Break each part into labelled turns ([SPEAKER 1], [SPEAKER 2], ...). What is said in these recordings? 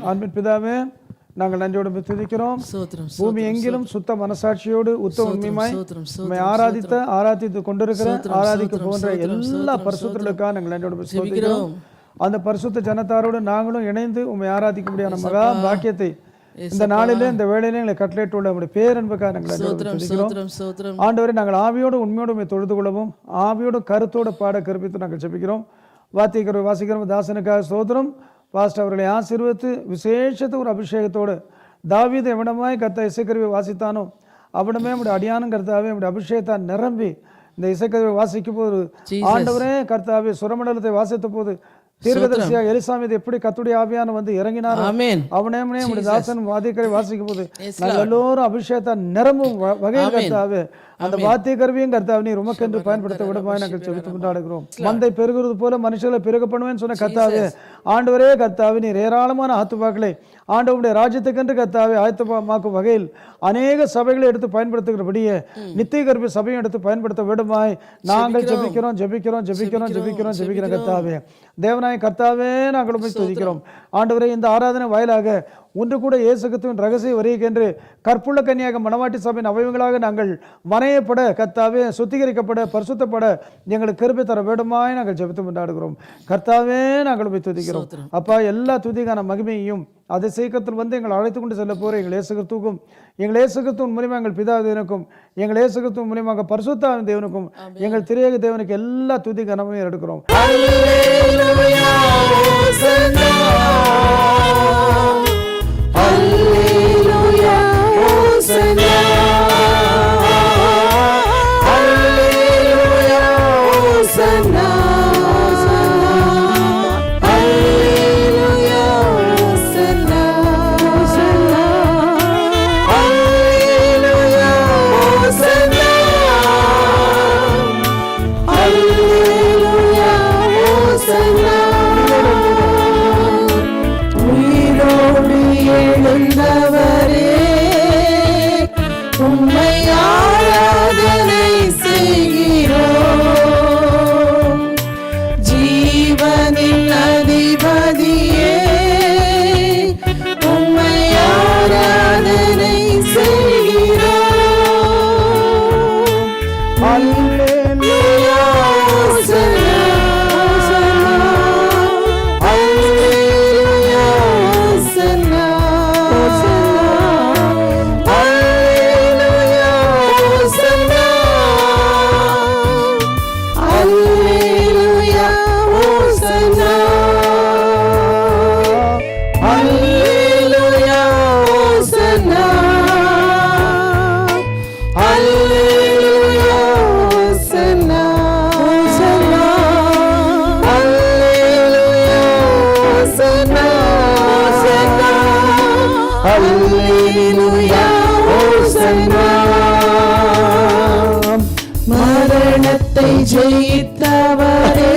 [SPEAKER 1] அன்பின் பிதாவே, நாங்கள் நன்றியோடு துதிக்கிறோம். பூமி எங்கிலும் சுத்த மனசாட்சியோடு உத்தம உண்மையாய் உம்மை ஆராதித்து கொண்டிருக்கிற ஆராதிக்க போன்ற எல்லா பரிசுத்தர்களுக்காக நாங்கள் நன்றியோடு ஸ்தோத்திரிக்கிறோம். அந்த பரிசுத்த ஜனத்தாரோடு நாங்களும் இணைந்து உம்மை ஆராதிக்க முடியாத மகா பாக்கியத்தை இந்த நாளிலே இந்த வேளையிலே எங்களை கட்டளையிட்டுள்ள நம்முடைய பேரன்புக்காக நாங்கள் துதிக்கிறோம். ஆண்டவரே, நாங்கள் ஆவியோடு உண்மையோடு உம்மை தொழுது கொள்ளவும் ஆவியோடு கருத்தோடு பாட கற்பித்து நாங்கள் ஜெபிக்கிறோம். வாசிக்கிறோம். தாசனுக்காக ஸ்தோத்திரம். பாஸ்டர் அவர்களை ஆசீர்வதித்து விசேஷத்து ஒரு அபிஷேகத்தோடு தாவீது எவனமாய் கர்த்தா இசைக்கருவியை வாசித்தானோ அவனமே நம்முடைய அடியானும் கர்த்தாவே நம்முடைய அபிஷேகத்தான் நிரம்பி இந்த இசைக்கருவியை வாசிக்கும் போது ஆண்டவரே கர்த்தாவே சுரமண்டலத்தை வாசித்த போது தீர்க்கதரிசியாக எலிசாமீது எப்படி கர்த்தருடைய ஆவியான வந்து இறங்கினார், அவனே நம்முடைய தாசன் வாத்தியக்கரை வாசிக்கும் போது நாங்கள் எல்லோரும் அபிஷேகத்தான் நிரம்பும் வகையில் கர்த்தாவே அந்த வாத்திய கருவியும் கர்த்தாவே நீர் உமக்கென்று பயன்படுத்த விடமாய் நாங்கள் செபித்து கொண்டாடுகிறோம். மந்தை பெருகுறது போல மனுஷர்களை பெருக பண்ணுவேன்னு சொன்ன கர்த்தாவே, ஆண்டவரே கர்த்தாவே நீர் ஏராளமான ஆத்துமாக்களை ஆண்டவருடைய ராஜ்யத்துக்கென்று கர்த்தாவே ஆயத்தமாக்கும் வகையில் அநேக சபைகளை எடுத்து பயன்படுத்துகிறபடியே நித்திய கர்ப்ப சபையும் எடுத்து பயன்படுத்த விடமாய் நாங்கள் ஜெபிக்கிறோம் கர்த்தாவே. தேவனாய கர்த்தாவே, நாங்கள் உம்மை துதிக்கிறோம். ஆண்டவரே, இந்த ஆராதனை வாயிலாக ஒன்று கூட இயேசு கிறிஸ்துவின் ரகசிய வருகைக்கென்று கற்புள்ள கன்னியாக மணவாட்டி சபையின் அவயவங்களாக நாங்கள் வரையப்பட கர்த்தாவே சுத்திகரிக்கப்பட பரிசுத்தப்பட எங்களுக்கு கிருபை தர வேண்டுமாய் நாங்கள் ஜெபித்து கொண்டாடுகிறோம். கர்த்தாவே, நாங்கள் உம்மை துதிக்கிறோம். அப்பா, எல்லா துதிக்கான மகிமையும் அதை சீக்கிரத்தில் வந்து எங்களை அழைத்து கொண்டு செல்ல போகிற எங்கள் இயேசு கிறிஸ்துவுக்கும் எங்கள் இயேசு கிறிஸ்துவின் மூலியமாக எங்கள் பிதா தேவனுக்கும் எங்கள் இயேசு கிறிஸ்துவின் மூலியமாக பரிசுத்த தேவனுக்கும் எங்கள் திரியேக தேவனுக்கு எல்லா துதி கனமையும் எடுக்கிறோம்.
[SPEAKER 2] மரணத்தை ஜெயித்தவரே,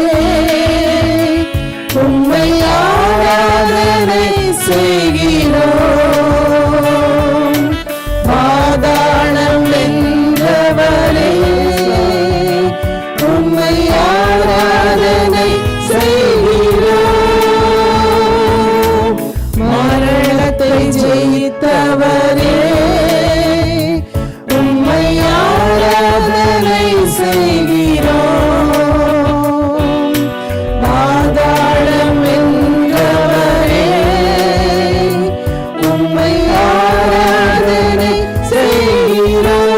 [SPEAKER 2] உம்மை ஆராதனை செய்கிறோம். பாதாளம் வென்றவரே, உம்மை ஆராதனை செய்கிறோம். மரணத்தை ஜெயித்தவரே, உம்மை ஆராதனை செய்கிறோம். பாதாளம் வென்றவரே, உம்மை ஆராதனை செய்கிறோம்.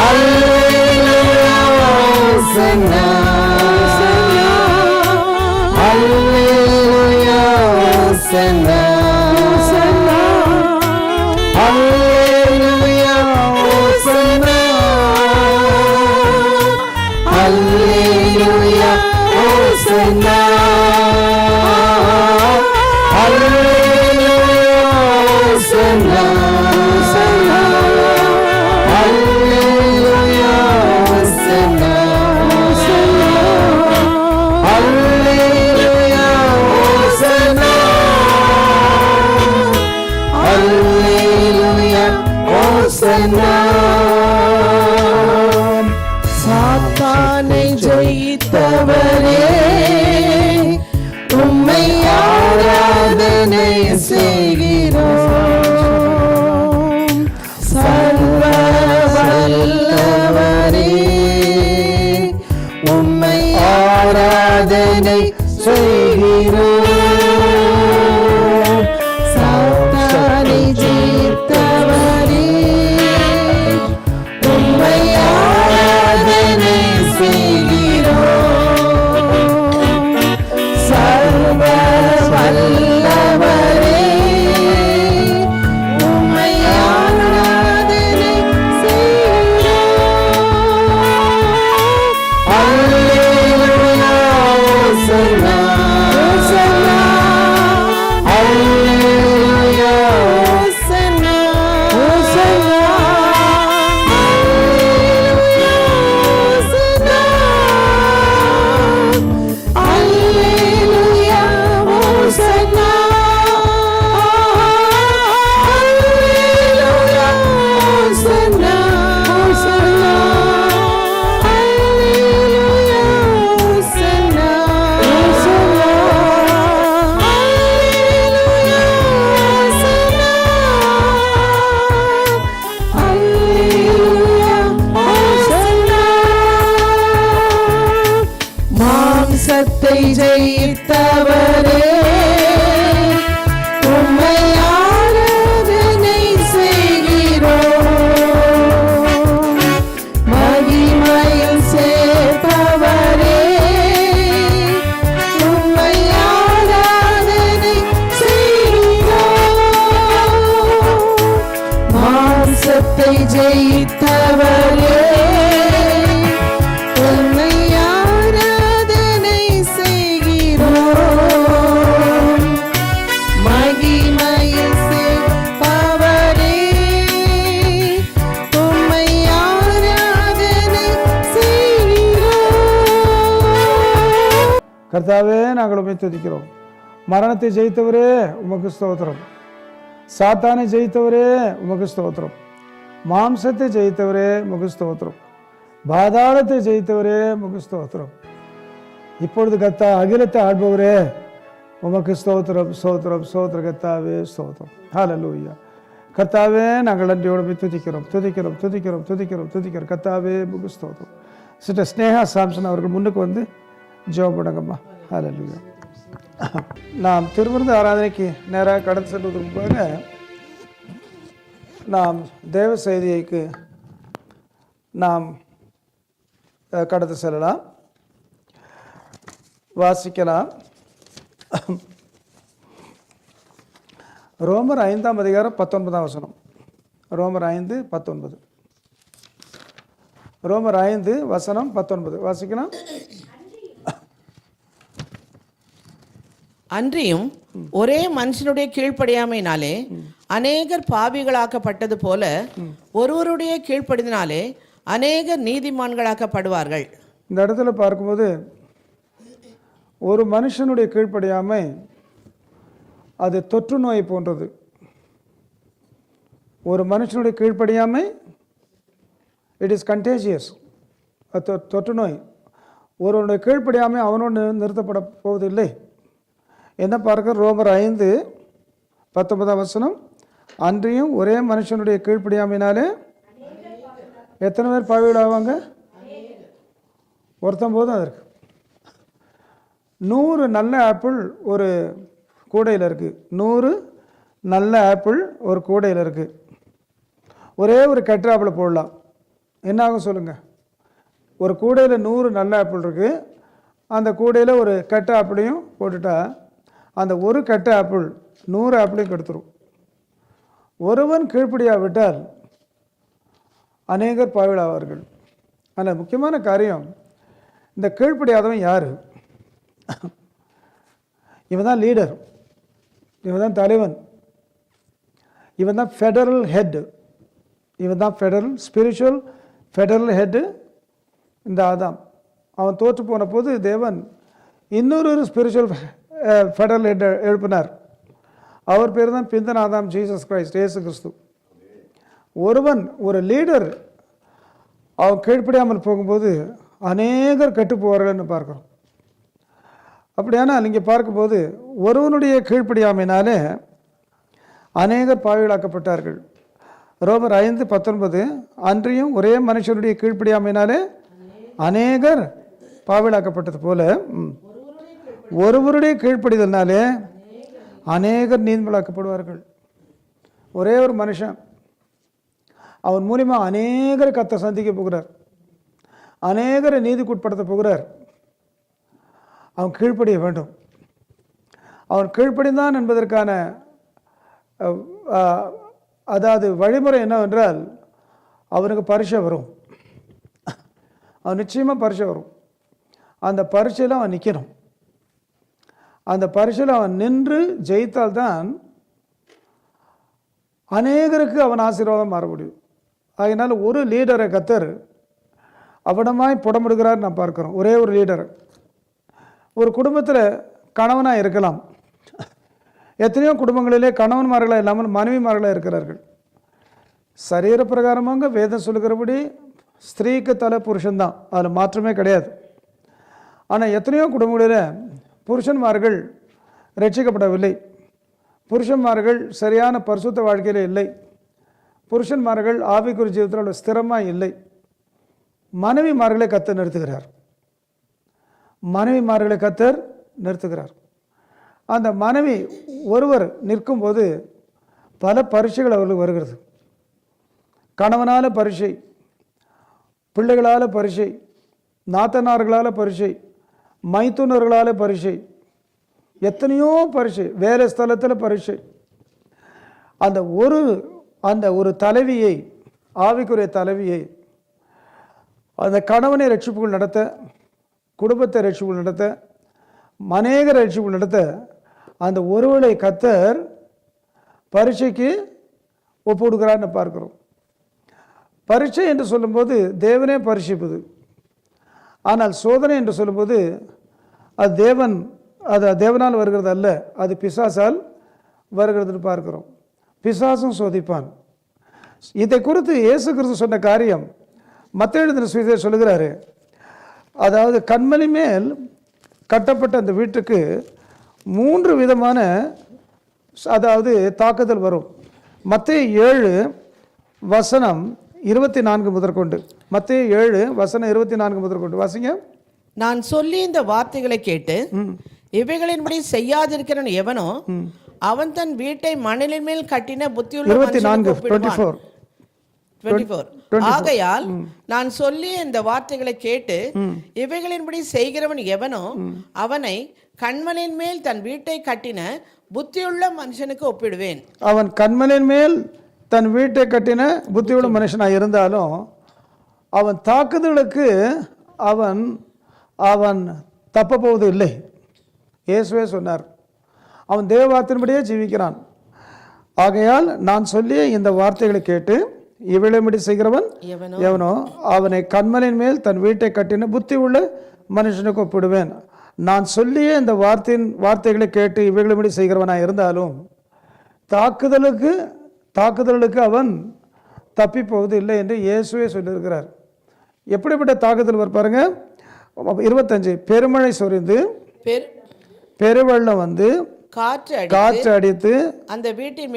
[SPEAKER 2] அல்லேலூயா, ஹோசன்னா, அல்லேலூயா, ஹோசன்னா, அல்லேலூயா, ஹோசன்னா, அல்லேலூயா, ஹோசன்னா, அல்லேலூயா, ஹோசன்னா, அல்லேலூயா, ஹோசன்னா, அல்லேலூயா, ஹோசன்னா, அல்லேலூயா, ஹோசன்னா. சாத்தானை ஜெயித்தவரே, உம்மை ஆராதனை ஆராதனை செய்கிறோம். சாத்தானை ஜெயித்தவரே, உம்மை ஆராதனை செய்கிறோம். சர்வ வல்லவரே, உம்மை ஆராதனை செய்கிறோம். அல்லேலூயா, ஓசன்னா, ஓசன்னா, அல்லேலூயா, ஓசன்னா, ஓசன்னா, அல்லேலூயா, ஓசன்னா, அல்லேலூயா, ஓசன்னா, ஓசன்னா, அல்லேலூயா, ஓசன்னா, ஓசன்னா, அல்லேலூயா, ஓசன்னா, அல்லேலூயா, ஓசன்னா. மாம்சத்தை ஜெயித்தவரே, உம்மை ஆராதனை செய்கிறோம். மகிமையில் சேர்ப்பவரே, உம்மை ஆராதனை செய்கிறோம். மாம்சத்தை ஜெயித்தவரே, உம்மை ஆராதனை செய்கிறோம். மகிமையில் சேர்ப்பவரே, உம்மை ஆராதனை செய்கிறோம்.
[SPEAKER 1] கர்த்தாவே, நாங்கள் உம்மை துதிக்கிறோம். மரணத்தை ஜெயித்தவரே உமக்கு ஸ்தோத்திரம். சாத்தானை ஜெயித்தவரே உமக்கு ஸ்தோத்திரம். மாம்சத்தை ஜெயித்தவரே உமக்கு ஸ்தோத்திரம். பாதாளத்தை ஜெயித்தவரே உமக்கு ஸ்தோத்திரம். இப்பொழுது கர்த்தா அகிலத்தை ஆள்பவரே உமக்கு ஸ்தோத்திரம், ஸ்தோத்திரம், ஸ்தோத்திர கர்த்தாவே, ஸ்தோத்திரம். ஹல்லேலூயா. கர்த்தாவே, நாங்கள் நன்றியோடு உம்மை துதிக்கிறோம், துதிக்கிறோம், துதிக்கிறோம், துதிக்கிறோம், துதிக்கிறோம். கர்த்தாவே உமக்கு ஸ்தோத்திரம். சிஸ்டர் ஸ்னேகா சாம்சன் அவர்கள் முன்னுக்கு வந்து ஜெபம் பண்ணுங்கம்மா. ஹல்லேலூயா. நாம் திருவிருந்து ஆராதனைக்கு நேராக கடந்து செல்வதற்கு முன்பாக நாம் தேவ செய்திக்கு நாம் கடந்து செல்லலாம், வாசிக்கலாம். ரோமர் 5ஆம் அதிகாரம் 19ஆம் வசனம். ரோமர் 5:19. ரோமர் 5 வசனம் 19 வாசிக்கலாம்.
[SPEAKER 3] அன்றியும் ஒரே மனுஷனுடைய கீழ்ப்படியாமையினாலே அநேகர் பாவிகளாக்கப்பட்டது போல ஒருவருடைய கீழ்ப்படினாலே அநேகர் நீதிமான்களாக்கப்படுவார்கள்.
[SPEAKER 1] இந்த இடத்துல பார்க்கும்போது ஒரு மனுஷனுடைய கீழ்ப்படியாமை அது தொற்று நோய் போன்றது. ஒரு மனுஷனுடைய கீழ்ப்படியாமை இட் இஸ் கண்டேஜியஸ், தொற்று நோய். ஒருவனுடைய கீழ்ப்படியாமை அவனோடு நிறுத்தப்பட போவதில்லை. என்ன பார்க்க ரோமர் 5:19 வசனம். அன்றியும் ஒரே மனுஷனுடைய கீழ்ப்படியாமையினாலே எத்தனை பேர் பாவிகளாவாங்க? ஒருத்தன் போதும். அதற்கு 100 நல்ல ஆப்பிள் ஒரு கூடையில் இருக்குது. 100 நல்ல ஆப்பிள் ஒரு கூடையில் இருக்குது. ஒரே ஒரு கெட்ட ஆப்பிள் போடலாம், என்ன ஆகும் சொல்லுங்கள்? ஒரு கூடையில் 100 நல்ல ஆப்பிள் இருக்குது. அந்த கூடையில் ஒரு கெட்ட ஆப்பிளையும் போட்டுட்டா அந்த ஒரு கெட்ட ஆப்பிள் 100 ஆப்பிளையும் கெடுத்துரும். ஒருவன் கீழ்ப்படியாவிட்டால் அநேகர் பாவிகளாவார்கள். ஆனால் முக்கியமான காரியம், இந்த கீழ்ப்படியாதவன் யார்? இவன் தான் லீடர், இவன் தான் தலைவன், இவன் தான் ஃபெடரல் ஹெட், இவன் தான் ஃபெடரல் ஸ்பிரிச்சுவல் ஃபெடரல் ஹெட்டு. இந்த ஆதாம் அவன் தோற்று போன போது தேவன் இன்னொரு ஸ்பிரிச்சுவல் ஃபெடரல் ஹெட் எழுப்பினார். அவர் பேர் தான் பிந்தன் ஆதாம், ஜீசஸ் கிரைஸ்ட், இயேசு கிறிஸ்து. ஒருவன் ஒரு லீடர் அவன் கீழ்ப்படியாமல் போகும்போது அநேகர் கெட்டு போவார்கள்னு பார்க்குறோம். அப்படியானால் இங்கே பார்க்கும்போது ஒருவனுடைய கீழ்ப்படியாமையினாலே அநேகர் பாவிகளாக்கப்பட்டார்கள். ரோமர் 5:19. அன்றியும் ஒரே மனுஷனுடைய கீழ்ப்படியாமையினாலே அநேகர் பாவிகளாக்கப்பட்டது போல ஒருவருடைய கீழ்ப்படிதல்னாலே அநேகர் நீதிமன்றாக்கப்படுவார்கள். ஒரே ஒரு மனுஷன், அவன் மூலிமா அநேகரை கர்த்தர் சந்திக்க போகிறார், அநேகரை நீதிக்குட்படுத்த போகிறார். அவன் கீழ்ப்படிய வேண்டும். அவன் கீழ்ப்படிந்தான் என்பதற்கான அதாவது வழிமுறை என்னவென்றால், அவனுக்கு பரீட்சை வரும். அவன் நிச்சயமாக பரீட்சை வரும். அந்த பரீட்சையில் அவன் நிற்கணும். அந்த பரீட்சையில் அவன் நின்று ஜெயித்தால்தான் அநேகருக்கு அவன் ஆசீர்வாதம் மாற முடியும். அதனால் ஒரு லீடரை கர்த்தர் அவனமாய் புடமிடுகிறார் நாம் பார்க்கிறோம். ஒரே ஒரு லீடர். ஒரு குடும்பத்தில் கணவனாக இருக்கலாம். எத்தனையோ குடும்பங்களிலே கணவன்மார்களாக இல்லாமல் மனைவிமார்களாக இருக்கிறார்கள். சரீர பிரகாரமாக வேதம் சொல்லுகிறபடி ஸ்திரீக்கு தலை புருஷன்தான், அதில் மாற்றமே கிடையாது. ஆனால் எத்தனையோ குடும்பங்களில் புருஷன்மார்கள் ரட்சிக்கப்படவில்லை, புருஷன்மார்கள் சரியான பரிசுத்த வாழ்க்கையில் இல்லை, புருஷன்மார்கள் ஆவிக்குரிய ஜீவிதத்தில் ஸ்திரமாக இல்லை. மனைவிமார்களை கர்த்தர் நிறுத்துகிறார். மனைவிமார்களை கர்த்தர் நிறுத்துகிறார். அந்த மனைவி ஒருவர் நிற்கும்போது பல பரீட்சைகள் அவர்களுக்கு வருகிறது. கணவனால் பரீட்சை, பிள்ளைகளால் பரீட்சை, நாத்தனார்களால் பரீட்சை, மைத்துனர்களால் பரீட்சை, எத்தனையோ பரீட்சை, வேலை ஸ்தலத்தில் பரீட்சை. அந்த ஒரு தலைவியை, ஆவிக்குரிய தலைவியை, அந்த கணவனை ரட்சிப்புகள் நடத்த, குடும்பத்தை ரட்சிப்புகள் நடத்த, அநேக ரட்சிப்புகள் நடத்த அந்த ஒருவரை கர்த்தர் பரீட்சைக்கு ஒப்பு கொடுக்கிறான்னு பார்க்கிறோம். பரீட்சை என்று சொல்லும்போது தேவனே பரிசிப்பது. ஆனால் சோதனை என்று சொல்லும்போது அது தேவனால் வருகிறது அல்ல, அது பிசாசால் வருகிறதுன்னு பார்க்கிறோம். பிசாசும் சோதிப்பான். இதை குறித்து இயேசு கிறிஸ்து சொன்ன காரியம் மத்தேயு எழுதின சுவிசேஷம் சொல்லுகிறாரு. அதாவது கண்மலை மேல் கட்டப்பட்ட அந்த வீட்டுக்கு 3 விதமான அதாவது தாக்குதல் வரும். மத்தேயு 7:24 முதற்கொண்டு, மத்தேயு 7:24 முதற்கொண்டு வாசிங்க.
[SPEAKER 3] நான் சொல்லி இந்த வார்த்தைகளை கேட்டு இவைகளின்படி செய்யாதிருக்கிறவன் எவனோ அவன் தன் வீட்டை மணலின் மேல் கட்டின புத்தியுள்ள 24. ஆகையால் நான் சொல்லி இந்த வார்த்தைகளை கேட்டு இவைகளின்படி செய்கிறவன் எவனோ அவனை கண்மலையின் மேல் தன் வீட்டை கட்டின புத்தியுள்ள மனுஷனுக்கு ஒப்பிடுவேன்.
[SPEAKER 1] அவன் கண்மலையின் மேல் தன் வீட்டை கட்டின புத்தியுள்ள மனுஷனாக இருந்தாலும் அவன் தாக்குதலுக்கு அவன் தப்ப போவது இல்லை. இயேசுவே சொன்னார், அவன் தேவ வார்த்தையின்படியே ஜீவிக்கிறான். ஆகையால் நான் சொல்லிய இந்த வார்த்தைகளை கேட்டு இவளின்படி செய்கிறவன் எவனோ அவனை கண்மலையின் மேல் தன் வீட்டை கட்டின புத்தி உள்ள மனுஷனுக்கு ஒப்பிடுவேன். நான் சொல்லிய இந்த வார்த்தைகளை கேட்டு இவைகளின்படி செய்கிறவனாக இருந்தாலும் தாக்குதலுக்கு அவன் தப்பி போவது இல்லை என்று இயேசுவே சொல்லியிருக்கிறார். எப்படிப்பட்ட தாக்குதல் பாருங்க. 25 பெருமழை சொரிந்து பெருவெள்ளம் வந்து காற்று அடித்து
[SPEAKER 3] அந்த வீட்டின்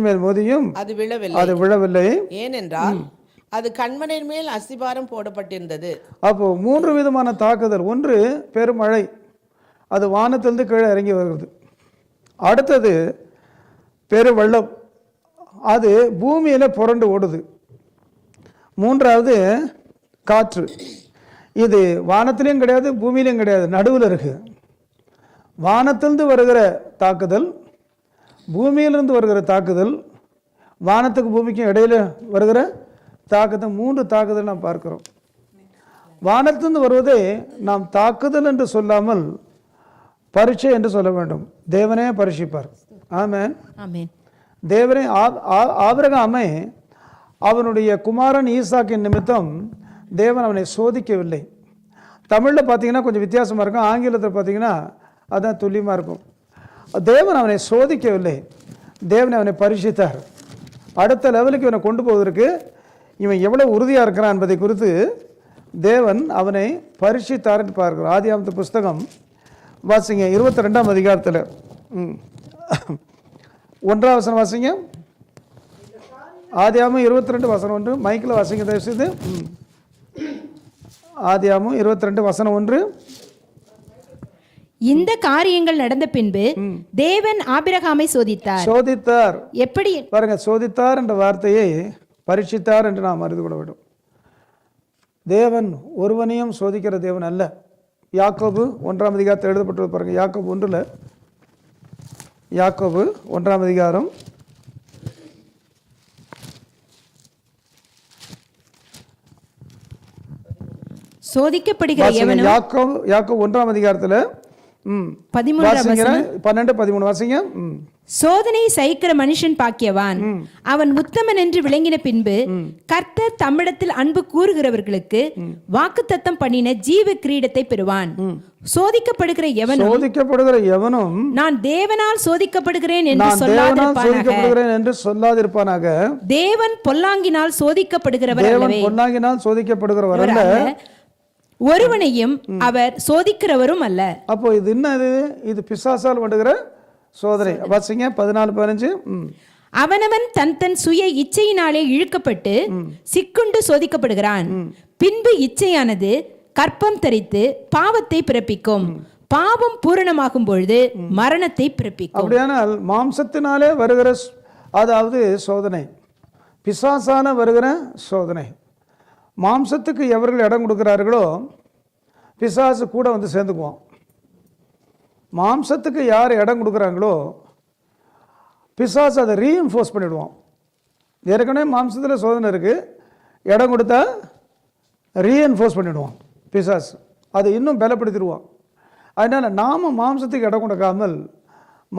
[SPEAKER 1] மேல் மோதியும் அது விழவில்லை.
[SPEAKER 3] ஏனென்றால் அது கண்மலையின் மேல் அஸ்திபாரம் போடப்பட்டிருந்தது.
[SPEAKER 1] அப்போ 3 விதமான தாக்குதல். ஒன்று பெருமழை, அது வானத்திலிருந்து கீழே இறங்கி வருகிறது. அடுத்தது பெருவெள்ளம், அது பூமியில புரண்டு ஓடுது. மூன்றாவது காற்று, இது வானத்திலையும் கிடையாது பூமியிலையும் கிடையாது, நடுவில் இருக்கு. வானத்திலிருந்து வருகிற தாக்குதல், பூமியிலிருந்து வருகிற தாக்குதல், வானத்துக்கு பூமிக்கும் இடையில வருகிற தாக்குதல், 3 தாக்குதல் நாம் பார்க்கிறோம். வானத்திலிருந்து வருவதை நாம் தாக்குதல் என்று சொல்லாமல் பரீட்சை என்று சொல்ல வேண்டும். தேவனே பரீட்சிப்பார். ஆமென். தேவனே ஆபிரகாமை அவனுடைய குமாரன் ஈசாக்கின் நிமித்தம் தேவன் அவனை சோதிக்கவில்லை. தமிழில் பார்த்தீங்கன்னா கொஞ்சம் வித்தியாசமாக இருக்கும், ஆங்கிலத்தில் பார்த்தீங்கன்னா அதான் துல்லியமாக இருக்கும். தேவன் அவனை சோதிக்கவில்லை, தேவன் அவனை பரீட்சித்தார். அடுத்த லெவலுக்கு இவனை கொண்டு போவதற்கு இவன் எவ்வளவு உறுதியாக இருக்கிறான் என்பதை குறித்து தேவன் அவனை பரீட்சித்தார்னு பார்க்கிறோம். ஆதியாகமத்து புஸ்தகம் வாசிங்க 22ஆம் அதிகாரத்தில் 1ஆம் வசனம் வாசிங்க. ஆதியாகமம் 22:1 மைக்கில் வாசிங்க தயவு செய்து. ஆதியாகமம் 22:1.
[SPEAKER 4] இந்த காரியங்கள் நடந்த பின்பு தேவன் ஆபிரகாமை
[SPEAKER 1] சோதித்தார்.
[SPEAKER 4] எப்படி
[SPEAKER 1] பாருங்க, சோதித்தார் என்ற வார்த்தையை பரீட்சித்தார் என்று நாம் அறிந்து கொள்ள வேண்டும். தேவன் ஒருவனையும் சோதிக்கிற தேவன் அல்ல. யாக்கோபு 1ஆம் அதிகாரத்தில் எழுதப்பட்டது பாருங்க. யாக்கோபு 1ல் யாக்கோபு 1ஆம் அதிகாரம்
[SPEAKER 4] சோதிக்கப்படுகிற எவனும்
[SPEAKER 1] யாக்கோபு 1ஆம் அதிகாரத்தில் 12-13 வாசிங்க.
[SPEAKER 4] சோதனை சகிக்கிற மனுஷன் பாக்கியவான், அவன் உத்தமன் என்று விளங்கின பின்பு கர்த்தர் தம்மிடத்தில் அன்பு கூறுகிறவர்களுக்கு வாக்குத்தத்தம் பண்ணின ஜீவ கிரீடத்தை பெறுவான். சோதிக்கப்படுகிற எவனும் நான் தேவனால் சோதிக்கப்படுகிறேன் என்று சொல்லாதிருப்பானாக. தேவன் பொல்லாங்கினால் சோதிக்கப்படுகிறவர் அல்ல, ஒருவனையும் அவர் சோதிக்கிறவரும் அல்ல.
[SPEAKER 1] அப்போ இது என்னது? இது பிசாசால் வருகிற சோதனை. வாசிங்க 14-15.
[SPEAKER 4] அவனவன் தன் தன் சுய இச்சையினாலே இழுக்கப்பட்டு சிக்குண்டு சோதிக்கப்படுகிறான். பின்பு இச்சையானது கற்பம் தரித்து பாவத்தை பிறப்பிக்கும். பாவம் பூரணமாகும் பொழுது மரணத்தை பிறப்பிக்கும்.
[SPEAKER 1] அப்படியானால் மாம்சத்தினாலே வருகிற அதாவது சோதனை, பிசாசான வருகிற சோதனை. மாம்சத்துக்கு எவர்கள் இடம் கொடுக்கிறார்களோ பிசாசு கூட வந்து சேர்ந்துக்குவான். மாம்சத்துக்கு யார் இடம் கொடுக்குறாங்களோ பிசாசு அதை ரீஎன்ஃபோர்ஸ் பண்ணிவிடுவான். ஏற்கனவே மாம்சத்தில் சோதனை இருக்குது, இடம் கொடுத்தா ரீஎன்ஃபோர்ஸ் பண்ணிவிடுவான் பிசாசு, அதை இன்னும் பலப்படுத்திடுவான். அதனால் நாம் மாம்சத்துக்கு இடம் கொடுக்காமல்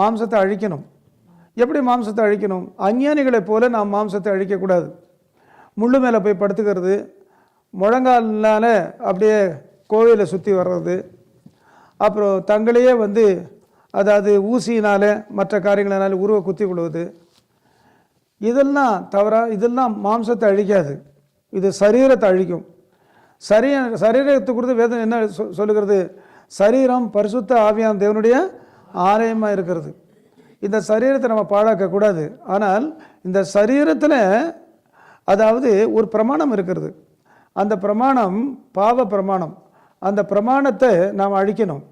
[SPEAKER 1] மாம்சத்தை அழிக்கணும். எப்படி மாம்சத்தை அழிக்கணும்? அஞ்ஞானிகளைப் போல நாம் மாம்சத்தை அழிக்கக்கூடாது. முள்ளு மேலே போய் படுத்துக்கிறது, முழங்கால்னால அப்படியே கோவிலை சுற்றி வர்றது, அப்புறம் தங்களையே வந்து அதாவது ஊசியினால் மற்ற காரியங்களினால உருவ குத்தி கொள்வது, இதெல்லாம் இதெல்லாம் மாம்சத்தை அழிக்காது, இது சரீரத்தை அழிக்கும். சரீரத்தை குறித்து வேதம் என்ன சொல்லுகிறது? சரீரம் பரிசுத்த ஆவியான தேவனுடைய ஆலயமாக இருக்கிறது. இந்த சரீரத்தை நம்ம பாழாக்கக்கூடாது. ஆனால் இந்த சரீரத்தில் அதாவது ஒரு பிரமாணம் இருக்கிறது. அந்த பிரமாணம் பாவ பிரமாணம். அந்த பிரமாணத்தை நாம் அழிக்கணும்.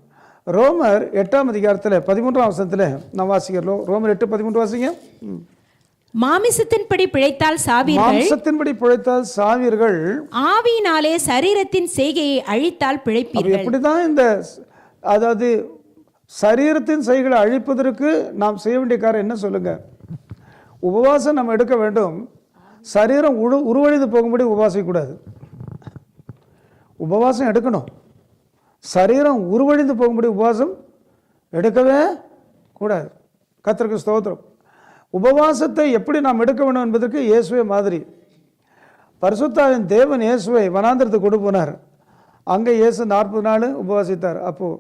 [SPEAKER 1] ரோமர் 8ஆம் அதிகாரத்தில் 13ஆம் வசனத்தில் நாம் வாசிக்கிறோம். ரோமர் 8:13 வாசிங்க.
[SPEAKER 4] மாமிசத்தின்படி பிழைத்தால் சாவீர்கள், ஆவியினாலே சரீரத்தின் செய்கையை அழித்தால் பிழைப்பீர்கள்.
[SPEAKER 1] எப்படிதான் இந்த அதாவது சரீரத்தின் செய்கைகளை அழிப்பதற்கு நாம் செய்ய வேண்டிய காரியம் என்ன சொல்லுங்க? உபவாசம் நம்ம எடுக்க வேண்டும். சரீரம் உருவழிந்து போகும்படி உபவாசிக்கக்கூடாது. உபவாசம் எடுக்கணும். சரீரம் உருவழிந்து போகும்படி உபவாசம் எடுக்கவே கூடாது. கர்த்தருக்கு ஸ்தோத்திரம். உபவாசத்தை எப்படி நாம் எடுக்க வேண்டும் என்பதற்கு இயேசுவே மாதிரி. பரிசுத்தாவின் தேவன் இயேசுவை வனாந்திரத்துக்கு கொண்டு போனார். அங்கே இயேசு 40 நாள் உபவாசித்தார். அப்போது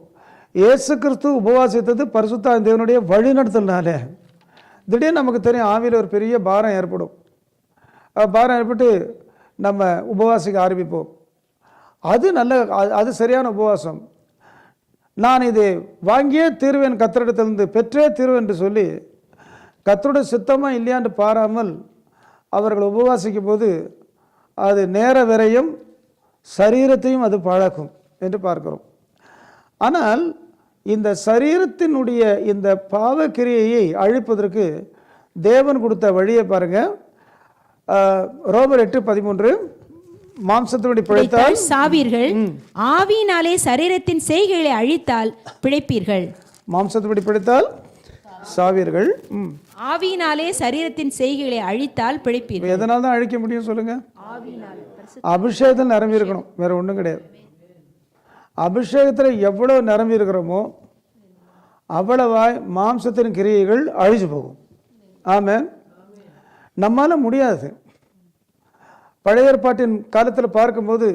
[SPEAKER 1] இயேசு கிறிஸ்து உபவாசித்தது பரிசுத்தாவின் தேவனுடைய வழிநடத்தல்னாலே. திடீர்னு நமக்கு தெரியும் ஆவியில் ஒரு பெரிய பாரம் ஏற்படும். பாரம் ஏற்பட்டு நம்ம உபவாசிக்க ஆரம்பிப்போம். அது சரியான உபவாசம். நான் இது வாங்கியே தீர்வேன், கர்த்தரிடத்திலிருந்து பெற்றே தீர்வேன் என்று சொல்லி கர்த்தருடைய சித்தமாக இல்லையான்னு பாராமல் அவர்கள் உபவாசிக்கும் போது அது நேர விரையும், சரீரத்தையும் அது பாழாக்கும் என்று பார்க்கிறோம். ஆனால் இந்த சரீரத்தினுடைய இந்த பாவக்கிரியையை அழிப்பதற்கு தேவன் கொடுத்த வழியை பாருங்க. ரோமர் 8:13 மாம்சத்தின்படி பிழைத்தால்
[SPEAKER 4] சாவீர்கள், ஆவியினாலே சரீரத்தின் செய்கைகளை அழித்தால் பிழைப்பீர்கள்.
[SPEAKER 1] மாம்சத்தின்படி பிழைத்தால் சாவீர்கள்,
[SPEAKER 4] ஆவியினாலே சரீரத்தின் செய்கைகளை அழித்தால் பிழைப்பீர்கள்.
[SPEAKER 1] எதனால தான் அழிக்க முடியும் சொல்லுங்க? அபிஷேகத்தில் நிரம்பி இருக்கணும், வேற ஒன்றும் கிடையாது. அபிஷேகத்தில் எவ்வளவு நிரம்பி இருக்கிறோமோ அவ்வளவாய் மாம்சத்தின் கிரியைகள் அழிஞ்சு போகும். ஆமென். நம்மால முடியாது. பழைய ஏற்பாட்டின் காலத்தில் பார்க்கும்போது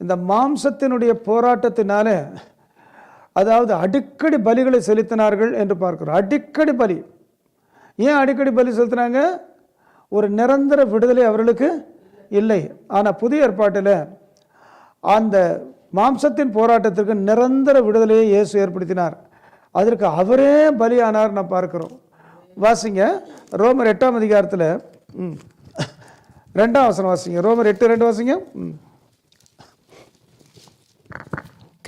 [SPEAKER 1] இந்த மாம்சத்தினுடைய போராட்டத்தினால அதாவது அடிக்கடி பலிகளை செலுத்தினார்கள் என்று பார்க்கிறோம். அடிக்கடி பலி. ஏன் அடிக்கடி பலி செலுத்தினாங்க? ஒரு நிரந்தர விடுதலை அவர்களுக்கு இல்லை. ஆனால் புதிய ஏற்பாட்டில் அந்த மாம்சத்தின் போராட்டத்திற்கு நிரந்தர விடுதலையை இயேசு ஏற்படுத்தினார். அதற்கு அவரே பலியானார் நாம் பார்க்கிறோம். வாசிங்க ரோமர் 8ஆம் அதிகாரத்தில் 2ஆம் வசனம் வாசிங்க. ரோமர் 8:2 வாசிங்க.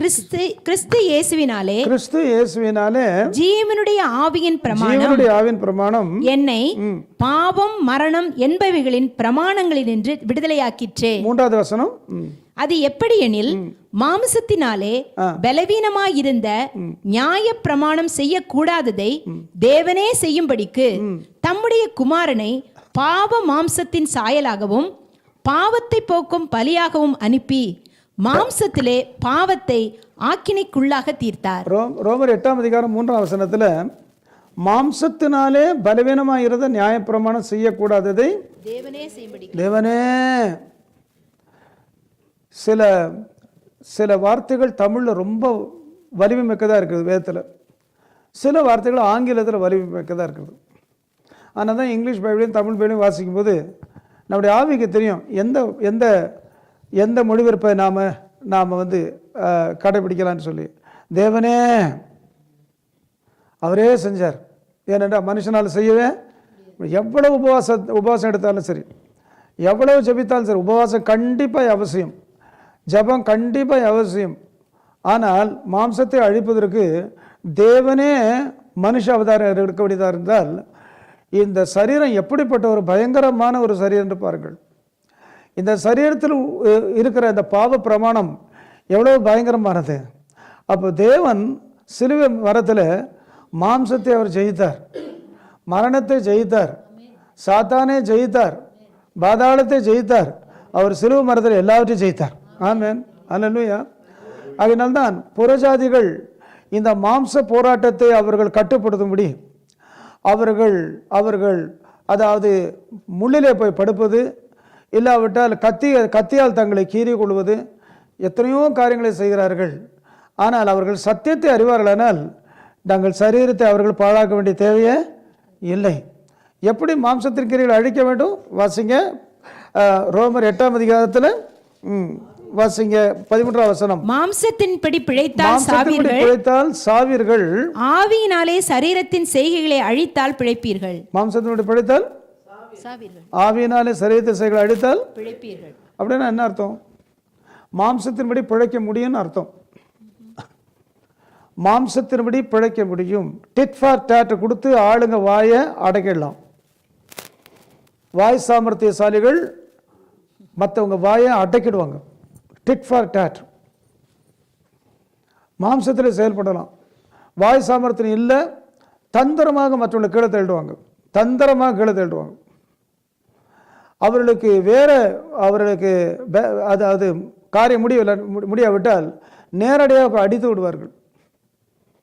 [SPEAKER 4] கிறிஸ்து இயேசுவினாலே ஜீவனுடைய ஆவியின்
[SPEAKER 1] பிரமாணம்
[SPEAKER 4] என்னை பாவம் மரணம் என்பவைகளின் பிரமாணங்களினின்று விடுதலையாக்கிற்றே.
[SPEAKER 1] 3வது வசனம்.
[SPEAKER 4] அது எப்படி எனில், மாம்சத்தினாலே பலவீனமாயிருந்த நியாய பிரமாணம் செய்யக்கூடாததை தேவனே செய்யும்படிக்கு தம்முடைய குமாரனை பாவ மாம்சத்தின் சாயலாகவும் பாவத்தை போக்கும் பலியாகவும் அனுப்பி மாம்சத்திலே பாவத்தை ஆக்கினைக்குள்ளாக தீர்த்தார்.
[SPEAKER 1] ரோமர் 8ஆம் அதிகாரம் 3ஆம் வசனத்துல மாம்சத்தினாலே பலவீனமாயிருந்த நியாயப்பிரமாணம் செய்யக்கூடாததை தேவனே. சில வார்த்தைகள் தமிழ்ல ரொம்ப வலிமை மிக்கதா இருக்குது வேதத்துல, சில வார்த்தைகள் ஆங்கிலத்தில் வலிமை மிக்கதா இருக்குது. ஆனால் தான் இங்கிலீஷ் பைபிளையும் தமிழ் பைபிளையும் வாசிக்கும் போது நம்முடைய ஆவிக்கு தெரியும் எந்த எந்த எந்த மொழிபெயர்ப்பை நாம் வந்து கடைபிடிக்கலான்னு சொல்லி. தேவனே அவரே செஞ்சார். ஏனென்றால் மனுஷனால் செய்யவே எவ்வளவு உபவாசம் எடுத்தாலும் சரி, எவ்வளவு ஜெபித்தாலும் சரி, உபவாசம் கண்டிப்பாக அவசியம், ஜெபம் கண்டிப்பாக அவசியம். ஆனால் மாம்சத்தை அழிப்பதற்கு தேவனே மனுஷ அவதாரம் எடுக்க வேண்டியதாக இருந்தால் இந்த சரீரம் எப்படிப்பட்ட ஒரு பயங்கரமான ஒரு சரீரம் என்று பாருங்கள். இந்த சரீரத்தில் இருக்கிற இந்த பாவ பிரமாணம் எவ்வளவு பயங்கரமானது. அப்போ தேவன் சிலுவை மரத்தில் மாம்சத்தை அவர் ஜெயித்தார், மரணத்தை ஜெயித்தார், சாத்தானே ஜெயித்தார், பாதாளத்தை ஜெயித்தார். அவர் சிலுவை மரத்தில் எல்லாவற்றையும் ஜெயித்தார். ஆமென், அல்லேலூயா. அதனால்தான் புறஜாதிகள் இந்த மாம்ச போராட்டத்தை அவர்கள் கட்டுப்படுத்தும்படி அவர்கள் அதாவது முள்ளிலே போய் படுப்பது, இல்லாவிட்டால் கத்தியால் தங்களை கீறி கொள்வது, எத்தனையோ காரியங்களை செய்கிறார்கள். ஆனால் அவர்கள் சத்தியத்தை அறிவார்களானால் தங்கள் சரீரத்தை அவர்கள் பாழாக்க வேண்டிய தேவையே இல்லை. எப்படி மாம்சத்தின் கிரியைகளை அழிக்க வேண்டும் வாசிங்க. ரோமர் 8ஆம் அதிகாரத்தில் வாசிங்க 13ஆம் வசனம்.
[SPEAKER 4] மாம்சத்தின்படி பிழைத்தால்
[SPEAKER 1] சாவீர்கள்,
[SPEAKER 4] ஆவியினாலே சரீரத்தின் செய்கைகளை அழித்தால் பிழைப்பீர்கள்.
[SPEAKER 1] மாம்சத்தின்படி பிழைத்தால் சாவீர்கள், ஆவியினாலே சரீரத்தின் செய்கைகளை அழித்தால்
[SPEAKER 4] பிழைப்பீர்கள்.
[SPEAKER 1] அப்படின்னா என்ன அர்த்தம்? மாம்சத்தின்படி பிழைக்க முடியும்னு அர்த்தம். மாம்சத்தின்படி பிழைக்க முடியும். டிட் ஃபார் டேட் கொடுத்து ஆளுங்க வாயை அடைக்கலாம். வாய் சாமர்த்தியசாலிகள் மற்றவங்க வாயை அடைக்கிடுவாங்க. டிட் ஃபார் டேட் மாம்சத்தில் செயல்படலாம். வாய் சாமர்த்தியம் இல்லை, தந்திரமாக மற்றவங்களை கீழே தள்ளிடுவாங்க, தந்திரமாக கீழே தள்ளிடுவாங்க. அவர்களுக்கு அதாவது காரியம் முடியாவிட்டால் நேரடியாக அடித்து விடுவார்கள்,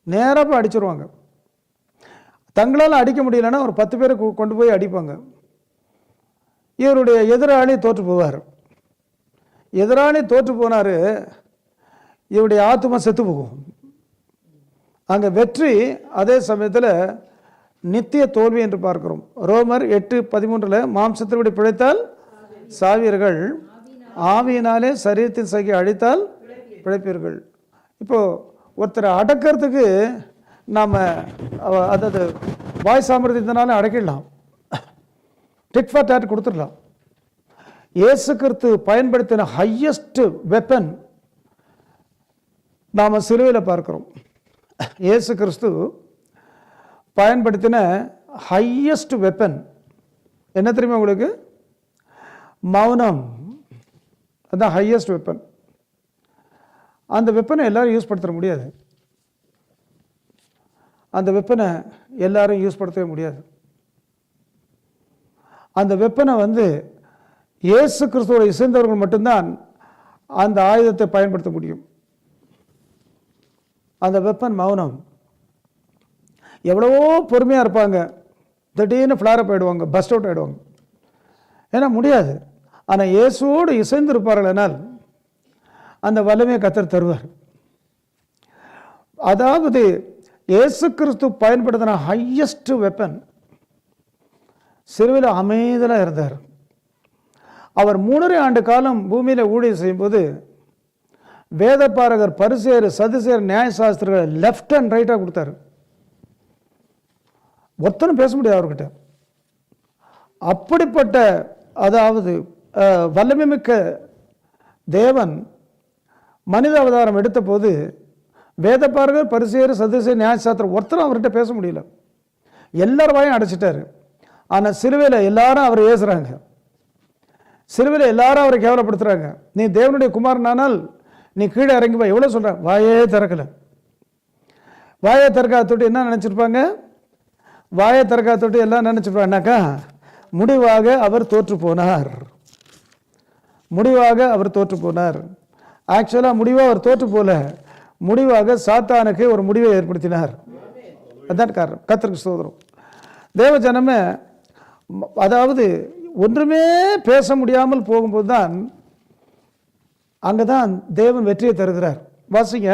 [SPEAKER 1] நேராக அடிச்சிருவாங்க. தங்களால் அடிக்க முடியலன்னா ஒரு 10 பேரை கொண்டு போய் அடிப்பாங்க. இவருடைய எதிராளி தோற்று போவார். எதிராளி தோற்று போனார், இவருடைய ஆத்மா செத்து போகும். அங்கே வெற்றி அதே சமயத்தில் நித்திய தோல்வி என்று பார்க்கிறோம். ரோமர் 8:13 மாம்சத்தின்படி பிழைத்தால் சாவீர்கள், ஆவியினாலே சரீரத்தின் செய்கை அழித்தால் பிழைப்பீர்கள். இப்போ ஒருத்தரை அடக்கிறதுக்கு நாம் அதாவது வாய் சாமர்த்தியத்தினால அடக்கிடலாம், டிட் ஃபார் டேட் கொடுத்துடலாம். இயேசு கிறிஸ்து பயன்படுத்தின ஹையஸ்ட் வெப்பன் நாம் சிலுவையில் பார்க்கிறோம். இயேசு கிறிஸ்து பயன்படுத்தின ஹையஸ்ட் வெப்பன் என்ன தெரியுமா உங்களுக்கு? மௌனம். அதுதான் ஹையஸ்ட் வெப்பன். அந்த வெப்பனை எல்லாரும் யூஸ் படுத்த முடியாது. அந்த வெப்பனை எல்லாரும் யூஸ் படுத்தவே முடியாது. அந்த வெப்பனை இயேசு கிறிஸ்துவோட இசைந்தவர்கள் மட்டும்தான் அந்த ஆயுதத்தை பயன்படுத்த முடியும். அந்த வெப்பன் மௌனம். எவ்வளவோ பொறுமையாக இருப்பாங்க, திடீர்னு ஃப்ளாரப் ஆகிடுவாங்க, பஸ்ட் அவுட் ஆகிடுவாங்க. ஏன்னா முடியாது. ஆனால் இயேசுவோடு இசைந்து இருப்பார்களானால் அந்த வல்லமையை கர்த்தர் தருவார். அதாவது இயேசு கிறிஸ்து பயன்படுத்தின ஹையஸ்ட் வெப்பன். சிலுவையில் அமைதியாக இருந்தார். அவர் 3.5 ஆண்டு காலம் பூமியில் ஊழியம் செய்யும்போது வேதபாரகர், பரிசேயர், சதுசேயர், நியாயசாஸ்திரிகள் லெஃப்ட் அண்ட் ரைட்டாக கொடுத்தாரு. ஒருத்தனும் பேச முடியாது அவர்கிட்ட. அப்படிப்பட்ட அதாவது வல்லமை மிக்க தேவன் மனித அவதாரம் எடுத்த போது வேதபாரகர், பரிசேயர், சதுசேயர், நியாயசாஸ்திரம் ஒருத்தரும் அவர்கிட்ட பேச முடியல. எல்லார் வாயும் அடைச்சிட்டாரு. ஆனால் சிலுவையில் எல்லாரும் அவரை ஏசுறாங்க, சிலுவையில் எல்லாரும் அவரை கேவலப்படுத்துறாங்க. நீ தேவனுடைய குமாரனானால் நீ கீழே இறங்கி போய் எவ்வளோ சொல்ற, வாயே திறக்கல. வாயை திறக்காத தொட்டு என்ன நினச்சிருப்பாங்க? வாயை திறக்காத தொட்டு எல்லாம் நினச்சிருப்பாங்கனாக்கா முடிவாக அவர் தோற்று போனார், முடிவாக அவர் தோற்று போனார். ஆக்சுவலாக முடிவாக அவர் தோற்று போல, முடிவாக சாத்தானுக்கு ஒரு முடிவை ஏற்படுத்தினார். அதுதான் காரணம். கர்த்தருக்கு ஸ்தோத்திரம். தேவ ஜனமே, அதாவது ஒன்றுமே பேச முடியாமல் போகும்போது தான் அங்கே தான் தேவன் வெற்றியை தருகிறார். வாசிங்க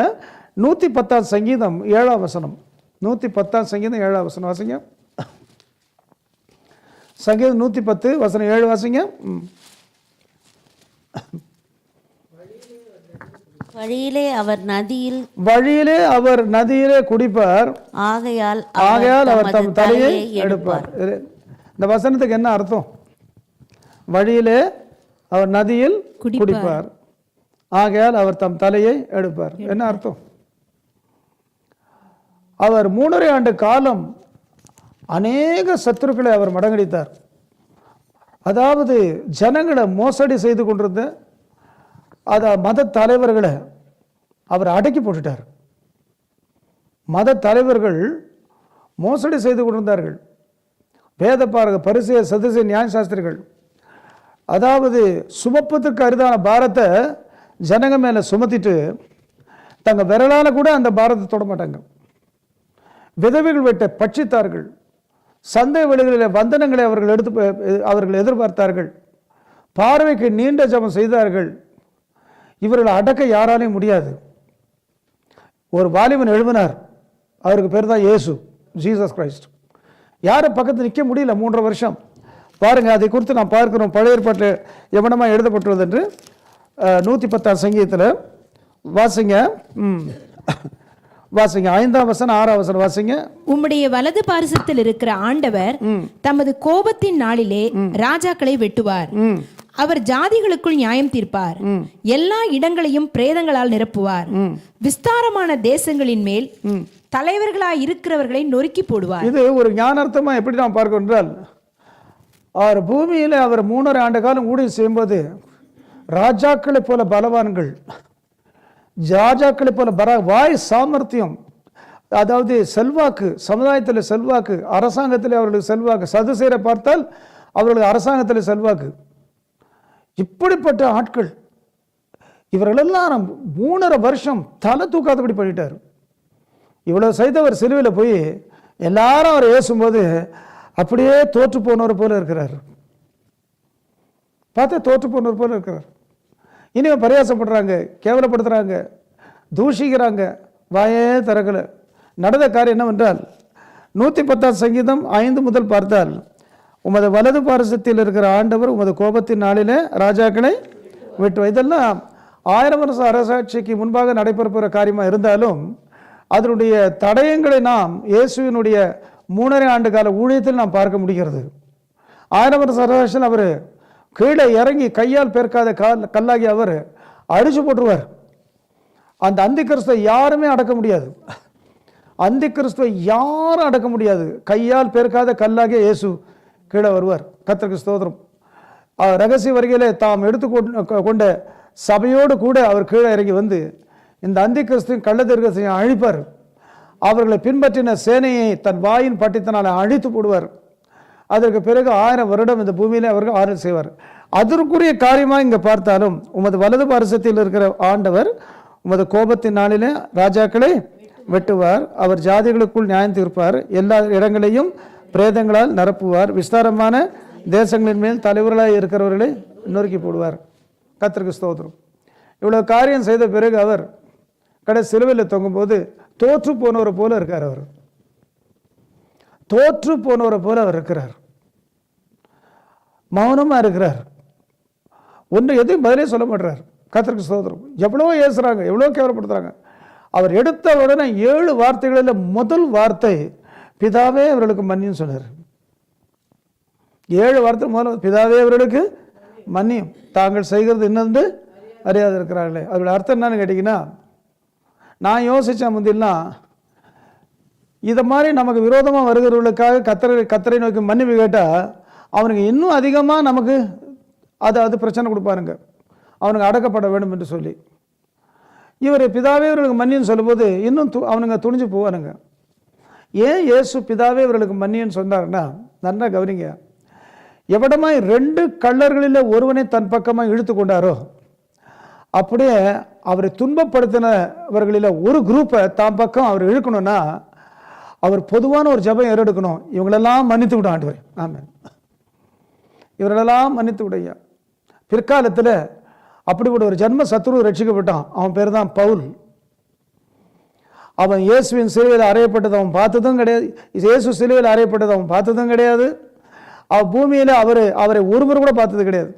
[SPEAKER 1] 110 சங்கீதம் 7ஆம் வசனம். 110 சங்கீதம் 7ஆம் வசனம் வாசிங்க. சங்கீதம் 110 வசனம் 7 வாசிங்க.
[SPEAKER 2] வழியிலே அவர் நதியிலே குடிப்பார்,
[SPEAKER 5] ஆகையால்
[SPEAKER 1] அவர் தம் தலையை எடுப்பார். இந்த வசனத்துக்கு என்ன அர்த்தம்? வழியிலே அவர் நதியில் குடிப்பார், ஆகையால் அவர் தம் தலையை எடுப்பார். என்ன அர்த்தம்? அவர் 3.5 ஆண்டு காலம் அநேக சத்துருக்களை அவர் மடங்கடித்தார். அதாவது ஜனங்களை மோசடி செய்து கொண்டிருந்த மத தலைவர்களை அவர் அடக்கி போட்டுட்டார். மத தலைவர்கள் மோசடி செய்து கொண்டிருந்தார்கள். வேதபாரகர், பரிசேயர், சதுசேயர், நியாயசாஸ்திரிகள் அதாவது சுமப்பதற்கு அரிதான பாரத்தை ஜனங்க மேலே சுமத்திட்டு தங்க விரலால கூட அந்த பாரத்தை தொட மாட்டாங்க. விதவைகள் வெட்ட பட்சித்தார்கள். சந்தை வெளிகளில் வந்தனங்களை அவர்கள் எதிர்பார்த்தார்கள். பார்வைக்கு நீண்ட ஜெபம் செய்தார்கள். இவர்களை அடக்க யாராலையும் முடியாது. ஒரு வாலிபன் எழுப்பினார், அவருக்கு பேர் தான் இயேசு, ஜீசஸ் கிரைஸ்ட். யாரும் பக்கத்தில் நிற்க முடியல 3.5 வருஷம். பாருங்க, அதை குறித்து நாம் பார்க்கிறோம். பழைய ஏற்பாட்டில் எவனமாக எழுதப்பட்டுள்ளது என்று 110 சங்கீதத்தில் வாசிங்க. வாசிங்க 5ஆம் வசனம் 6ஆம் வசனம் வாசிங்க.
[SPEAKER 4] உம்முடைய வலது பாரிசத்தில் இருக்கிற ஆண்டவர் தமது கோபத்தின் நாளிலே ராஜாக்களை வெட்டுவார். அவர் ஜாதிகளுக்குள் நியாயம் தீர்ப்பார். எல்லா இடங்களையும் பிரேதங்களால் நிரப்புவார். விஸ்தாரமான தேசங்களின் மேல் தலைவர்களாய் இருக்கிறவர்களை நொறுக்கி போடுவார்.
[SPEAKER 1] இது ஒரு ஞானார்த்தமா எப்படி நாம் பார்க்கிறோம் என்றால், அவர் பூமியில் அவர் 3.5 ஆண்டு காலம் ஊழியம் செய்யும்போது ராஜாக்களை போல பலவான்கள், ராஜாக்களை போல வாய் சாமர்த்தியம், அதாவது செல்வாக்கு, சமுதாயத்தில் செல்வாக்கு, அரசாங்கத்தில் அவர்களுக்கு செல்வாக்கு. சதுசேயரை பார்த்தால் அவர்களுக்கு அரசாங்கத்தில் செல்வாக்கு. இப்படிப்பட்ட ஆட்கள் இவர்களெல்லாம் 3.5 வருஷம் தலை தூக்காதபடி பண்ணிட்டார். இவ்வளவு செய்தவர் சிலுவையில் போய் எல்லாரும் அவர் ஏசும்போது அப்படியே தோற்று போனவர் போல இருக்கிறார். பார்த்தா தோற்று போனவர் போல இருக்கிறார். இனிமே பரியாசப்படுறாங்க, கேவலப்படுத்துறாங்க, தூஷிக்கிறாங்க, வாயே திறக்கல. நடந்த காரியம் என்னவென்றால் 110 சங்கீதம் 5 முதல் பார்த்தால், உமது வலது பாரசத்தில் இருக்கிற ஆண்டவர் உமது கோபத்தின் நாளிலே ராஜாக்களை வெட்டுவார். இதெல்லாம் 1000 வருஷ அரசாட்சிக்கு முன்பாக நடைபெற காரியமாக இருந்தாலும் அதனுடைய தடயங்களை நாம் இயேசுவினுடைய 3.5 ஆண்டு கால ஊழியத்தில் நாம் பார்க்க முடிகிறது. 1000 வருஷ அரசாட்சியில் அவர் கீழே இறங்கி கையால் பேர்க்காத கல்லாகி அவர் அடிச்சு போட்டுருவார். அந்த அந்தி கிறிஸ்துவை யாருமே அடக்க முடியாது. அந்தி கிறிஸ்துவை யாரும் அடக்க முடியாது. கையால் பேர்க்காத கல்லாகிய இயேசு கீழே வருவார். கர்த்தருக்கு ஸ்தோத்திரம். ரகசிய வருகையிலே தாம் எடுத்துக்கொண்ட சபையோடு கூட அவர் கீழே இறங்கி வந்து இந்த அந்தி கிறிஸ்துவின் கள்ளத்தீர்க்கதரிசியை அழிப்பார். அவர்களை பின்பற்றின சேனையை தன் வாயின் பட்டித்தனால் அழித்து போடுவார். அதற்கு பிறகு 1000 வருடம் இந்த பூமியிலே அவர்கள் ஆறுதல் செய்வார். அதற்குரிய காரியமாக இங்கே பார்த்தாலும், உமது வலது பாரசத்தில் இருக்கிற ஆண்டவர் உமது கோபத்தின் நாளிலே ராஜாக்களை வெட்டுவார். அவர் ஜாதிகளுக்குள் நியாயம் தீர்ப்பார். எல்லா இடங்களையும் பிரேதங்களால் நிரப்புவார். விஸ்தாரமான தேசங்களின் மேல் தலைவர்களாக இருக்கிறவர்களை நொறுக்கி போடுவார். கர்த்தருக்கு ஸ்தோத்திரம். இவ்வளவு காரியம் செய்த பிறகு அவர் கடைசி சிலுவையில் தொங்கும்போது தோற்று போனவரை போல இருக்கார். அவர் தோற்று போனவரை போல அவர் இருக்கிறார். மௌனமா இருக்கிறார். ஒன்று எதையும் பதிலே சொல்ல மாட்டார். கர்த்தருக்கு ஸ்தோத்திரம். எவ்வளோ ஏசுறாங்க, எவ்வளோ கேவலப்படுத்துறாங்க. அவர் எடுத்த உடனே 7 வார்த்தைகளில் முதல் வார்த்தை பிதாவே அவர்களுக்கு மன்னியும் சொன்னார். 7 வார்த்தை முதல்ல பிதாவே அவர்களுக்கு மன்னியும், தாங்கள் செய்கிறது என்னென்று அறியாது இருக்கிறார்களே. அதோட அர்த்தம் என்னன்னு கேட்டிங்கன்னா, நான் யோசித்தேன் முந்திலாம், இதை மாதிரி நமக்கு விரோதமாக வருகிறவர்களுக்காக கத்தரை நோக்கி மன்னிப்பு கேட்டால் அவனுக்கு இன்னும் அதிகமாக நமக்கு அது பிரச்சனை கொடுப்பாருங்க, அவனுக்கு அடக்கப்பட வேண்டும் என்று சொல்லி. இவர் பிதாவே இவர்களுக்கு மன்னின்னு சொல்லும்போது இன்னும் அவனுங்க துணிஞ்சு போவானுங்க. ஏன் இயேசு பிதாவே இவர்களுக்கு மன்னின்னு சொன்னார்னா, நல்லா கவனிங்க, எவ்வளமாய் 2 கள்ளர்களில் ஒருவனை தன் பக்கமாக இழுத்து கொண்டாரோ அப்படியே அவரை துன்பப்படுத்தினவர்களில் ஒரு குரூப்பை தான் பக்கம் அவர் இழுக்கணும்னா அவர் பொதுவான ஒரு ஜெபம் ஏறெடுக்கணும், இவங்களெல்லாம் மன்னித்து விட ஆண்டவரே, ஆமென், இவர்களெல்லாம் மன்னித்து விடையா. பிற்காலத்தில் அப்படிப்பட்ட ஒரு ஜன்ம சத்ரு ரட்சிக்கப்பட்டான். அவன் பேர் தான் பவுல். அவன் இயேசுவின் சிலுவையில் அறையப்பட்டது அவன் பார்த்ததும் கிடையாது. இயேசு சிலுவையில் அறையப்பட்டது அவன் பார்த்ததும் கிடையாது. பூமியில் அவரை ஒருவர் கூட பார்த்தது கிடையாது.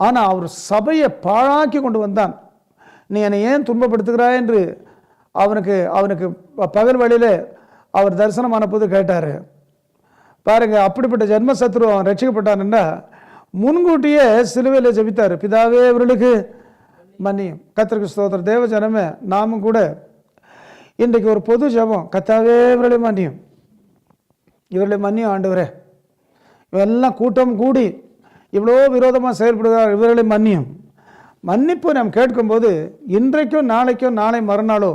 [SPEAKER 1] ஆனால் அவர் சபையை பாழாக்கி கொண்டு வந்தான். நீ என்னை ஏன் துன்பப்படுத்துகிறாய் என்று அவனுக்கு பகல் வழியில் அவர் தரிசனமான போது கேட்டார். பாருங்க, அப்படிப்பட்ட ஜென்ம சத்ரு அவன் ரட்சிக்கப்பட்டான்டா முன்கூட்டியே சிலுவையில் ஜெபித்தார், பிதாவே இவர்களுக்கு மன்னியும். கர்த்தருக்கு ஸ்தோத்திரம். தேவ ஜனமே, நாமும் கூட இன்றைக்கு ஒரு பொது ஜெபம், கர்த்தாவே இவர்களை மன்னியும், இவர்களை மன்னியும் ஆண்டவரே, இவெல்லாம் கூட்டம் கூடி இவ்வளோ விரோதமாக செயல்படுகிறார், இவர்களை மன்னியும். மன்னிப்பு நாம் கேட்கும்போது இன்றைக்கும் நாளைக்கும் நாளை மறுநாளோ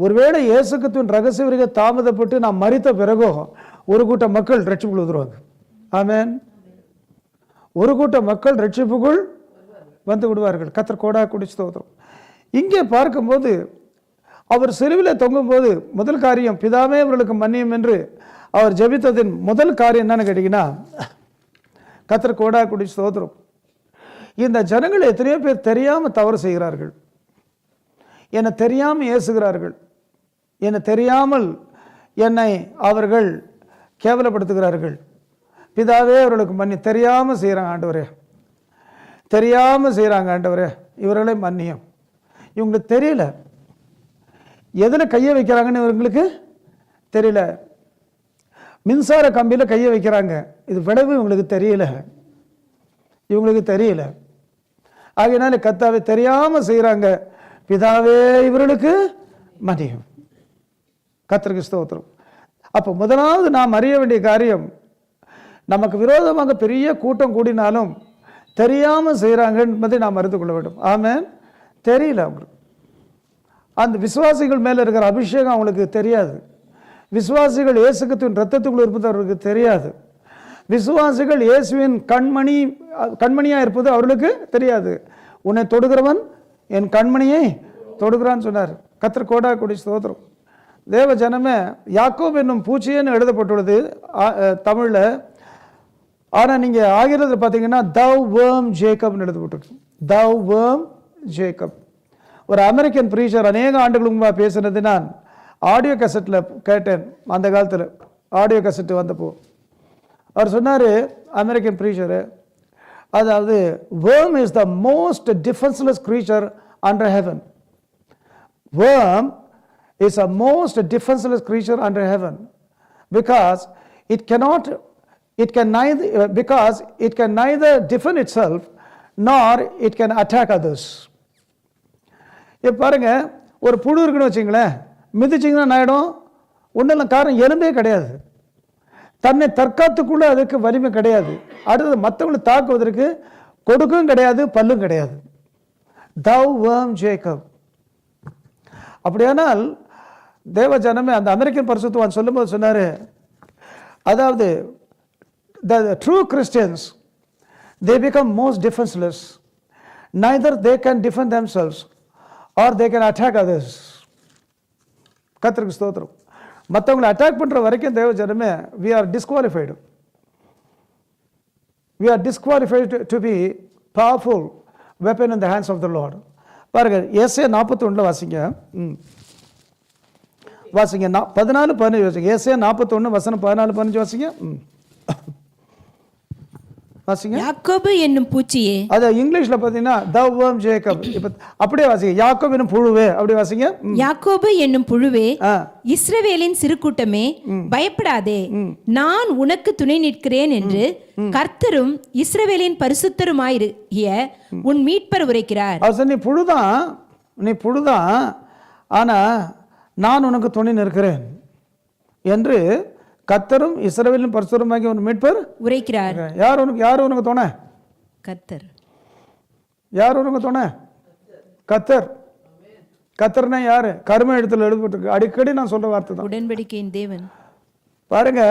[SPEAKER 1] ஒருவேளை இயேசு கிறிஸ்துவின் ரகசிய வருகை தாமதப்பட்டு நாம் மரித்த பிறகோ ஒரு கூட்ட மக்கள் ரட்சிப்புக்குள் வந்துருவாங்க. ஆமென். ஒரு கூட்ட மக்கள் ரட்சிப்புக்குள் வந்து விடுவார்கள். கர்த்தர் கோடா கொடி ஸ்தோத்திரம். இங்கே பார்க்கும்போது அவர் சிலுவையில் தொங்கும்போது முதல் காரியம் பிதாவே அவர்களுக்கு மன்னியும் என்று அவர் ஜெபித்ததின் முதல் காரியம் என்னன்னு கேட்டிங்கன்னா, கர்த்தர் கோடா கொடி ஸ்தோத்திரம். இந்த ஜனங்கள் எத்தனையோ பேர் தெரியாமல் தவறு செய்கிறார்கள், என்னை தெரியாமல் ஏசுகிறார்கள், என்னை தெரியாமல் என்னை அவர்கள் கேவலப்படுத்துகிறார்கள். பிதாவே அவர்களுக்கு மன்னி, தெரியாமல் செய்கிறாங்க ஆண்டவரே, தெரியாமல் செய்கிறாங்க ஆண்டவரே, இவர்களை மன்னியும். இவங்களுக்கு தெரியல எதில் கையை வைக்கிறாங்கன்னு இவங்களுக்கு தெரியல. மின்சார கம்பியில் கையை வைக்கிறாங்க, இது விளைவு இவங்களுக்கு தெரியல, இவங்களுக்கு தெரியல. ஆகையினால கர்த்தாவே தெரியாமல் செய்கிறாங்க, பிதாவே இவர்களுக்கு மன்னியும். கர்த்தருக்கு ஸ்தோத்திரம். அப்போ முதலாவது நாம் அறிய வேண்டிய காரியம், நமக்கு விரோதமாக பெரிய கூட்டம் கூடினாலும் தெரியாமல் செய்கிறாங்க என்பதை நாம் அறிந்து கொள்ள வேண்டும். ஆமென். தெரியல அவங்களுக்கு, அந்த விசுவாசிகள் மேலே இருக்கிற அபிஷேகம் அவங்களுக்கு தெரியாது. விசுவாசிகள் இயேசு கிறிஸ்துவின் இரத்தத்துக்குள் இருப்பது அவர்களுக்கு தெரியாது. விசுவாசிகள் இயேசுவின் கண்மணியாக இருப்பது அவர்களுக்கு தெரியாது. உன்னை தொடுகிறவன் என் கண்மணியை தொடுகிறான்னு சொன்னார். கர்த்தர் கோடா கொடி ஸ்தோத்திரம். தேவ ஜனமே, யாக்கோப் என்னும் பூச்சியன்னு எழுதப்பட்டுள்ளது தமிழில். ஆனால் நீங்கள் ஆகிரத்தில் பார்த்தீங்கன்னா தவ் வேர்ம் ஜேக்கப்னு எழுதப்பட்டிருக்கு. தவ் வேர்ம் ஜேக்கப். ஒரு அமெரிக்கன் ப்ரீச்சர் அநேக ஆண்டுகளுக்கு முன்பாக பேசுனது நான் ஆடியோ கசட்டில் கேட்டேன். அந்த காலத்தில் ஆடியோ கசட்டு வந்தப்போ அவர் சொன்னார், அமெரிக்கன் ப்ரீச்சரு, அதாவது worm is the most defenseless creature under heaven. Worm is the most defenseless creature under heaven because it can neither defend itself nor it can attack others. இப்போ பாருங்க, ஒரு புழு இருக்குன்னு வச்சுங்களேன், மிதிச்சிங்கன்னா ஆயிடும், ஒன்றும் காரணம் எலும்பே கிடையாது, தன்னை தற்காத்துக்குள்ள அதுக்கு வலிமை கிடையாது, அடுத்தது மற்றவங்களை தாக்குவதற்கு கொடுக்கும் கிடையாது, பல்லும் கிடையாது. Thou worm Jacob. அப்படியானால் தேவ ஜனமே, அந்த அமெரிக்கன் பரிசுத்தவான் சொல்லும்போது சொன்னார், அதாவது the true Christians, they become most defenseless. Neither they can defend themselves or they can attack others. கர்த்தருக்கு ஸ்தோத்திரம். மற்றவங்களை அட்டாக் பண்ணுற வரைக்கும் தேவ ஜனமே, we are disqualified. We are disqualified to be powerful weapon in the hands of the Lord. பாருங்க, ஏசாயா 41 வாசிங்க. வாசிங்க 14-15 வாசிங்க. ஏசாயா 41 வசனம் 14-15 வாசிங்க. வாசிங்க.
[SPEAKER 4] யாக்கோபு என்னும் பூச்சியே.
[SPEAKER 1] அது இங்கிலீஷ்ல பாத்தீங்கன்னா the worm Jacob. இப்ப அப்படியே வாசிங்க. யாக்கோபு என்னும் புழுவே அப்படி வாசிங்க.
[SPEAKER 4] யாக்கோபு என்னும் புழுவே, இஸ்ரவேலின் சிறு கூட்டமே, பயப்படாதே, நான் உனக்கு துணை நிற்கிறேன் என்று கர்த்தரும் இஸ்ரவேலின் பரிசுத்தருமாயிருக்கிய உன் மீட்பர் உரைக்கிறார்.
[SPEAKER 1] நீ புழுதான், ஆனா நான் உனக்கு துணை நிற்கிறேன் என்று கர்த்தரும் இஸ்ரவேலின் பரிசுத்தருமாகிய உன் மீட்பர்
[SPEAKER 4] உரைக்கிறார்.
[SPEAKER 1] யார் உனக்கு துணை?
[SPEAKER 4] கர்த்தர்.
[SPEAKER 1] யார் உனக்கு துணை? கர்த்தர். கர்த்தர்னா யாரு? கர்ம எழுத்துல எழுதப்பட்டிருக்கு. அடிக்கடி நான் சொல்ற வார்த்தை தான்,
[SPEAKER 4] உடன்படிக்கையின் தேவன்.
[SPEAKER 1] பாருங்க,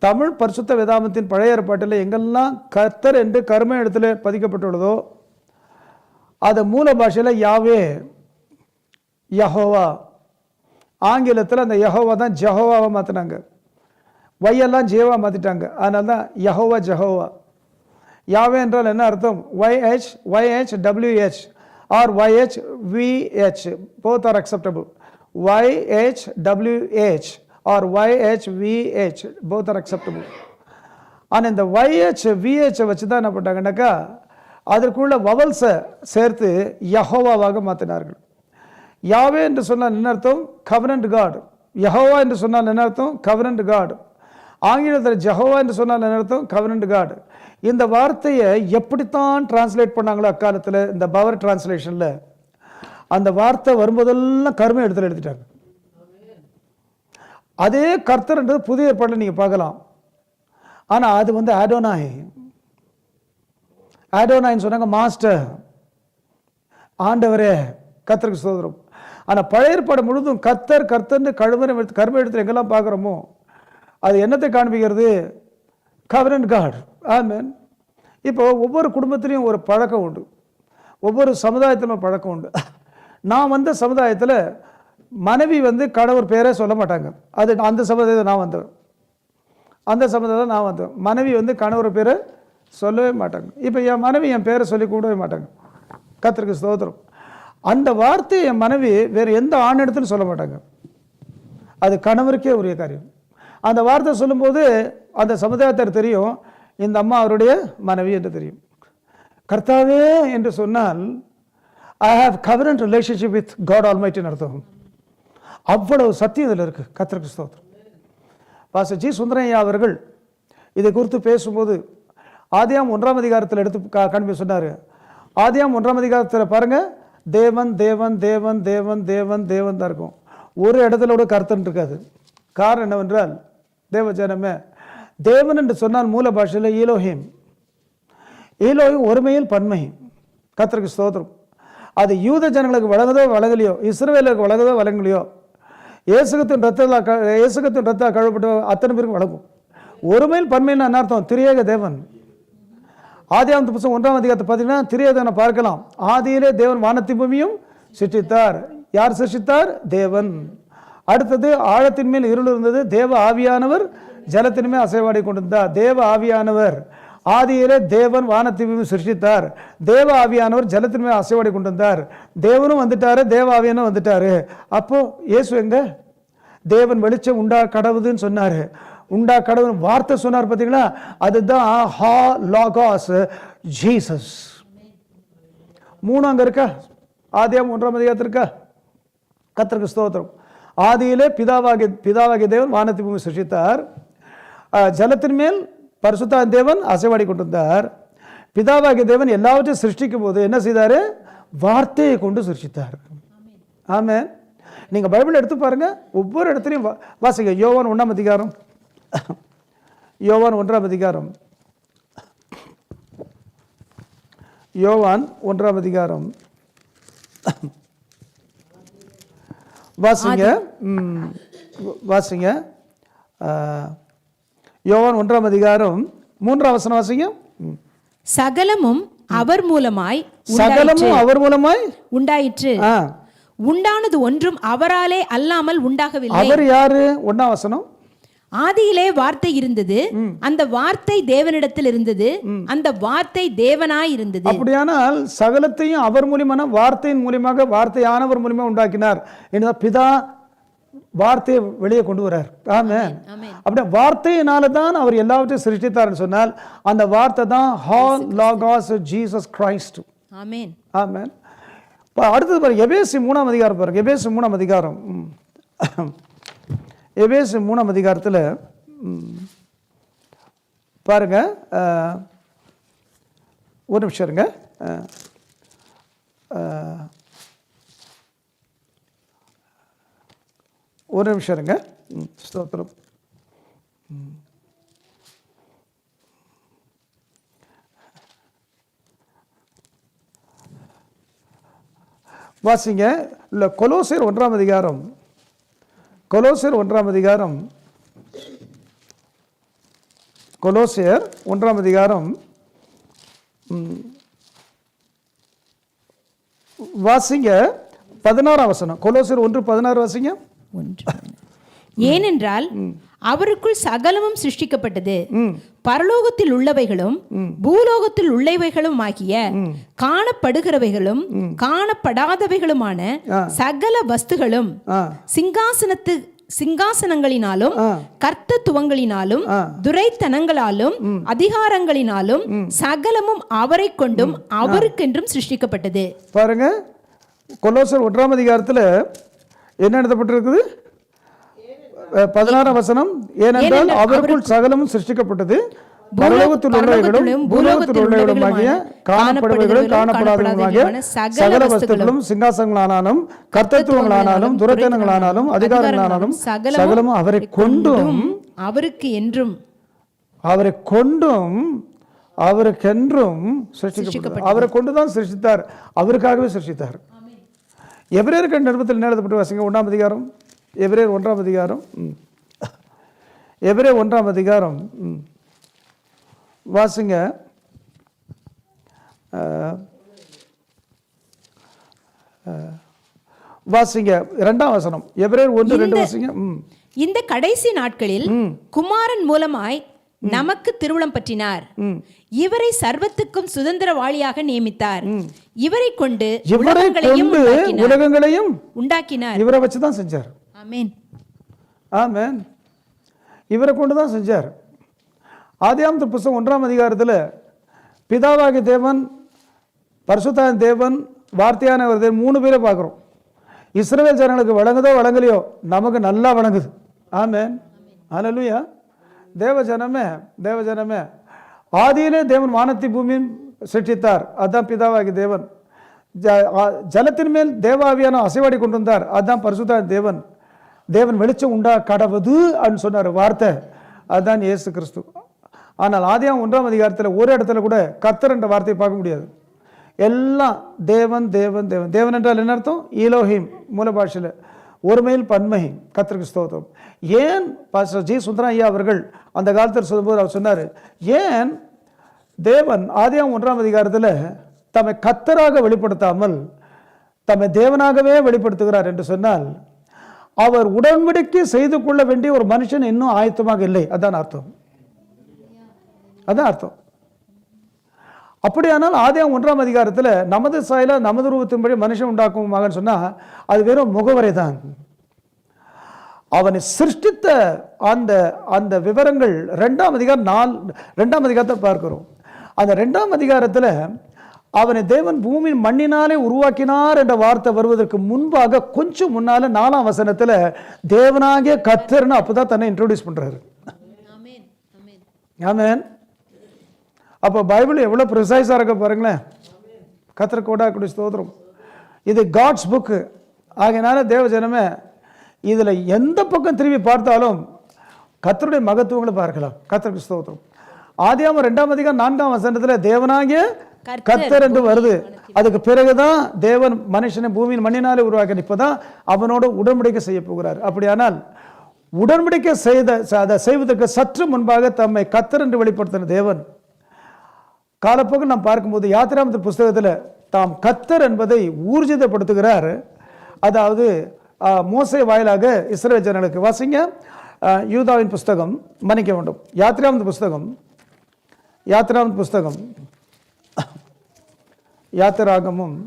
[SPEAKER 1] தமிழ் பரிசுத்த வேதாகமத்தின் பழைய ஏற்பாட்டில் எங்கெல்லாம் கர்த்தர் என்று கர்ம எழுத்துல பதிக்கப்பட்டுள்ளதோ அது மூல பாஷையில யாவே, யஹோவா. ஆங்கிலத்தில் அந்த யஹோவா தான் ஜெஹோவாவை மாற்றினாங்க. வையெல்லாம் ஜேவா மாற்றிட்டாங்க. அதனால தான் யஹோவா ஜெஹோவா. யாவே என்றால் என்ன அர்த்தம்? YHWH or YHVH both are acceptable. YHWH or YHVH both are acceptable. ஆனால் இந்த YHVH வச்சு தான் என்ன பண்ணாங்கன்னாக்கா அதற்குள்ள வவல்ஸை சேர்த்து யஹோவாவாக மாற்றினார்கள். யாவே என்று சொன்னால் என்ன அர்த்தம்? Covenant God. யஹோவா என்று சொன்னால் என்ன அர்த்தம்? Covenant God. ஆங்கிலத்தில் ஜெஹோவா என்று சொன்னால் என்ன அர்த்தம்? Covenant God. இந்த வார்த்தையை எப்படித்தான் டிரான்ஸ்லேட் பண்ணாங்களோ அக்காலத்தில் இந்த பவர் டிரான்ஸ்லேஷன்ல அந்த வார்த்தை வரும்போதெல்லாம் கர்ம இடத்துல எடுத்துட்டாங்க. அதே கர்த்தர்ன்றது புதிய ஏற்பாட்டில் நீங்க பார்க்கலாம். ஆனா அது வந்து ஆடோனாயின்னு சொன்னாங்க, மாஸ்டர், ஆண்டவரே, கர்த்தருக்கு ஸ்தோத்திரம். ஆனா பழைய ஏற்பாடு முழுதும் கர்த்தர்னு கர்ம இடத்துல எங்கெல்லாம் பார்க்குறோமோ அது என்னத்தை காண்பிக்கிறது? Covenant God. ஆமென். இப்போ ஒவ்வொரு குடும்பத்திலையும் ஒரு பழக்கம் உண்டு, ஒவ்வொரு சமுதாயத்திலும் ஒரு பழக்கம் உண்டு. நான் வந்த சமுதாயத்தில் மனைவி வந்து கணவர் பேரே சொல்ல மாட்டாங்க. அது அந்த சமுதாயத்தில் நான் வந்தேன். மனைவி வந்து கணவர் பேரை சொல்லவே மாட்டாங்க. இப்போ என் மனைவி என் பேரை சொல்லி கூடவே மாட்டாங்க. கர்த்தருக்கு ஸ்தோத்திரம். அந்த வார்த்தையை என் மனைவி வேறு எந்த ஆண் இடத்துலையும் சொல்ல மாட்டாங்க. அது கணவருக்கே உரிய காரியம். அந்த வார்த்தை சொல்லும்போது அந்த சமுதாயத்தார் தெரியும் இந்த அம்மா அவருடைய மனைவி என்று தெரியும். கர்த்தாவே என்று சொன்னால் I have covenant relationship with God ஆல்மைட்டின்னு அர்த்தம். அவ்வளவு சத்தியம் இதில் இருக்கு. கர்த்தருக்கு ஸ்தோத்திரம். பாஸ்டர் ஜி சுந்தரையா அவர்கள் இதை குறித்து பேசும்போது ஆதியாம் 1ஆம் அதிகாரத்தில் எடுத்து காண்பி சொன்னார். ஆதியாம் 1ஆம் அதிகாரத்தில் பாருங்க, தேவன் தேவன் தேவன் தேவன் தேவன் தேவன் தான் இருக்கும். ஒரு இடத்துல கூட கர்த்தன் இருக்காது. காரணம் என்னவென்றால், தேவ ஜனமே, தேவன் என்று சொன்னால் மூல பாஷையில் ஈலோஹிம். ஈலோஹிம் ஒருமையில் பன்மை. கர்த்தருக்கு ஸ்தோத்திரம். அது யூத ஜனங்களுக்கு வழங்குதோ வழங்கலையோ, இஸ்ரவேலுக்கு வழங்குதோ வழங்கலையோ, இயேசுகத்தின் ரத்த கழுவப்பட்ட அத்தனை பேருக்கு வழங்கும். ஒருமையில் பன்மைன்னு என்ன அர்த்தம்? திரியேக தேவன். ஆதியாகமத்தின் புத்தகம் 1ஆம் அதிகாரத்தை பார்த்தீங்கன்னா திரியேகனை பார்க்கலாம். ஆதியிலே தேவன் வானத்தையும் பூமியும் சிருஷ்டித்தார். யார் சிருஷ்டித்தார்? தேவன். அடுத்தது ஆழத்தின் மேல் இருள் இருந்தது, தேவ ஆவியானவர் ஜலத்தின் மேல் அசைவாடி கொண்டிருந்தார். தேவ ஆவியானவர். ஆதியிலே தேவன் வானத்தையும் பூமியும் சிருஷ்டித்தார். தேவ ஆவியானவர் ஜலத்தின் மேல் அசைவாடி கொண்டிருந்தார். தேவனும் வந்துட்டாரு, தேவ ஆவியானும் வந்துட்டாரு. அப்போ இயேசு எங்க? தேவன் வெளிச்சம் உண்டா கடவுதுன்னு சொன்னாரு. உண்டா கடவுள் வார்த்தை சொன்னார் பார்த்தீங்களா? அதுதான் ஹா லாகாஸ் ஜீசஸ். 3 அங்க இருக்கா? ஆதியாகமம் 1ஆம் அதிகாரத்தில் இருக்கா? கர்த்தருக்கு ஸ்தோத்திரம். ஆதியிலே பிதாவாகிய தேவன் வானத்தை பூமி சிருஷ்டித்தார். ஜலத்தின் மேல் பரிசுத்த தேவன் அசைவாடி கொண்டிருந்தார். பிதாவாகிய தேவன் எல்லாவற்றையும் சிருஷ்டிக்கும் போது என்ன செய்தாரு? வார்த்தையை கொண்டு சிருஷ்டித்தார். ஆமென். நீங்க பைபிள் எடுத்து பாருங்க, ஒவ்வொரு இடத்துலையும் வாசிங்க. யோவான் 1ஆம் அதிகாரம், யோவான் 1ஆம் அதிகாரம், யோவான் 1ஆம் அதிகாரம் வாசிங்க. யோவான் 1ஆம் அதிகாரம் 3ஆம் வசனம் வாசிங்க.
[SPEAKER 4] சகலமும் அவர் மூலமாய் உண்டாயிற்று. உண்டானது ஒன்றும் அவராலே அல்லாமல் உண்டாகவில்லை.
[SPEAKER 1] அவர் யாரு? 1ஆம் வசனம்.
[SPEAKER 4] ஆதியிலே வார்த்தை இருந்தது, அந்த வார்த்தை தேவனிடத்தில் இருந்தது, அந்த வார்த்தை தேவனாய் இருந்தது.
[SPEAKER 1] அப்படியானால் சகலத்தையும் அவர் மூலியமான வார்த்தையின் மூலியமாக, வார்த்தையானவர் மூலியமாக உண்டாக்கினார். பிதா வார்த்தையை வெளியே கொண்டு வர்றார். ஆமென். அப்படி வார்த்தையினால தான் அவர் எல்லாவற்றையும் சிருஷ்டித்தார்னு சொன்னால் அந்த வார்த்தை தான் ஹால் லாகாஸ் ஜீசஸ் கிரைஸ்ட்.
[SPEAKER 4] ஆமென்.
[SPEAKER 1] ஆமென். அடுத்தது பாருங்க, எபேசு 3ஆம் அதிகாரம் பாருங்க. எபேசு 3ஆம் அதிகாரம். எபேசு 3ஆம் அதிகாரத்தில் பாருங்க, ஒரு நிமிஷம் இருங்க. ஒரு நிமிஷம் இருங்க. ஸ்தோத்திரம். வாசிங்க. இல்லை, கொலோசியர் 1ஆம் அதிகாரம். கொலோசியர் 1ஆம் அதிகாரம். கொலோசியர் 1ஆம் அதிகாரம் வாசிங்க 16ஆம் வசனம். கொலோசியர் 1:16 வாசிங்க.
[SPEAKER 4] ஏனென்றால் அவருக்குள் சகலமும் சிருஷ்டிக்கப்பட்டது, பரலோகத்தில் உள்ளவைகளும் பூலோகத்தில் உள்ளவைகளும் ஆகிய காணப்படுகிறவைகளும் காணப்படாதவைகளுமான சகல வஸ்துகளும் சிங்காசனங்களினாலும் கர்த்தத்துவங்களினாலும் துரைத்தனங்களாலும் அதிகாரங்களினாலும் சகலமும் அவரை கொண்டும் அவருக்கென்றும் சிருஷ்டிக்கப்பட்டது.
[SPEAKER 1] பாருங்க, கொலோசியர் 1ஆம் அதிகாரத்தில் என்ன எழுதப்பட்டிருக்குது? 16ஆம் வசனம். ஏனென்றால் அவருக்குள் சகலமும் சிருஷ்டிக்கப்பட்டது, பரலோகத்தில் உள்ளவைகளும் பூலோகத்தில் உள்ளவைகளும் ஆகிய காணப்படுபவைகளும் காணப்படாதவைகளுமாகிய சகல வஸ்துக்களும் சிங்காசனங்களானாலும் கர்த்தத்துவங்களானாலும் துரைத்தனங்களானாலும் அதிகாரங்களானாலும் சகலமும் அவரை கொண்டும்
[SPEAKER 4] அவருக்கு என்றும்
[SPEAKER 1] அவரை கொண்டும் அவருக்கென்றும் சிருஷ்டிக்கப்பட்டது. அவரை கொண்டுதான் சிருஷ்டித்தார், அவருக்காகவே சிருஷ்டித்தார். எபிரேயருக்கு நிருபத்தில் எழுதப்பட்டு வாசிங்க 1ஆம் அதிகாரம். எபிரேயர் 1ஆம் அதிகாரம். எபிரேயர் 1ஆம் அதிகாரம் வாசிங்க. வாசிங்க 2ஆம் வசனம். எபிரேயர் 1:2 வாசிங்க.
[SPEAKER 4] இந்த கடைசி நாட்களில் குமாரன் மூலமாய் நமக்கு திருவுளம் பற்றினார், இவரை சர்வத்துக்கும் சுதந்திரவாளியாக நியமித்தார், இவரை கொண்டு
[SPEAKER 1] உலகங்களையும்
[SPEAKER 4] உண்டாக்கினார்.
[SPEAKER 1] இவரை வச்சுதான் செஞ்சார்.
[SPEAKER 4] ஆமென்.
[SPEAKER 1] ஆமென். இவரை கொண்டுதான் செஞ்சார். ஆதியாகமத்தின் புத்தகம் 1ஆம் அதிகாரத்தில் பிதாவாகிய தேவன், பரிசுத்த தேவன், வார்த்தையானவர் தேவன் 3 பேரை பார்க்குறோம். இஸ்ரவேல் ஜனங்களுக்கு வழங்குதோ வழங்கலையோ நமக்கு நல்லா வழங்குது. ஆமென். ஹல்லேலூயா. தேவஜனமே ஆதியிலே தேவன் வானத்தை பூமியும் சிருஷ்டித்தார், அதுதான் பிதாவாகிய தேவன். ஜலத்தின் மேல் தேவாவியான அசைவாடி கொண்டு வந்தார், அதுதான் பரிசுத்த தேவன். தேவன் வெளிச்சம் உண்டா கடவுது அப்படின்னு சொன்னார் வார்த்தை, அதுதான் இயேசு கிறிஸ்து. ஆனால் ஆதியாகமம் 1ஆம் அதிகாரத்தில் ஒரு இடத்துல கூட கர்த்தர் என்ற வார்த்தையை பார்க்க முடியாது. எல்லாம் தேவன் தேவன் தேவன். தேவன் என்றால் என்ன அர்த்தம்? ஈலோஹிம் மூல பாஷையில் ஒருமையில் பன்மை. கர்த்தருக்கு ஸ்தோத்திரம். ஏன் பாஸ்டர் ஜி சுந்தரம் ஐயா அவர்கள் அந்த காலத்தில் சொல்லும்போது அவர் சொன்னார், ஏன் தேவன் ஆதியாகமம் 1ஆம் அதிகாரத்தில் தம்மை கர்த்தராக வெளிப்படுத்தாமல் தம்மை தேவனாகவே வெளிப்படுத்துகிறார் என்று சொன்னால், அவர் உடன்படிக்கை செய்து கொள்ள வேண்டிய ஒரு மனுஷன் இன்னும் ஆயத்தமாக இல்லை. அதான் அர்த்தம். அதான் அர்த்தம். அப்படியானால் ஆதியாகமம் 1ஆம் அதிகாரத்தில் நமது சாயல நமது ரூபத்தின்படி மனுஷன் உண்டாக்குமாக சொன்னால் அது வெறும் முகவரை தான். அவனை சிருஷ்டித்த அந்த அந்த விவரங்கள் 2ஆம் அதிகாரத்தை பார்க்கிறோம். அந்த 2ஆம் அதிகாரத்தில் அவனை தேவன் பூமியின் மண்ணினாலே உருவாக்கினார் என்ற வார்த்தை வருவதற்கு முன்பாக கொஞ்சம் முன்னால 4ஆம் வசனத்தில் தேவனாகிய கர்த்தர்னு அப்பதான் தன்னை இன்ட்ரோடியூஸ் பண்றாரு. ஆமென். அப்போ பைபிள் எவ்வளோ ப்ரிசைஸாக இருக்க பாருங்களேன். கர்த்தருக்கு கொடாக்கூடிய ஸ்தோத்திரம். இது காட்ஸ் புக்கு. ஆகையினால தேவ ஜனமே இதில் எந்த பக்கம் திரும்பி பார்த்தாலும் கர்த்தருடைய மகத்துவங்களை பார்க்கலாம். கர்த்தருக்கு ஸ்தோத்திரம். ஆதியாகமம் 2ஆம் அதிகாரம் 4ஆம் வசனத்தில் தேவனாகிய கர்த்தர் என்று வருது. அதுக்கு பிறகுதான் தேவன் மனுஷனை பூமியின் மண்ணினாலே உருவாக்க இப்போதான் அவனோட உடன்படிக்கை செய்ய போகிறார். அப்படியானால் உடன்படிக்கை அதை செய்வதற்கு சற்று முன்பாக தம்மை கர்த்தர் என்று வெளிப்படுத்தின தேவன் காலப்போக்கு நாம் பார்க்கும்போது யாத்திராமத்தின் புஸ்தகத்தில் தாம் கர்த்தர் என்பதை ஊர்ஜிதப்படுத்துகிறார். அதாவது மோசே வாயிலாக இஸ்ரவேல் ஜனங்களுக்கு. வாசிங்க யூதாவின் புஸ்தகம், மன்னிக்க வேண்டும், யாத்திராமத்தின் புஸ்தகம், யாத்திராகமும்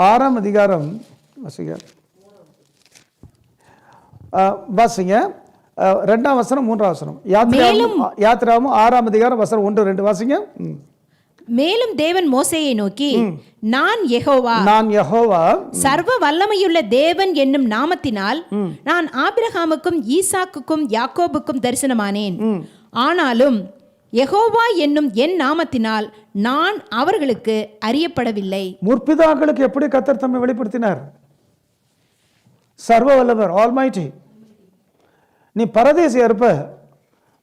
[SPEAKER 1] 6ஆம் அதிகாரம் வாசிங்க 2ஆம் வசனம் 3ஆம் வசனம். யாத்திராகமம் 6ஆம் அதிகாரம் வசனம் 1 2 வாசிங்க.
[SPEAKER 4] மேலும் தேவன் மோசேயை நோக்கி, நான் யெகோவா சர்வ வல்லமையுள்ள தேவன் என்னும் நாமத்தினால் நான் ஆபிரகாமுக்கும் ஈசாக்குக்கும் யாக்கோபுக்கும் தரிசனமானேன். ஆனாலும் யெகோவா என்னும் என் நாமத்தினால் நான் அவர்களுக்கு அறியப்படவில்லை.
[SPEAKER 1] முற்பிதாக்களுக்கு எப்படி கர்த்தர் தம்மை வெளிப்படுத்தினார்? சர்வ வல்லவர், ஆல்மைட்டி. நீ பரதேசியா இருப்ப,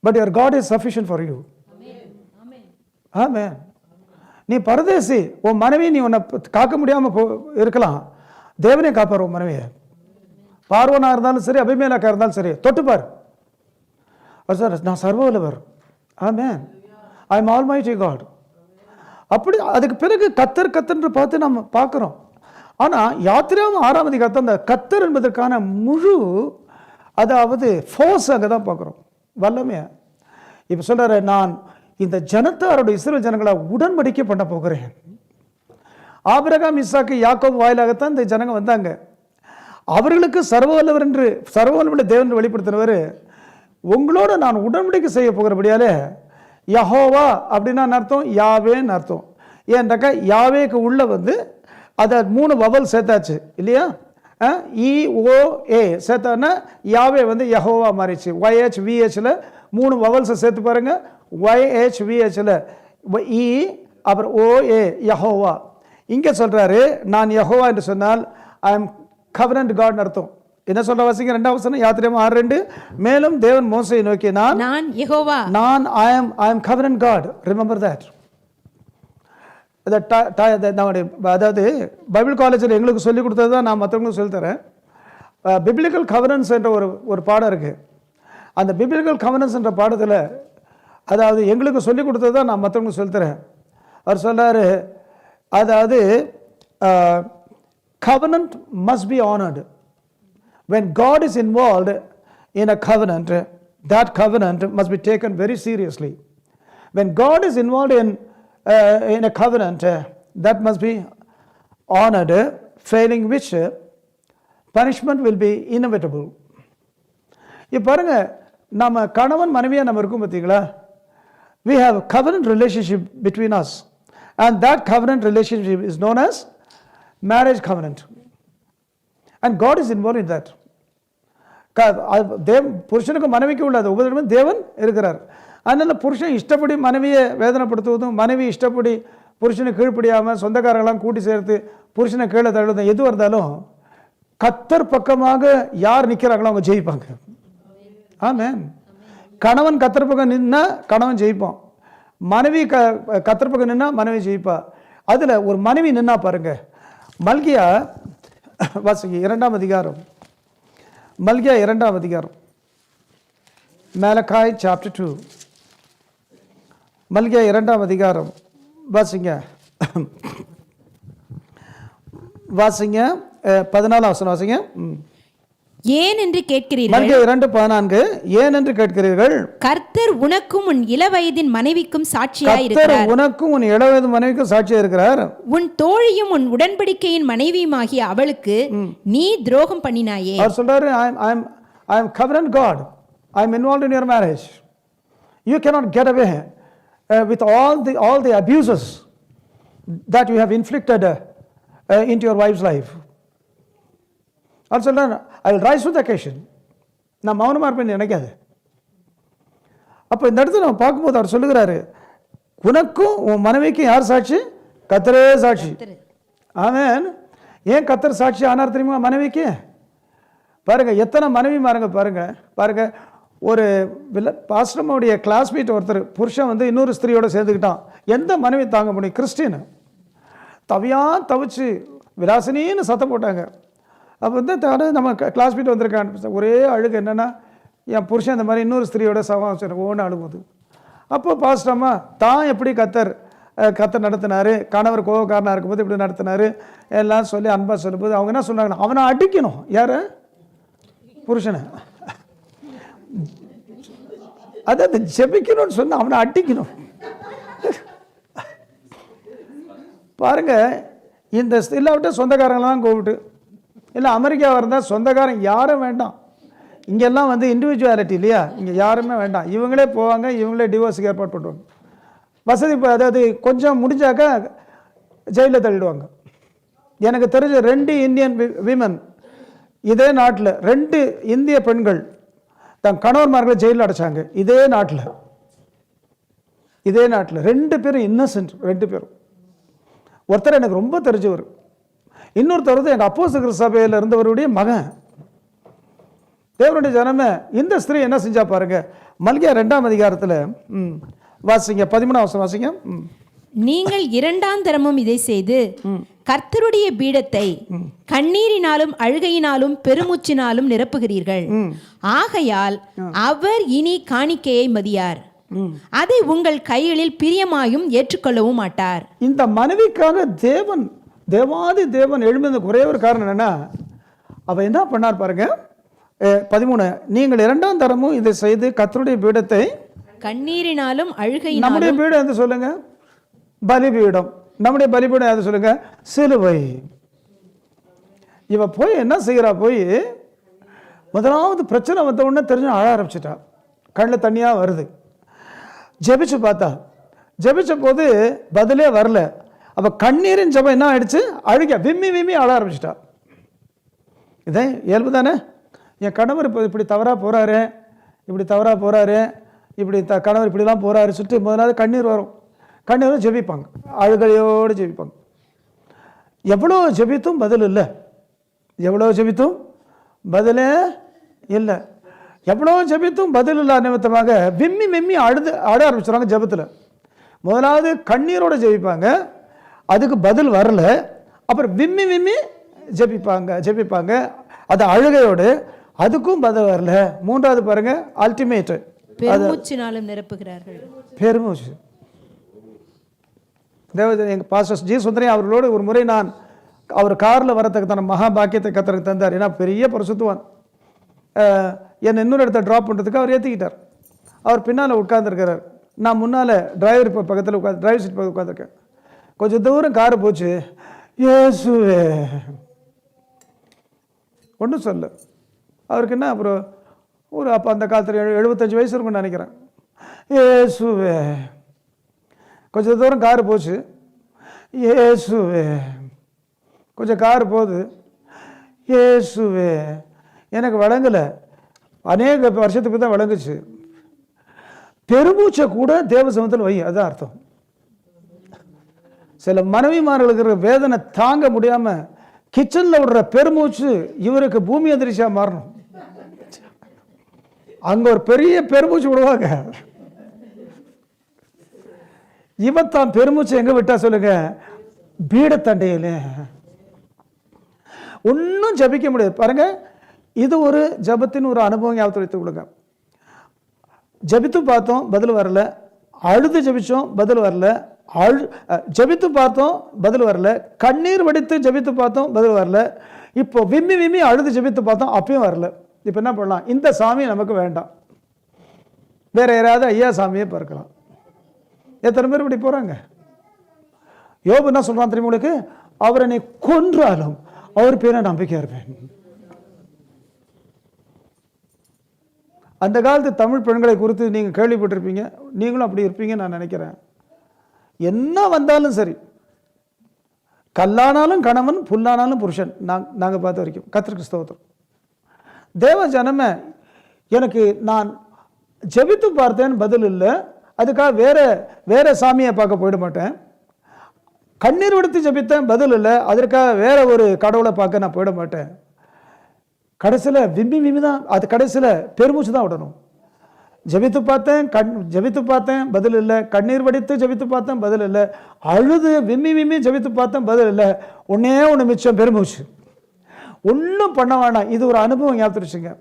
[SPEAKER 1] but your God is sufficient for you. Amen. நீ பரதேசி, உன் மனைவி நீ உன்னை காக்க முடியாம இருக்கலாம், தேவனே காப்பார் உன் மனைவியை. பார்வனா இருந்தாலும் சரி, அபிமேலக்கா இருந்தாலும் சரி, தொட்டுப்பார். சார் நான் சர்வ வல்லவர். Amen. I am almighty God. அப்படி அதுக்கு பிறகு கத்தர் கத்தர்ன்று பார்த்து நம்ம பார்க்குறோம். ஆனால் யாத்திராகமம் 6ஆம் அதிகாரத்தில் அந்த கத்தர் என்பதற்கான முழு அதாவது ஃபோர்ஸ் அங்கே தான் பார்க்குறோம், வல்லமையா. இப்போ சொல்கிறாரு, நான் இந்த ஜனத்தாரோட இஸ்ரவேல் ஜனங்களை உடன்படிக்கை பண்ண போகிறேன். ஆபிரகாம் ஈசாக்கு யாக்கோபு வாயிலாகத்தான் இந்த ஜனங்க வந்தாங்க. அவர்களுக்கு சர்வவல்லவர் என்று சர்வவல்லமுள்ள தேவன் வெளிப்படுத்தினவர், உங்களோட நான் உடன்படிக்கை செய்ய போகிறபடியாலே யெகோவா அப்படின்னா அர்த்தம் யாவேன்னு அர்த்தம். ஏன்னாக்கா யாவேக்கு உள்ள அதை 3 வவல் சேர்த்தாச்சு இல்லையா? EOA சேர்த்தான்னா யாவே யெகோவா மாறிச்சு. YHVHல 3 வவல்ஸை சேர்த்து பாருங்க. YHVHல E அப்புறம் OA யெகோவா. இங்கே சொல்றாரு, நான் யெகோவா என்று சொன்னால் ஐ எம் கவனன்ட் காட்னு அர்த்தம். என்ன சொல்ற வாசிங்க 2ஆம் வசனம் யாத்திராகமம் 6:2. மேலும் தேவன் மோசேயை நோக்கி, நான்
[SPEAKER 4] யெகோவா,
[SPEAKER 1] நான் I am covenant God. Remember that. அதாவது பைபிள் காலேஜில் எங்களுக்கு சொல்லிக் கொடுத்தது தான் நான் மற்றவங்களுக்கு சொல்லித்தரேன். பிப்ளிக்கல் கவர்னன்ஸ் என்ற ஒரு பாடம் இருக்குது. அந்த பிப்ளிக்கல் கவர்னன்ஸ் என்ற பாடத்தில் அதாவது எங்களுக்கு சொல்லிக் கொடுத்தது தான் நான் மற்றவங்களுக்கு சொல்லித்தரேன். அவர் சொல்கிறார், அதாவது covenant must be honored. When God is involved in a covenant, that covenant must be taken very seriously. When God is involved in a covenant, that must be honored, failing which punishment will be inevitable. இப்போ பாருங்க, நம்ம கணவன் மனைவியாக நம்ம இருக்கும் பார்த்தீங்களா? We have a covenant relationship between us, and that covenant relationship is known as marriage covenant, and God is involved in that. புருஷனுக்கு மனைவிக்கு உள்ள உபதேசம் தேவன் இருக்கிறார். அதனால புருஷன் இஷ்டப்படி மனைவியை வேதனைப்படுத்துவதும், மனைவி இஷ்டப்படி புருஷனை கீழ்ப்படியாமல் சொந்தக்காரங்களாம் கூட்டி சேர்த்து புருஷனை கீழே தள்ளுவதும் எதுவாக இருந்தாலும் கத்தர் பக்கமாக யார் நிற்கிறாங்களோ அவங்க ஜெயிப்பாங்க. ஆமென். கணவன் கத்தர் பக்கம் நின்னா கணவன் ஜெயிப்பான், மனைவி கத்தர் பக்கம் நின்னா மனைவி ஜெயிப்பா. அதில் ஒரு மனைவி நின்னா பாருங்க, மல்கியா வாசிங்க 2ஆம் அதிகாரம், மல்கியா 2ஆம் அதிகாரம், Malachi chapter 2, மல்கியா 2ஆம் அதிகாரம் வாசிங்க 14ஆம் வசனம் வாசிங்க.
[SPEAKER 4] ஏன் என்று கேட்கிறீர்கள்?
[SPEAKER 1] மல்கியா 2:14. ஏன் என்று கேட்கிறீர்கள்?
[SPEAKER 4] கர்த்தர் உனக்கும் உன் இளவயதின் மனைவிக்கும் சாட்சியாய் இருக்கிறார்.
[SPEAKER 1] கர்த்தர் உனக்கும் உன் இளவயது மனைவிக்கும் சாட்சியாய் இருக்கிறார்.
[SPEAKER 4] உன் தோழியும் உன் உடன்படிக்கையின் மனைவியுமாகிய அவளுக்கு நீ துரோகம் பண்ணினாயே.
[SPEAKER 1] அவர் சொல்றாரு, I am covenant God. I am involved in your marriage. You cannot get away with all the abuses that you have inflicted into your wife's life. அவர் சொல்றாரு, I will rise to the occasion. நான் மௌனமாக இருப்பேன்னு நினைக்காது. அப்போ இந்த இடத்துல நம்ம பார்க்கும்போது அவர் சொல்லுகிறாரு, உனக்கும் உன் மனைவிக்கும் யார் சாட்சி? கர்த்தரே சாட்சி. ஆமென். ஏன் கர்த்தர் சாட்சி ஆனார் தெரியுமா மனைவிக்கு? பாருங்க, எத்தனை மனைவி மாறுங்க பாருங்க. ஒரு பாஸ்டருடைய கிளாஸ்மேட் ஒருத்தர் புருஷன் இன்னொரு ஸ்திரீயோட சேர்ந்துக்கிட்டான். எந்த மனைவி தாங்க முடியும்? கிறிஸ்டின் தவிச்சு விலாசினின்னு சத்தம் போட்டாங்க. அப்போ நம்ம கிளாஸ்மேட் வந்திருக்கான், ஒரே அழுகு. என்னென்னா, என் புருஷன் இந்த மாதிரி இன்னொரு ஸ்திரீயோட சவாசம் ஒன்று அழுகுது. அப்போ பாஸ்டம்மா தான் எப்படி கத்தர் நடத்தினார், கணவர் கோவக்காரனாக இருக்கும்போது இப்படி நடத்தினார் எல்லாம் சொல்லி அன்பாக சொல்லும்போது அவங்க என்ன சொன்னாங்கன்னா, அவனை அடிக்கணும். யார்? புருஷனை. அதாவது ஜெபிக்கணும்னு சொன்ன அவனை அடிக்கணும். பாருங்க, இந்த இல்லாவிட்டு சொந்தக்காரங்களாம் கூப்பிட்டு, இல்லை அமெரிக்காவாக இருந்தால் சொந்தக்காரன் யாரும் வேண்டாம். இங்கெல்லாம் வந்து இண்டிவிஜுவாலிட்டி இல்லையா, இங்கே யாருமே வேண்டாம். இவங்களே போவாங்க, இவங்களே டிவோர்ஸுக்கு ஏற்பாடு பண்ணுவாங்க. வசதி அதாவது கொஞ்சம் முடிஞ்சாக்கா ஜெயிலில் தள்ளிடுவாங்க. எனக்கு தெரிஞ்ச 2 இந்தியன் விமன் இதே நாட்டில், 2 இந்திய பெண்கள் தன் கணவன்மார்களை ஜெயிலில் அடைச்சாங்க. இதே நாட்டில் 2 பேரும் இன்னசென்ட். 2 பேரும். ஒருத்தர் எனக்கு ரொம்ப தெரிஞ்சவர், இன்னொருத்தர் வந்து எங்கள் அப்போஸ்தலர் சபையில் இருந்தவருடைய மகன். தேவனுடைய ஜனமே, இந்த ஸ்திரீ என்ன செஞ்சா பாருங்க. மல்கியா 2ஆம் அதிகாரத்தில் வாசிங்க, 13ஆம் வசனம் வாசிங்க.
[SPEAKER 4] நீங்கள் 2ஆம் தரமும் இதை செய்து கர்த்தருடைய பீடத்தை கண்ணீரினாலும் அழுகையினாலும் பெருமூச்சினாலும் நிரப்புகிறீர்கள். ஆகையால் அவர் இனி காணிக்கையை மதியார், அதை உங்கள் கைகளில் பிரியமாயும் ஏற்றுக்கொள்ளவும் மாட்டார்.
[SPEAKER 1] இந்த மனைவிக்காக தேவாதி தேவன் எழுந்த ஒரே ஒரு காரணம் என்னன்னா, அவ என்ன பண்ணார் பாருங்க. 13, நீங்கள் 2ஆம் தரமும் இதை செய்து கர்த்தருடைய பீடத்தை
[SPEAKER 4] கண்ணீரினாலும் அழுகையினாலும்.
[SPEAKER 1] நம்முடைய பீடம் எது சொல்லுங்க? பலிபீடம். நம்முடைய பலிபீடம் எது சொல்லுங்க? சிலுவை. இவ போய் என்ன செய்கிறா, போய் முதலாவது பிரச்சனை வந்த உடனே தெரிஞ்சு அழ ஆரம்பிச்சிட்டா. கண்ணில் தண்ணியா வருது. ஜெபிச்சு பார்த்தா, ஜெபிச்ச போது பதிலே வரல. அப்ப கண்ணீரின் ஜெபம் என்ன ஆயிடுச்சு? அழுக விம்மி அழ ஆரம்பிச்சிட்டா. இதே இயல்பு தானே. என் கணவர் இப்போ இப்படி தவறாக போகிறாரு, இப்படி கணவர் இப்படிலாம் போகிறாரு சுட்டு முதலாவது கண்ணீர் வரும். கண்ணீரும் ஜெபிப்பாங்க, அழுகையோடு ஜெபிப்பாங்க. எவ்வளோ ஜெபித்தும் பதில் இல்லை. பதிலே இல்லை. எவ்வளோ ஜெபித்தும் பதில் இல்லாத நிமித்தமாக விம்மி அழ ஆரம்பிச்சுறாங்க ஜெபத்தில். முதலாவது கண்ணீரோடு ஜெபிப்பாங்க, அதுக்கு பதில் வரல. அப்புறம் விம்மி ஜெபிப்பாங்க அது அழுகையோடு, அதுக்கும் பதில் வரல. 3வது பாருங்க, அல்டிமேட்
[SPEAKER 4] பெருமூச்சினாலும் நிரப்புகிறார்கள்.
[SPEAKER 1] பெருமூச்சு. எங்கள் பாஸ்டர் ஜி சுந்தரம் அவர்களோடு ஒரு முறை நான் அவர் காரில் வரத்துக்கு தன மகா பாக்கியத்தை கத்தருக்கு தந்தார். ஏன்னா பெரிய பரிசுத்தவான். என்னை இன்னொரு இடத்த ட்ராப் பண்ணுறதுக்கு அவர் ஏற்றிக்கிட்டார். அவர் பின்னால் உட்கார்ந்துருக்கிறார், நான் முன்னால் டிரைவர் பக்கத்தில் டிரைவர் சீட் பக்கத்தில் உட்காந்துருக்கேன். கொஞ்சம் தூரம் காரு போச்சு. இயேசுவே ஒன்றும் சொல்ல. அவருக்கு என்ன அப்புறம் ஒரு அப்போ அந்த காலத்தில் 75 வயசு இருக்கும்னு நினைக்கிறேன். இயேசுவே. கொஞ்சம் தூரம் காரு போச்சு. இயேசுவே. கொஞ்சம் காரு போகுது. இயேசுவே. எனக்கு வழங்கலை, அநேக வருஷத்துக்கு தான் வழங்குச்சு. பெருமூச்சை கூட தேவ சமூகத்தில் வை, அதுதான் அர்த்தம். சில மனைவிமார்களுக்கு இருக்கிற வேதனை தாங்க முடியாம கிச்சன்ல விடுற பெருமூச்சு இவருக்கு பூமி அதிர்ச்சியா மாறணும். அங்க ஒரு பெரிய பெருமூச்சு விடுவாங்க. இவத்தான் பெருமூச்சு எங்க விட்டா சொல்லுங்க? பீடத்தண்டையில. ஒன்னும் ஜபிக்க முடியாது பாருங்க. இது ஒரு ஜபத்தின் ஒரு அனுபவம் ஞாபகத்தில் வைத்துக் கொடுங்க. ஜபித்து பார்த்தோம், பதில் வரல. அழுது ஜபிச்சோம், பதில் வரல. ஜபித்து பார்த்தோம், பதில் வரல. கண்ணீர் வடித்து ஜபித்து பார்த்தோம், பதில் வரல. இப்போ விம்மி அழுது ஜபித்து பார்த்தோம், அப்பயும் வரல. இப்போ என்ன பண்ணலாம்? இந்த சாமி நமக்கு வேண்டாம், வேற யாராவது ஐயா சாமியே பார்க்கலாம். எத்தனை பேர் இப்படி போறாங்க? யோபு என்ன சொல்றான் தெரியுமா உங்களுக்கு? அவரை நீ கொன்றாலும் அவர் பேரை நம்பிக்கையா இருப்பேன். அந்த காலத்து தமிழ் பெண்களை குறித்து நீங்க கேள்விப்பட்டிருப்பீங்க, நீங்களும் அப்படி இருப்பீங்க நான் நினைக்கிறேன். என்ன வந்தாலும் சரி, கல்லானாலும் கணவன், புல்லானாலும் புருஷன். நாங்க பார்த்த வரைக்கும் கர்த்தருக்கு ஸ்தோத்திரம். தேவ ஜனமே, எனக்கு நான் ஜெபித்து பார்த்தேன், பதில் இல்லை. அதுக்காக வேற சாமியை பார்க்க போயிட மாட்டேன். கண்ணீர் விடுத்து ஜெபித்தேன், பதில் இல்லை. அதற்காக வேற ஒரு கடவுளை பார்க்க நான் போயிட மாட்டேன். கடைசியில் விம்மி தான், அது கடைசியில் பெருமூச்சு தான் விடணும். ஜெபித்து பார்த்தேன், பதில் இல்லை. கண்ணீர் வடித்து ஜெபித்து பார்த்தேன், பதில் இல்லை. அழுது விம்மி ஜெபித்து பார்த்தேன், பதில் இல்லை. ஒன்று மிச்சம், பெருமூச்சு. ஒன்றும் பண்ண வேணாம். இது ஒரு அனுபவம் ஞாபகத்துச்சுங்க.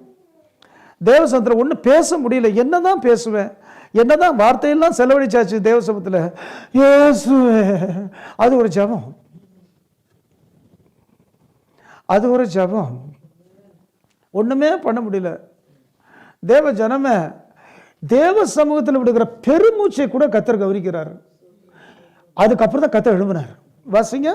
[SPEAKER 1] தேவசமத்தில் ஒன்றும் பேச முடியல. என்னதான் பேசுவேன், என்னதான் வார்த்தையெல்லாம் செலவழிச்சாச்சு தேவசமத்தில். இயேசுவே. அது ஒரு ஜபம், அது ஒரு ஜபம். ஒண்ணுமே பண்ண முடியல. தேவ ஜனமே, தேவ சமூகத்தில் விடுகிற பெருமூச்சை கூட கர்த்தர் கவனிக்கிறார். அதுக்கப்புறம் தான் கர்த்தர் எழும்பினார். வாசிங்க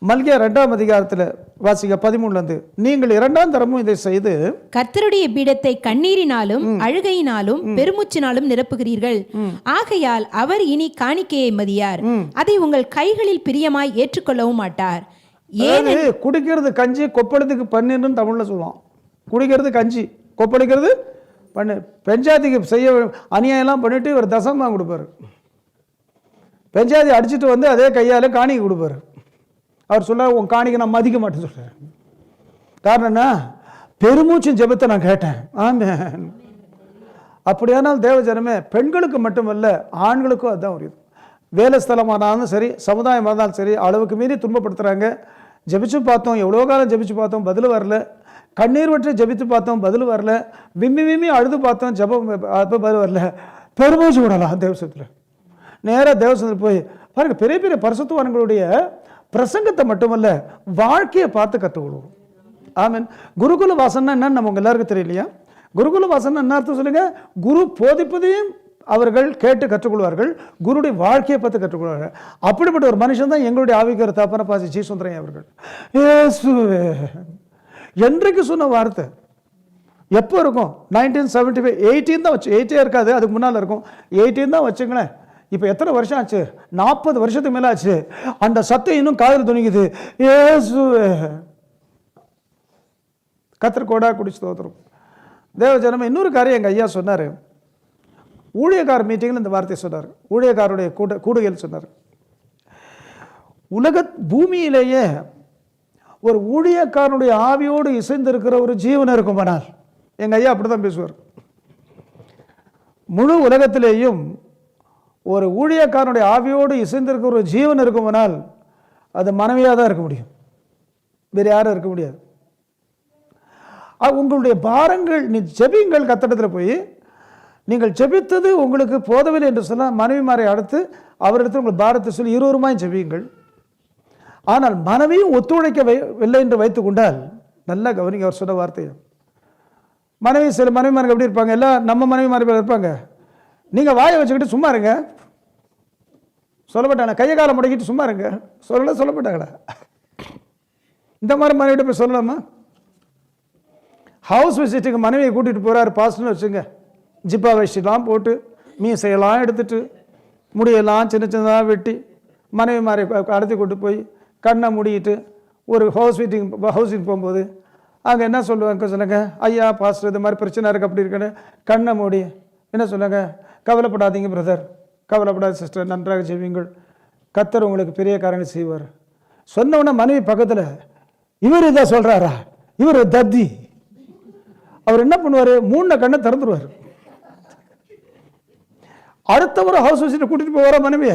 [SPEAKER 1] மல்கியா 2ஆம் அதிகாரத்தில் வாசிக்க 13 நீங்கள் 2ஆம் தரமும் இதை செய்து
[SPEAKER 4] கர்த்தருடைய பீடத்தை கண்ணீரினாலும் அழுகையினாலும் பெருமூச்சினாலும் நிரப்புகிறீர்கள். ஆகையால் அவர் இனி காணிக்கையை மதியார், அதை உங்கள் கைகளில் பிரியமாய் ஏற்றுக்கொள்ளவும் மாட்டார்.
[SPEAKER 1] ஏது குடிக்கிறது கஞ்சி கொப்பளத்துக்கு பன்னீர்னு தமிழ்ல சொல்லுவான். குடிக்கிறது கஞ்சி கொப்பளிக்கிறது பண்ணு. பெஞ்சாதிக்கு செய்ய அநியாயம்லாம் பண்ணிட்டு இவர் தசமாக கொடுப்பாரு. பெஞ்சாதி அடிச்சுட்டு வந்து அதே கையால் காணிக்கை கொடுப்பாரு. அவர் சொல்றாரு உன் காணிக்கை நான் மதிக்க மாட்டேன்னு சொல்றாரு. காரணம் என்ன? பெருமூச்சின் ஜெபத்தை நான் கேட்டேன். ஆமென். அப்படியானால் தேவ ஜனமே, பெண்களுக்கு மட்டுமல்ல ஆண்களுக்கும் அதுதான் ஒரு இது. வேலை ஸ்தலமானாலும் சரி, சமுதாயமாக இருந்தாலும் சரி, அளவுக்கு மீறி துன்பப்படுத்துகிறாங்க. ஜெபிச்சு பார்த்தோம், எவ்வளோ காலம் ஜெபிச்சு பார்த்தோம், பதில் வரல. கண்ணீர் வற்றி ஜெபித்து பார்த்தோம், பதில் வரல. விம்மி அழுது பார்த்தோம், ஜெபம் அப்போ பதில் வரல. பெருமூச்சு விடலாம் தேவசத்தில். நேராக தேவசத்தில் போய் பாருங்க, பெரிய பெரிய பரிசுத்தவான்களுடைய பிரசங்கத்தை மட்டுமல்ல வாழ்க்கையை பார்த்து கற்றுக்கொள்வோம். ஆமீன். குருகுல வாசன்னா என்னன்னு நம்ம உங்க எல்லாருக்கும் தெரியலையா? குருகுல வாசன்னா என்ன அர்த்தம் சொல்லுங்க? குரு போதிப்பதையும் அவர்கள் கேட்டு கற்றுக்கொள்வார்கள், குருடைய வாழ்க்கையை பார்த்து கற்றுக்கொள்வார்கள். அப்படிப்பட்ட ஒரு மனுஷன் தான் எங்களுடைய ஆவிக்கிற தாப்பன பாசி ஜி சுந்தரம் அவர்கள். இயேசுவே என்றைக்கு சொன்ன வார்த்தை எப்போ இருக்கும்? 1975 18 தான் வச்சு, 80 இருக்காது, அதுக்கு முன்னால் இருக்கும். 18 தான் வச்சுங்களேன். இப்போ எத்தனை வருஷம் ஆச்சு? 40 வருஷத்துக்கு மேலே ஆச்சு. அந்த சத்தம் இன்னும் காதில் துணிக்குது. இயேசுவே கத்திரக்கோடா குடிச்சு தோத்துரும். தேவ ஜனமே, இன்னொரு காரியம் எங்கள் ஐயா சொன்னார். ஊழியக்கார மீட்டிங்கில் இந்த வார்த்தையை சொன்னார். ஊழியக்காரருடைய கூடுகையில் சொன்னார். உலக பூமியிலேயே ஒரு ஊழியக்காரனுடைய ஆவியோடு இசைந்திருக்கிற ஒரு ஜீவன் இருக்குமானால், எங்கள் ஐயா அப்படி தான் பேசுவார், முழு உலகத்திலேயும் ஒரு ஊழியக்காரனுடைய ஆவியோடு இசைந்திருக்கிற ஒரு ஜீவன் இருக்குமானால் அது மனைவியாக தான் இருக்க முடியும், வேறு யாரும் இருக்க முடியாது. உங்களுடைய பாரங்கள், நீ ஜெபிங்கள் கத்தடத்தில் போய், நீங்கள் ஜெபித்தது உங்களுக்கு போதவில்லை என்று சொல்ல மனைவிமாரை அடுத்து அவரிடத்தில் உங்கள் பாரத்தை சொல்லி இருவருமாய் ஜெபியுங்கள். ஆனால் மனைவியும் ஒத்துழைக்கவில்லை என்று வைத்துக் கொண்டால், நல்லா கவனிங்க அவர் சொன்ன வார்த்தையை. மனைவி, சில மனைவிமார்கள் எப்படி இருப்பாங்க? எல்லாம் நம்ம மனைவிமார்கள் இருப்பாங்க. நீங்கள் வாயை வச்சுக்கிட்டு சும்மா இருங்க சொல்லப்பட்டாங்க, கையை காலம் முடக்கிட்டு சும்மா இருங்க சொல்லப்பட்டாங்களா? இந்த மாதிரி மனைவிட்ட போய் சொல்லலாமா? ஹவுஸ் விசிட்டுக்கு மனைவியை கூட்டிகிட்டு போகிறார் பாஸ்டர்னு வச்சுங்க, ஜிப்பா வச்சுலாம் போட்டு மீசையெல்லாம் எடுத்துட்டு முடியெல்லாம் சின்ன சின்னதாக வெட்டி மனைவி மாதிரி கடத்தி கொண்டு போய் கண்ணை மூடிட்டு ஒரு ஹவுஸிங் போகும்போது அங்கே என்ன சொல்லுவாங்க சொன்னாங்க, ஐயா பாஸ்டர் இது மாதிரி பிரச்சனை இருக்குது அப்படி இருக்குன்னு கண்ணை மூடி என்ன சொன்னாங்க, கவலைப்படாதீங்க பிரதர், கவலைப்படாத சிஸ்டர், நன்றாக செய்வீங்கள், கர்த்தர் உங்களுக்கு பெரிய காரியங்கள் செய்வார். சொன்னவுடனே மனைவி பக்கத்தில், இவர் இதான் சொல்கிறாரா, இவர் தத்தி, அவர் என்ன பண்ணுவார், 3 கண்ணை திறந்துருவார். அடுத்த ஒரு ஹவுஸ் விசிட்டை கூட்டிட்டு போவார மனைவிய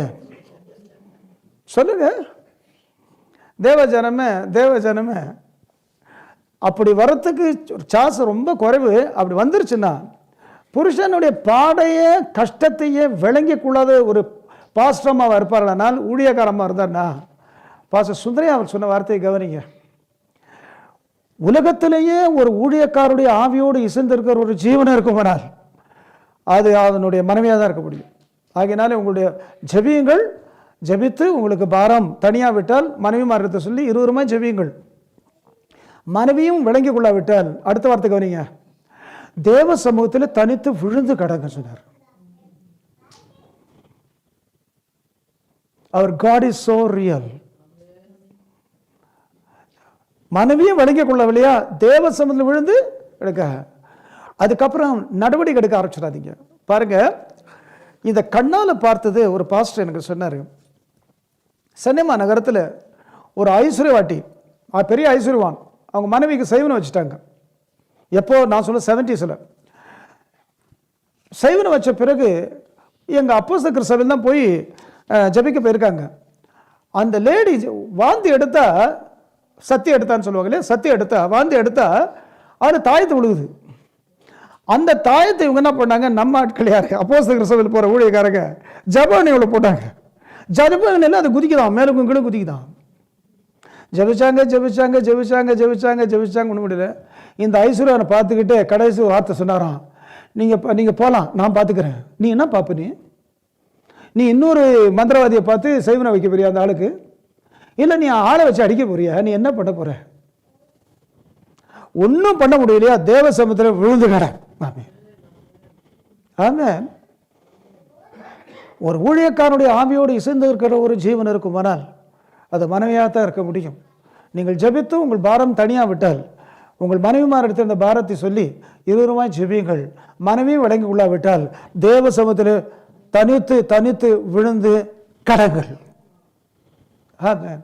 [SPEAKER 1] சொல்லுங்க. தேவஜனமே அப்படி வரத்துக்கு சான்ஸ் ரொம்ப குறைவு. அப்படி வந்துருச்சுன்னா புருஷனுடைய பாடைய கஷ்டத்தையே விளங்கி கொள்ளாத ஒரு பாஸ்டரமாக இருப்பார்களானால், ஊழியக்காரமாக இருந்தார்னா, பாஸ்டர் சுந்தரையா அவர் சொன்ன வார்த்தையை கவனிங்க. உலகத்திலேயே ஒரு ஊழியக்காருடைய ஆவியோடு இசைந்திருக்கிற ஒரு ஜீவனம் இருக்குமானால் அது அதனுடைய மனைவியாக தான் இருக்க முடியும். ஆகையினாலே உங்களுடைய ஜெபியுங்கள், ஜெபித்து உங்களுக்கு பாரம் தனியாக விட்டால் மனைவிமார்கிட்ட சொல்லி இருவருமே ஜெபியுங்கள். மனைவியும் விளங்கி கொள்ளாவிட்டால் அடுத்த வார்த்தை கவனிங்க, தேவ சமூகத்தில் தனித்து விழுந்து கடங்க சொன்னார். அவர் God is so real. மனைவியும் விளங்கி கொள்ளவில்லையா, தேவ சமூகத்தில் விழுந்து எடுக்க. அதுக்கப்புறம் நடவடிக்கை எடுக்க ஆரம்பிச்சிடாதீங்க. பாருங்க, இந்த கண்ணால் பார்த்தது ஒரு பாஸ்டர் எனக்கு சொன்னார். சென்னைமா நகரத்தில் ஒரு ஐஸ்வர்யவாட்டி, பெரிய ஐஸ்வர்யவான், அவங்க மனைவிக்கு செய்வனை வச்சுட்டாங்க. எப்போ நான் சொல்ல 70s செய்வனை வச்ச பிறகு எங்கள் அப்போஸ்தலர் சபையில் தான் போய் ஜெபிக்க போயிருக்காங்க. அந்த லேடி வாந்தி எடுத்தா, சத்தி எடுத்தான்னு சொல்லுவாங்க இல்லையா, சத்தி எடுத்தா வாந்தி எடுத்தா அது தாயத்தை விழுகுது. அந்த தாயத்தை இவங்க என்ன பண்ணாங்க, நம்ம ஆட்கள் யாரு, அப்போஸ்தலர் சபையில் போகிற ஊழியக்காரங்க ஜெபவனையோட போட்டாங்க. ஜெபவனையில் அது குதிக்குதான், மேலும் கீழும் குதிக்குதான். ஜெபிச்சாங்க ஜெபிச்சாங்க ஜெபிச்சாங்க ஜெபிச்சாங்க ஜெபிச்சாங்க, ஒன்றும் முடியல. இந்த ஐஸ்வர்யனை பார்த்துக்கிட்டு கடைசி வார்த்தை சொன்னாராம், நீங்கள் போகலாம், நான் பார்த்துக்கிறேன். நீ என்ன பார்ப்பு, நீ இன்னொரு மந்திரவாதியை பார்த்து செய்வனை வைக்க போறியா அந்த ஆளுக்கு? இல்லை நீ ஆளை வச்சு அடிக்க போறியா? நீ என்ன பண்ண போற? ஒன்றும் பண்ண முடியலையா? தேவ சமூகத்தில் விழுந்து கட. ஆமென் ஆமென். ஒரு ஊழியக்காரனுடைய ஆவியோடு இசைந்து இருக்கிற ஒரு ஜீவன் இருக்குமானால் அது மனைவியாக தான் இருக்க முடியும். நீங்கள் ஜெபித்து உங்கள் பாரம் தனியாக விட்டால் உங்கள் மனைவிமார் எடுத்த இந்த பாரத்தை சொல்லி இருவருமாய் ஜெபியுங்கள். மனைவியும் வழங்கி கொள்ளாவிட்டால் தேவ சமூகத்தில் தனித்து தனித்து விழுந்து கடங்கள். ஆமென்.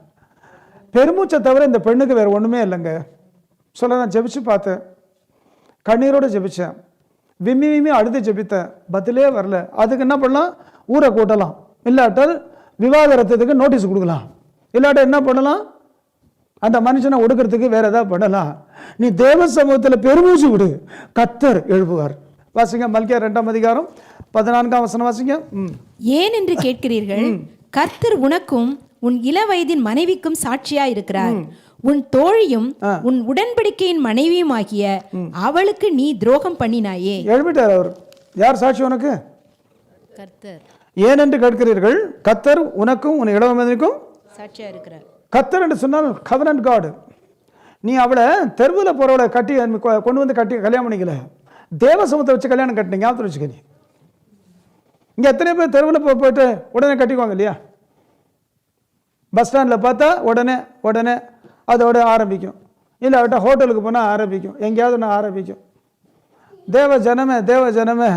[SPEAKER 1] பெருமூச்சை தவிர இந்த பெண்ணுக்கு வேற ஒண்ணுமே இல்லைங்க. சொல்ல நான் ஜெபிச்சு பார்த்தேன், கண்ணீரோட ஜெபிச்சேன், விம்மி விம்மி அழுது ஜெபித்தேன், பதிலே வரல. அதுக்கு என்ன பண்ணலாம்? ஊரை கூட்டலாம், இல்லாட்டால் விவாகரத்துக்கு நோட்டீஸ் கொடுக்கலாம், இல்லாட்ட என்ன பண்ணலாம்? அந்த மனுஷனை ஒடுக்கிறதுக்கு வேற ஏதாவது பண்ணலாம். நீ தேவ சமூகத்தில் பெருமூச்சு விடு, கர்த்தர் எழுப்புவார். வாசிங்க மல்கியா 2ஆம் அதிகாரம் 14ஆம் வசனம் வாசிங்க.
[SPEAKER 4] ஏன் என்று கேட்கிறீர்கள்? கர்த்தர் உனக்கும் உன் இளவயதின் மனைவிக்கும் சாட்சியா இருக்கிறார். உன் தோழியும் உன் உடன்படிக்கையின் மனைவியுமாகிய அவளுக்கு நீ துரோகம் பண்ணினாயே.
[SPEAKER 1] எழுப்பிட்டார் அவர். யார் சாட்சி உனக்கு?
[SPEAKER 2] கர்த்தர்.
[SPEAKER 1] ஏன் என்று கேட்கிறீர்கள்? கர்த்தர் உனக்கும் உன் இளவயதிற்கும்
[SPEAKER 2] சாட்சியா இருக்கிறார்.
[SPEAKER 1] கர்த்தர் என்று சொன்னால் கவர்னன்ட் காட். நீ அவளை தெருவில் போறவளை கட்டி கொண்டு வந்து கட்டி கல்யாணம் பண்ணிக்கல, தேவ சமூகத்தை வச்சு கல்யாணம் கட்டினீங்க. ஞாபகத்தில் வச்சுக்க. நீ இங்கே எத்தனை பேர் தெருவில் போயிட்டு உடனே கட்டிக்குவாங்க இல்லையா? பஸ் ஸ்டாண்டில் பார்த்தா உடனே அதோட ஆரம்பிக்கும், இல்லாவிட்ட ஹோட்டலுக்கு போனால் ஆரம்பிக்கும், எங்கேயாவது ஒன்று ஆரம்பிக்கும். தேவ ஜனமே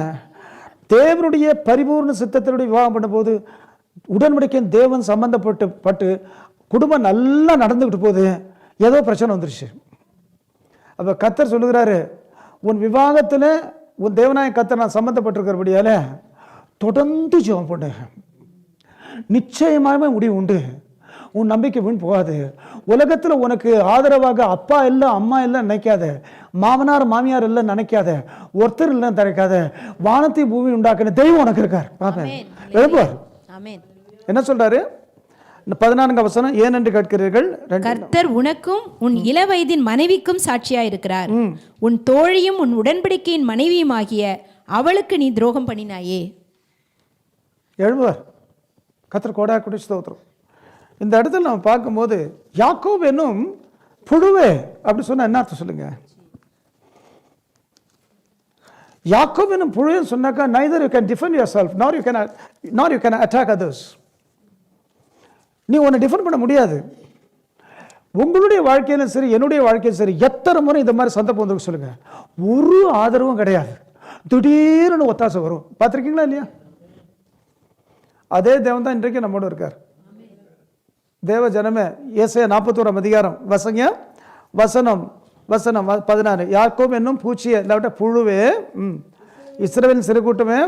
[SPEAKER 1] தேவனுடைய பரிபூர்ண சித்தத்தினுடைய விவாகம் பண்ணும்போது உடன்படிக்கை தேவன் சம்பந்தப்பட்டு குடும்பம் நல்லா நடந்துக்கிட்டு போகுது, ஏதோ பிரச்சனை வந்துருச்சு. அப்போ கர்த்தர் சொல்லுகிறாரு, உன் விவாகத்தில் உன் தேவனாய கர்த்தர் நான் சம்பந்தப்பட்டிருக்கிறபடியால தொடர்ந்து ஜெபம் பண்ணு, நிச்சயமாக முடிவு உண்டு. உன் நம்பிக்கை வீண் போகாது. உலகத்தில் உனக்கு ஆதரவாக அப்பா இல்லை அம்மா இல்லை நினைக்காத, மாமனார் மாமியார் இல்லை நினைக்காத, ஒருத்தர் இல்லைன்னு நினைக்காத, வானத்தை பூமி உண்டாக்குன தெய்வம் உனக்கு இருக்கார். எழுப்புவார். என்ன சொல்றாரு? 14ஆம் வசனம். ஏன் என்று கேட்கிறீர்கள்?
[SPEAKER 4] கர்த்தர் உனக்கும் உன் இளவயதின் மனைவிக்கும் சாட்சியா இருக்கிறார். உன் தோழியும் உன் உடன்படிக்கையின் மனைவியுமாகிய அவளுக்கு நீ துரோகம் பண்ணினாயே.
[SPEAKER 1] எழுப்புவார். கர்த்தர் கோடா கொடி ஸ்தோத்திரம். இந்த இடத்துல நம்ம பார்க்கும்போது யாக்கோபு என்னும் புழுவே அப்படி சொன்னா என்ன அர்த்தம் சொல்லுங்க? யாக்கோபு என்னும் புழுன்னு சொன்னாக்கா neither you can defend yourself nor you can attack others. நீ உன்னை டிஃபெண்ட் பண்ண முடியாது. உங்களுடைய வாழ்க்கையிலும் சரி என்னுடைய வாழ்க்கையிலும் சரி எத்தனை முறை இந்த மாதிரி சந்தர்ப்பம் வந்து சொல்லுங்க, ஒரு ஆதரவும் கிடையாது, திடீர்னு ஒத்தாசை வரும். பார்த்துருக்கீங்களா இல்லையா? அதே தேவன் தான் இன்றைக்கு நம்மோடு இருக்கார். தேவ ஜனமே, ஏசாயா 41ஆம் அதிகாரம் வசனம் 16. யாக்கோபு என்னும் பூச்சியே இல்லாவிட்ட புழுவே, இஸ்ரவேலின் சிறு கூட்டமே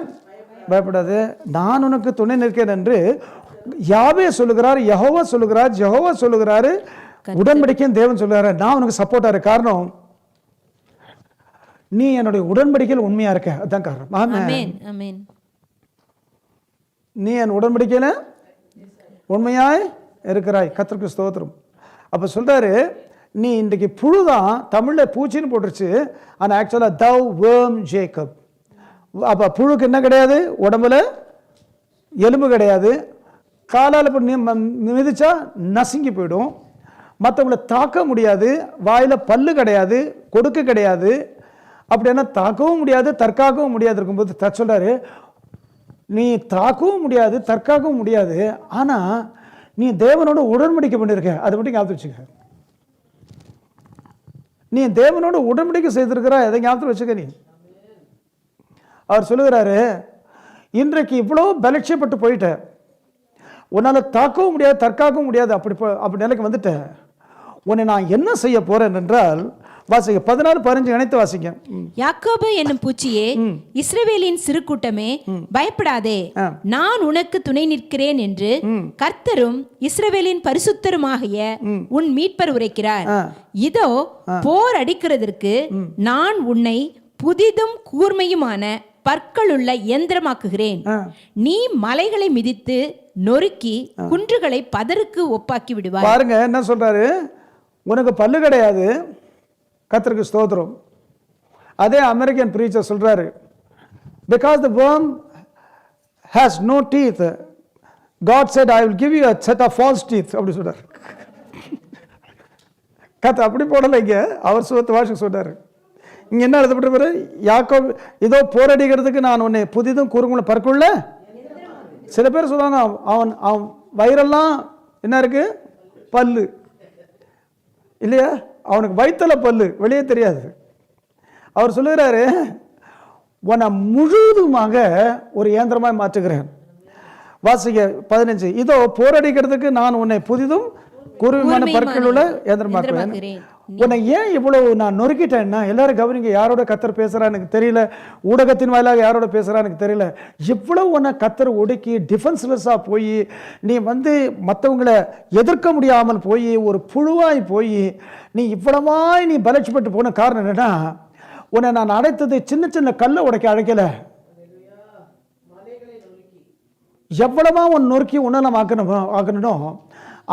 [SPEAKER 1] பயப்படாது, நான் உனக்கு துணை நிற்கிறேன் என்று யாவே சொல்லுகிறார், யெகோவா சொல்லுகிறாரு, உடன்படிக்கையும் தேவன் சொல்லுகிறாரு. நான் உனக்கு சப்போர்ட்டா இருக்க காரணம் நீ என்னுடைய உடன்படிக்கையில் உண்மையா இருக்க, அதுதான் காரணம். ஆமென். நீ என் உடன்படிக்கையில உண்மையாய் இருக்கிறாய். கர்த்தருக்கு ஸ்தோத்திரம். அப்ப சொல்றாரு, நீ இன்றைக்கு புழுதான், தமிழ்ல பூச்சின்னு போட்டுருச்சு, ஆனா ஆக்சுவலா thou worm Jacob. அப்ப புழுக்கு என்ன கிடையாது? உடம்புல எலும்பு கிடையாது, காலால் மிதிச்சா நசுங்கி போயிடும், மற்றவங்களை தாக்க முடியாது, வாயில பல்லு கிடையாது, கொடுக்கு கிடையாது, அப்படின்னா தாக்கவும் முடியாது தற்காக்கவும் முடியாது. இருக்கும்போது சொல்றாரு, நீ தாக்கவும் முடியாது தற்காக்கவும் முடியாது, ஆனா நீ தேவனோட உடன்படிக்கை பண்ணிருக்க, அதை மட்டும் ஞாபகம் வச்சுக்க. நீ தேவனோட உடன்படிக்கை செய்திருக்கிற, அதை ஞாபகம் வச்சுக்க. நீ அவர் சொல்லுகிறாரு, இன்றைக்கு இவ்வளோ பலட்சியப்பட்டு போயிட்ட, உன்னால தாக்கவும் முடியாது தற்காக்கவும் முடியாது, அப்படி நிலைக்கு வந்துட்ட. உன்னை நான் என்ன செய்ய போறேன் என்றால், வாசிங்க 14-15 இணைத்து வாசிங்க.
[SPEAKER 4] யாக்கோபு என்னும் பூச்சியே, இஸ்ரவேலின் சிறு கூட்டமே பயப்படாதே, நான் உனக்கு துணை நிற்கிறேன் என்று கர்த்தரும் இஸ்ரவேலின் பரிசுத்தருமாகிய உன் மீட்பர் உரைக்கிறார். இதோ போர் அடிக்கிறதற்கு நான் உன்னை புதிதும் கூர்மையுமான பற்களுள்ள எந்திரமாக்குகிறேன். நீ மலைகளை மிதித்து நொறுக்கி குன்றுகளை பதருக்கு ஒப்பாக்கி விடுவார்.
[SPEAKER 1] பாருங்க என்ன சொல்றாரு, உனக்கு பல்லு கிடையாது, கர்த்தருக்கு ஸ்தோத்திரம். அதே அமெரிக்கன் பிரீச்சர் சொல்றாரு, because the worm has no teeth, God said I will give you a set of false teeth அப்படி சொல்றாரு. கத்த அப்படி போடலைங்க. அவர் சுகத்து வாஷம் சொன்னார். இங்கே என்ன எழுதப்பட்ட பாரு, யாக்கோபு இதோ போரடிக்கிறதுக்கு நான் உன்னை புதிதும் குறுங்குள்ள பற்குள்ள. சில பேர் சொல்லுவாங்க அவன் அவன் வயிறெல்லாம் என்ன இருக்கு, பல்லு இல்லையா, அவனுக்கு வயிற்றுல பல்லு வெளியே தெரியாது. அவர் சொல்லுகிறாரு, உன்னை முழுவதுமாக ஒரு இயந்திரமாய் மாற்றுகிறேன். வாசிக்க 15, இதோ போரடிக்கிறதுக்கு நான் உன்னை புதிதும் குறுமான பற்கள் உள்ள இயந்திரமாக்குறேன். உன்னை ஏன் இவ்வளவு நான் நொறுக்கிட்டேன்னா, எல்லாரும் கவனிங்க, யாரோட கத்தர் பேசுறா எனக்கு தெரியல, ஊடகத்தின் வாயிலாக யாரோட பேசுறா எனக்கு தெரியல. இவ்வளவு உன்னை கத்தர் ஒடுக்கி டிஃபென்ஸ்லெஸ்ஸா போய் நீ மற்றவங்களை எதிர்க்க முடியாமல் போய் ஒரு புழுவாய் போய் நீ இவ்வளவாய் நீ பலட்சிப்பட்டு போன காரணம் என்னன்னா, உன்னை நான் அடைத்தது சின்ன சின்ன கல்லை உடைக்க அழைக்கல, எவ்வளவா உன் நொறுக்கி உன்னை நம்ம ஆக்கணும்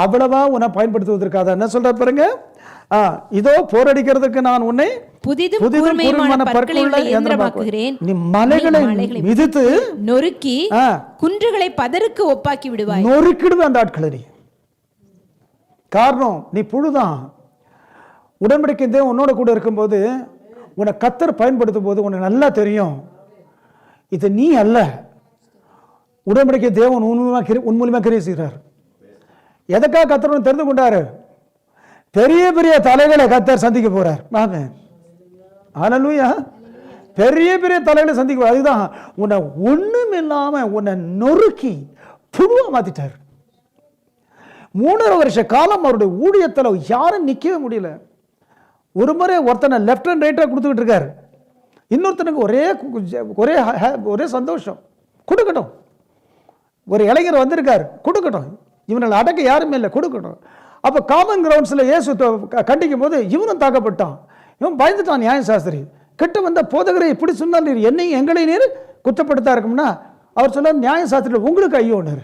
[SPEAKER 1] அவ்வளவா உன்னை பயன்படுத்துவதற்காக. என்ன சொல்ற பாருங்க, இதோ போரடிக்கிறதுக்கு நான் உன்னை புதிதும் கூர்மையான பற்களுள்ள இயந்திரமாக்குகிறேன். நீ மலைகளை மிதித்து
[SPEAKER 4] நொறுக்கி குன்றுகளை பதருக்கு ஒப்பாக்கி விடுவாய்.
[SPEAKER 1] நொறுக்கிடுவேன் அந்த ஆட்களை. நீ காரணம் நீ புழுதான். உடன்படிக்கை தேவன் உன்னோட கூட இருக்கும்போது உன்னை கத்தர் பயன்படுத்தும் போது உனக்கு நல்லா தெரியும் இது நீ அல்ல, உடன்படிக்கை தேவன் உன் மூலமா கிரியை செய்கிறார். எதற்காக கத்தர் தெரிந்து கொண்டாரு? பெரிய பெரிய தலைகளை கத்தர் சந்திக்க போறார். ஆமென், ஹல்லேலூயா. பெரிய பெரிய தலைகளை சந்திக்க போறார். அதுதான் உன்னை ஒண்ணும் இல்லாம உன்னை நொறுக்கி புழுவா மாத்திட்டார். 3.5 வருஷ காலம் அவருடைய ஊழியத்தில் யாரும் நிற்கவே முடியல. ஒரு முறை ஒருத்தனை லெஃப்ட் அண்ட் ரைட்டாக கொடுத்துக்கிட்டு இருக்காரு, இன்னொருத்தனுக்கு ஒரே ஒரே சந்தோஷம், கொடுக்கட்டும். ஒரு இளைஞர் வந்திருக்கார், கொடுக்கட்டும். இவனை அடக்க யாருமே இல்லை, கொடுக்கட்டும். அப்போ காமன் கிரவுண்ட்ஸில் இயேசு கண்டிக்கும் போது இவனும் தாக்கப்பட்டான். இவன் பயந்துட்டான். நியாயசாஸ்திரி கிட்ட வந்த போதகரை இப்படி சொன்னால் நீர் என்னையும் எங்களை நீர் குற்றப்படுத்தா இருக்கும்னா அவர் சொன்னார், நியாயசாஸ்திரியில் உங்களுக்கு ஐயோன்னாரு.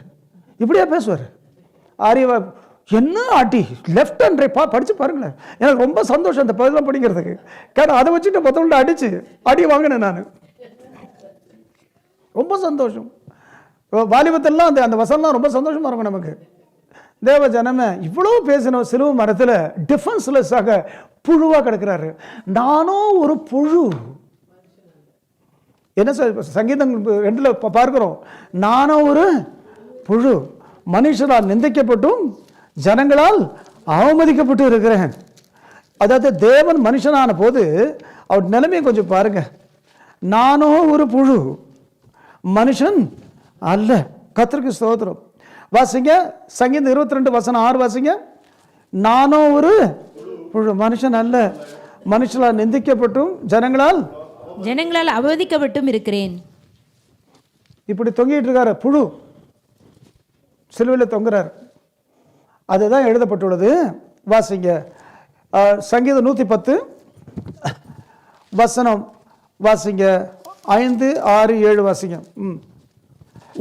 [SPEAKER 1] இப்படியா பேசுவார்? அறிவ என்ன ஆட்டி லெஃப்ட் அண்ட் ரைட் படிச்சு பாருங்களேன். எனக்கு ரொம்ப சந்தோஷம் அந்த பதிலாம் படிக்கிறதுக்கு. கேட்டால் அதை வச்சுட்டு மற்றவங்கள்ட்ட அடி வாங்கினேன் நான். ரொம்ப சந்தோஷம். வாலிபத்திலாம் அந்த வசனம்லாம் ரொம்ப சந்தோஷமா இருக்கும் நமக்கு. தேவ ஜனமே, இவ்வளோ பேசின சிலுவ மரத்தில் டிஃபென்ஸ்லெஸ்ஸாக புழுவா கிடக்கிறாரு. நானும் ஒரு புழு. என்ன சங்கீதம் 2ல் பார்க்கிறோம், நானும் ஒரு புழு, மனுஷரால் நிந்திக்கப்பட்டும் ஜனங்களால் அவமதிக்கப்பட்டு இருக்கிறேன். அதாவது தேவன் மனுஷனான போது அவர் நிலைமையை கொஞ்சம் பாருங்க. நானும் ஒரு புழு, மனுஷன் அல்ல. கர்த்தருக்கு ஸ்தோத்திரம். வாசிங்க சங்கீதம் 22:6 வாசிங்க. நானும் ஒரு புழு, மனுஷன் அல்ல, மனுஷனால் நிந்திக்கப்பட்டும் ஜனங்களால்
[SPEAKER 4] அவமதிக்கப்பட்டும் இருக்கிறேன்.
[SPEAKER 1] இப்படி தொங்கிட்டு இருக்காரு புழு, சிலுவையில் தொங்குறார். அதுதான் எழுதப்பட்டுள்ளது. வாசிங்க சங்கீதம் 110 வசனம் வாசிங்க 5, 6, 7 வாசிங்க.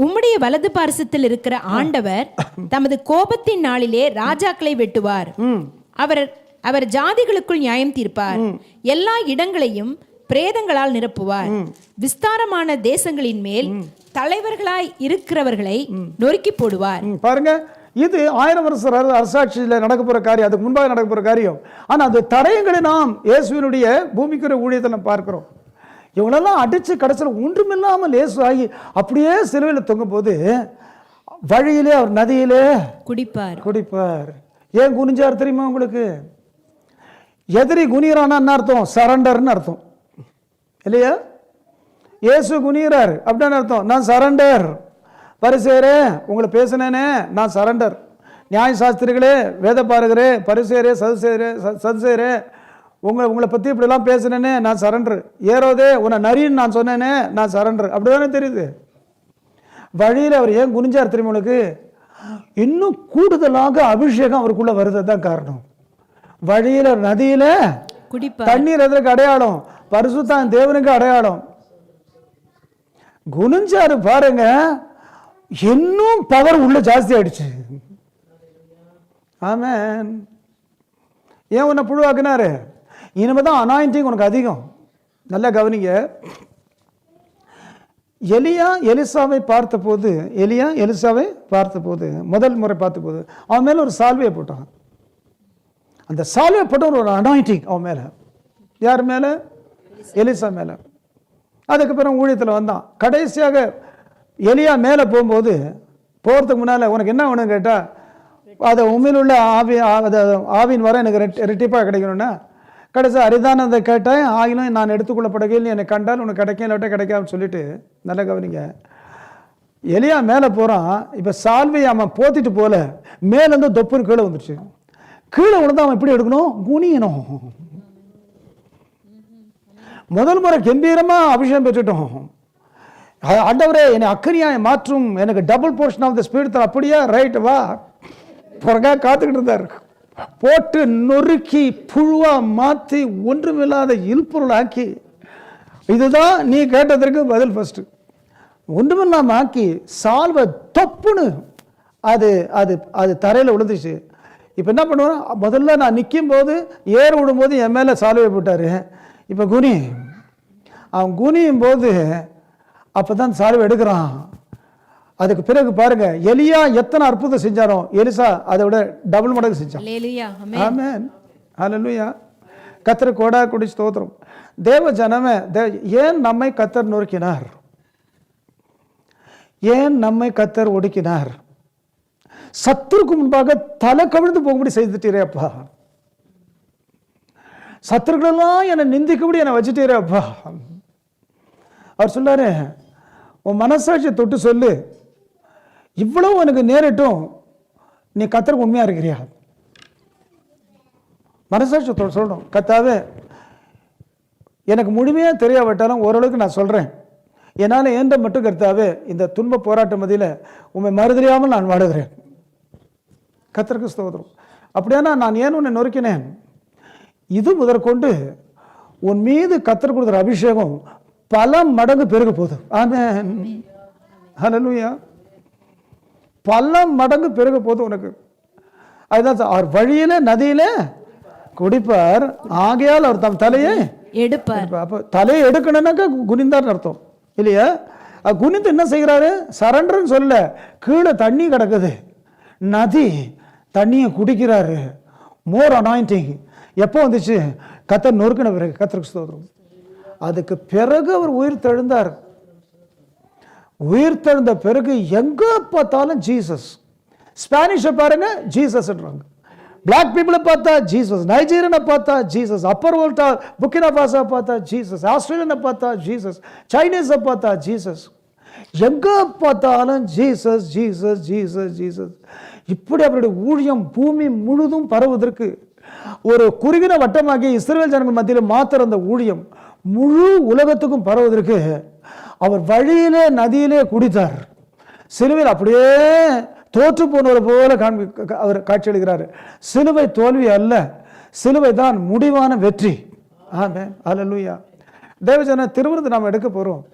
[SPEAKER 4] உம்முடைய வலது பாரிசத்தில் இருக்கிற ஆண்டவர் தமது கோபத்தின் நாளிலே ராஜாக்களை வெட்டுவார். அவர் ஜாதிகளுக்குள் நியாயம் தீர்ப்பார். எல்லா இடங்களையும் பிரேதங்களால் நிரப்புவார். விஸ்தாரமான தேசங்களின் மேல் தலைவர்களாய் இருக்கிறவர்களை நொறுக்கி போடுவார்.
[SPEAKER 1] பாருங்க, இது 1000 வருஷ அரசாட்சியில் நடக்க போற காரியம், அதுக்கு முன்பாக நடக்க போற காரியம். ஆனா அது தடயங்களை நாம் இயேசுவினுடைய பூமிக்குரிய ஊழியத்தை நாம் பார்க்கிறோம். இவங்களெல்லாம் அடிச்சு கடைசியில் ஒன்றுமில்லாமல் இயேசு ஆகி அப்படியே சிலுவையில் தொங்கும் போது வழியிலே அவர் நதியிலே குடிப்பார். ஏன் குனிஞ்சார் தெரியுமா உங்களுக்கு? எதிரி குனிறானா என்ன அர்த்தம்? சரண்டர்னு அர்த்தம் இல்லையா? இயேசு குனிறார் அப்படின்னு அர்த்தம், நான் சரண்டர். பரிசேரே உங்களை பேசினேனே, நான் சரண்டர். நியாய சாஸ்திரிகளே, வேத பாருகிறே, பரிசேரே, சதுசேரே, உங்களை பற்றி இப்படிலாம் பேசினேனே, நான் சரண்டர். ஏரோதே உன்னை நரின்னு நான் சொன்னேனே, நான் சரண்டர். அப்படிதானே தெரியுது. வழியில் அவர் ஏன் குனிஞ்சார் தெரியுமா உங்களுக்கு? இன்னும் கூடுதலாக அபிஷேகம் அவருக்குள்ள வருது தான் காரணம். வழியில் நதியில தண்ணீர் எதற்கு அடையாளம்? பரிசுத்தான் தேவனுக்கு அடையாளம். குனிஞ்சாரு பாருங்க, இன்னும் பவர் உள்ள ஜாஸ்தி ஆயிடுச்சு. ஆமென். ஏன் உன்னை புழுவாக்குனாரு? இனிமேதான் அனாயிண்டிங் உனக்கு அதிகம். நல்லா கவனிங்க. எலிசாவை பார்த்தபோது முதல் முறை பார்த்தபோது அவன் மேல ஒரு சால்வையை போட்டான். அந்த சால்வைப்பட்ட ஒரு அனாயிண்டிங் அவன் மேலே. யார் மேலே? எலிசா மேலே. அதுக்கப்புறம் ஊழியத்தில் வந்தான். கடைசியாக எலியா மேலே போகும்போது போகிறதுக்கு முன்னால் உனக்கு என்ன வேணும்னு கேட்டால், அதை உண்மையில் உள்ள ஆவின் வர எனக்கு ரெட்டிப்பாக கிடைக்கணும்னா, கடைசி அரிதான அதை கேட்டேன், ஆகிலும் நான் எடுத்துக்கொள்ளப்படுகையில் என்னை கண்டால் உனக்கு கிடைக்கும், இல்லாட்ட கிடைக்காதுன்னு சொல்லிட்டு, நல்ல கவனிங்க, எலியா மேலே போகிறான். இப்போ சால்வை அவன் போத்திட்டு போல மேலேருந்து தொப்புன்னு கீழே வந்துடுச்சு. கீழே விழுந்து அவன் எப்படி எடுக்கணும்? குனியணும். முதல் முறை கம்பீரமாக அபிஷேகம் பெற்றுட்டோம். ஆண்டவரே என்னை அக்கனியாய் மாற்றும், எனக்கு double portion of the spirit அப்படியே ரைட் வா பிறகா காத்துக்கிட்டு இருந்தார். போட்டு நொறுக்கி புழுவா மாற்றி ஒன்றுமில்லாத இல்பொருள் ஆக்கி, இதுதான் நீ கேட்டதற்கு பதில். ஃபர்ஸ்ட் ஒன்றுமில்லாமல் ஆக்கி சால்வை தொப்புன்னு அது அது அது தரையில் விழுந்துச்சு. இப்போ என்ன பண்ணுவேன்? முதல்ல நான் நிற்கும் போது ஏற விடும்போது என் மேலே சால்வை போட்டார். இப்போ குனி, அவன் குனியும் போது அப்போ தான் சால்வை எடுக்கிறான். அதுக்கு பிறகு பாருங்க, எலியா எத்தனை அற்புதம் செஞ்சாரோ எலிசா அதை விட டபுள் மடங்கு செஞ்சான். ஆமென், ஹல்லேலூயா. கர்த்தர் கோடா கொடி ஸ்தோத்திரம். தேவ ஜனமே, ஏன் நம்மை கர்த்தர் நொறுக்கினார்? ஏன் நம்மை கர்த்தர் ஒடுக்கினார்? சத்துருக்கு முன்பாக தலை கவிழ்ந்து போகும்படி செய்துட்டீரே அப்பா. சத்துருக்களெல்லாம் என்னை நிந்திக்கும்படி என்னை வச்சுட்டீரே அப்பா. அவர் சொல்லாரு, உன் மனசாட்சியை தொட்டு சொல்லு, இவ்வளவு எனக்கு நேரிட்டும் நீ கர்த்தருக்கு உண்மையா இருக்கிறியா? மனசாட்சி சொல்லணும், கர்த்தாவே எனக்கு முழுமையாக தெரியாவிட்டாலும் ஓரளவுக்கு நான் சொல்கிறேன், என்னால் ஏன்ற மட்டும் கர்த்தாவே இந்த துன்ப போராட்ட மத்தியில் உண்மை மறுதறியாமல் நான் வாடுகிறேன். கர்த்தருக்கு ஸ்தோத்திரம். அப்படியானா நான் ஏன் உன்னை நொறுக்கினேன்? இது முதற்கொண்டு உன் மீது கர்த்தர் கொடுக்குற அபிஷேகம் பல மடங்கு பெருக போகுது. ஆமென், ஹல்லேலூயா. பல மடங்கு பெருக போகுது உனக்கு. அதுதான் அவர் வழியில நதியில குடிப்பார், ஆகையால் அவர் தம் தலையை எடுப்பார். அப்போ தலையை எடுக்கணும்னாக்கா குனிந்தார்னு அர்த்தம் இல்லையா? குனிந்து என்ன செய்கிறாரு? சரண்டர்னு சொல்ல, கீழே தண்ணி கிடக்குது, நதி தண்ணியை குடிக்கிறாரு. மோர் அனாயிண்டிங் எப்போ வந்துச்சு? கர்த்தர் நொறுக்கின பிறகு. கர்த்தருக்கு ஸ்தோத்திரம். அதுக்கு பிறகு அவர் உயிர் தெழுந்தார். உயிர் தெழுந்த பிறகு எங்க பார்த்தாலும் ஜீசஸ். ஸ்பானிஷை பாருங்க, ஜீசஸ்ன்றாங்க. பிளாக் பீப்புளை பார்த்தா ஜீசஸ், நைஜீரியனை பார்த்தா Jesus, Upper Volta Burkina Faso பார்த்தா ஜீசஸ், ஆஸ்திரேலியனை பார்த்தா ஜீசஸ், சைனீஸை பார்த்தா ஜீசஸ். எங்க பார்த்தாலும் ஜீசஸ் ஜீசஸ் ஜீசஸ் ஜீசஸ். இப்படி அவருடைய ஊழியம் பூமி முழுதும் பரவுவதற்கு, ஒரு குறுகின வட்டமாகி இஸ்ரவேல் ஜனங்கள் மத்தியில் மாத்திர அந்த ஊழியம் முழு உலகத்துக்கும் பரவுவதற்கு அவர் வழியிலே நதியிலே குடித்தார். சிலுவையில் அப்படியே தோற்று போனவர் போல அவர் காட்சியளிக்கிறார். சிலுவை தோல்வி அல்ல, சிலுவை தான் முடிவான வெற்றி. ஆமென், ஹல்லேலூயா. தேவஜன, திருவிருந்து நாம் எடுக்க போறோம்.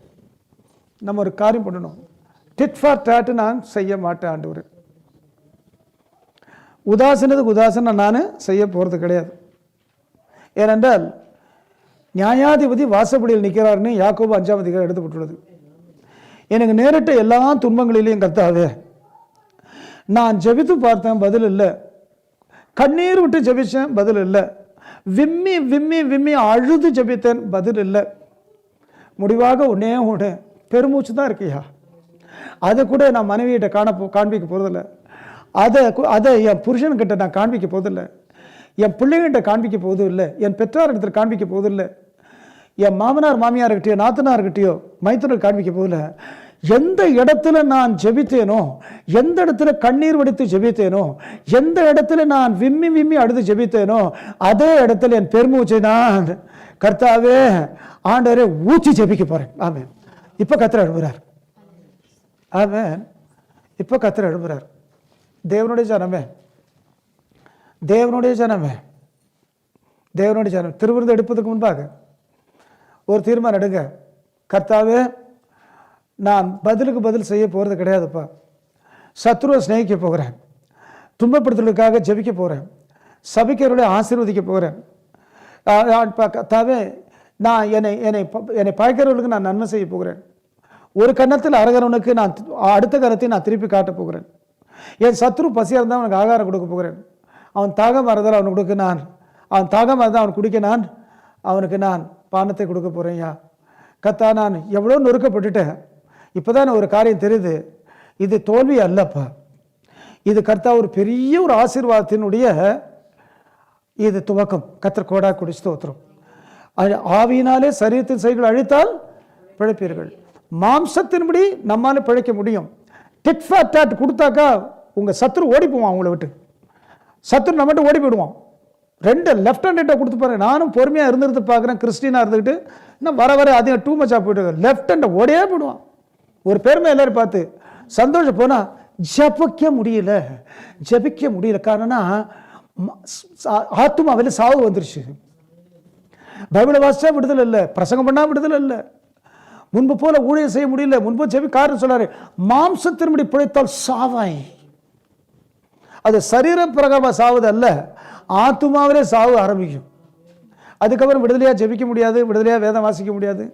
[SPEAKER 1] நம்ம ஒரு காரியம் பண்ணணும். டிட் ஃபார் டாட் நான் செய்ய மாட்டேன் ஆண்டவரே. உதாசனத்துக்கு உதாசனம் நான் செய்ய போகிறது கிடையாது. ஏனென்றால் நியாயாதிபதி வாசப்படியில் நிற்கிறாருன்னு யாக்கோபு 5ஆம் அதிகாரம் எடுத்துப்பட்டுள்ளது. எனக்கு நேரிட்ட எல்லா துன்பங்களிலையும் கர்த்தாவே நான் ஜெபித்து பார்த்தேன், பதில் இல்லை. கண்ணீர் விட்டு ஜெபிச்சேன், பதில் இல்லை. விம்மி விம்மி விம்மி அழுது ஜெபித்தேன், பதில் இல்லை. முடிவாக ஒன்னே ஒன்று பெருமூச்சு தான் இருக்கியா. அதை கூட நான் மனைவியிட்ட காண்பிக்க போகிறதில்லை. அதை என் புருஷன்கிட்ட நான் காண்பிக்க போதில்லை. என் பிள்ளைகிட்ட காண்பிக்க போதும் இல்லை. என் பெற்றார்கிட்ட காண்பிக்க போதில்லை. என் மாமனார் மாமியார்கிட்டயோ நாத்தனார்கிட்டயோ மைத்தனர் காண்பிக்க போதில்லை. எந்த இடத்துல நான் ஜெபித்தேனோ, எந்த இடத்துல கண்ணீர் வடித்து ஜெபித்தேனோ, எந்த இடத்துல நான் விம்மி விம்மி அழுது ஜெபித்தேனோ, அதே இடத்துல என் பெருமூச்சை நான் கர்த்தாவே ஆண்டவரே ஊற்றி ஜெபிக்க போறேன். ஆமென். இப்ப கர்த்தர் எழுப்புறார். ஆமென். இப்ப கர்த்தர் எழுப்புறார். தேவனுடைய ஜனமே, தேவனுடைய ஜனமே, தேவனுடைய ஜனம், திருவிருந்து எடுப்பதற்கு முன்பாக ஒரு தீர்மானம் எடுங்க. கர்த்தாவே, நான் பதிலுக்கு பதில் செய்ய போகிறது கிடையாதுப்பா. சத்ருவை ஸ்நேகிக்க போகிறேன், துன்பப்படுத்துவதற்காக ஜெபிக்க போகிறேன், சபிக்கிறவர்களை ஆசீர்வதிக்க போகிறேன். கர்த்தாவே, நான் என்னை பகைக்கிறவர்களுக்கு நான் நன்மை செய்ய போகிறேன். ஒரு கன்னத்தில் அரகரவனுக்கு நான் அடுத்த கரத்தை நான் திருப்பி காட்ட போகிறேன். என் சத்ரு பசியாக இருந்தால் அவனுக்கு ஆகாரம் கொடுக்க போகிறேன். அவன் தாகமாக இருந்தால் அவனுக்கு கொடுக்க நான், அவன் தாகமாக இருந்தால் அவன் குடிக்க நான், அவனுக்கு நான் பானத்தை கொடுக்க போகிறேன்யா. கத்தா, நான் எவ்வளோ நொறுக்கப்பட்டுட்டேன், இப்போ தான் ஒரு காரியம் தெரியுது, இது தோல்வி அல்லப்பா, இது கர்த்தா ஒரு பெரிய ஒரு ஆசீர்வாதத்தினுடைய இது துவக்கம். கர்த்தர் கோடா கொடி ஸ்தோத்திரம். ஆவியினாலே சரீரத்தின் செய்கள் அழித்தால் பிழைப்பீர்கள். மாம்சத்தின்படி நம்மால பிழைக்க முடியும். டிட் ஃபார் டாட் கொடுத்தாக்கா உங்கள் சத்துரு ஓடி போவான், அவங்கள விட்டு சத்துரு நம்மகிட்ட ஓடி போயிடுவான். ரெண்டு லெஃப்ட் ஹேண்ட் ரைட்டை கொடுத்து பாருங்க. நானும் பொறுமையாக இருந்துட்டு பார்க்குறேன், கிறிஸ்டினாக இருந்துக்கிட்டு இன்னும் வர வர அதிகம் டூ மச்சாக போயிட்டு லெஃப்ட் ஹேண்டை ஓடியே போயிடுவான். ஒரு பெருமை எல்லாரும் பார்த்து சந்தோஷம் போனால் ஜபிக்க முடியல. காரணம்னா ஆத்துமாவில் சாவு வந்துருச்சு. பைபிளை வாசிச்சா விடுதலை இல்லை, பிரசங்கம் பண்ணா விடுதலை இல்லை, முன்பு போல ஊழியம் செய்ய முடியல. முன்பு செவி காரணம் சொல்லாரு, மாம்சத்தின்படி பிழைத்தால் சாவாய். அது சரீர பிரகாரமாக சாவது அல்ல, ஆத்துமாவிலே சாவு ஆரம்பிக்கும். அதுக்கப்புறம் விடுதலையாக ஜெபிக்க முடியாது, விடுதலையாக வேதம் வாசிக்க முடியாது,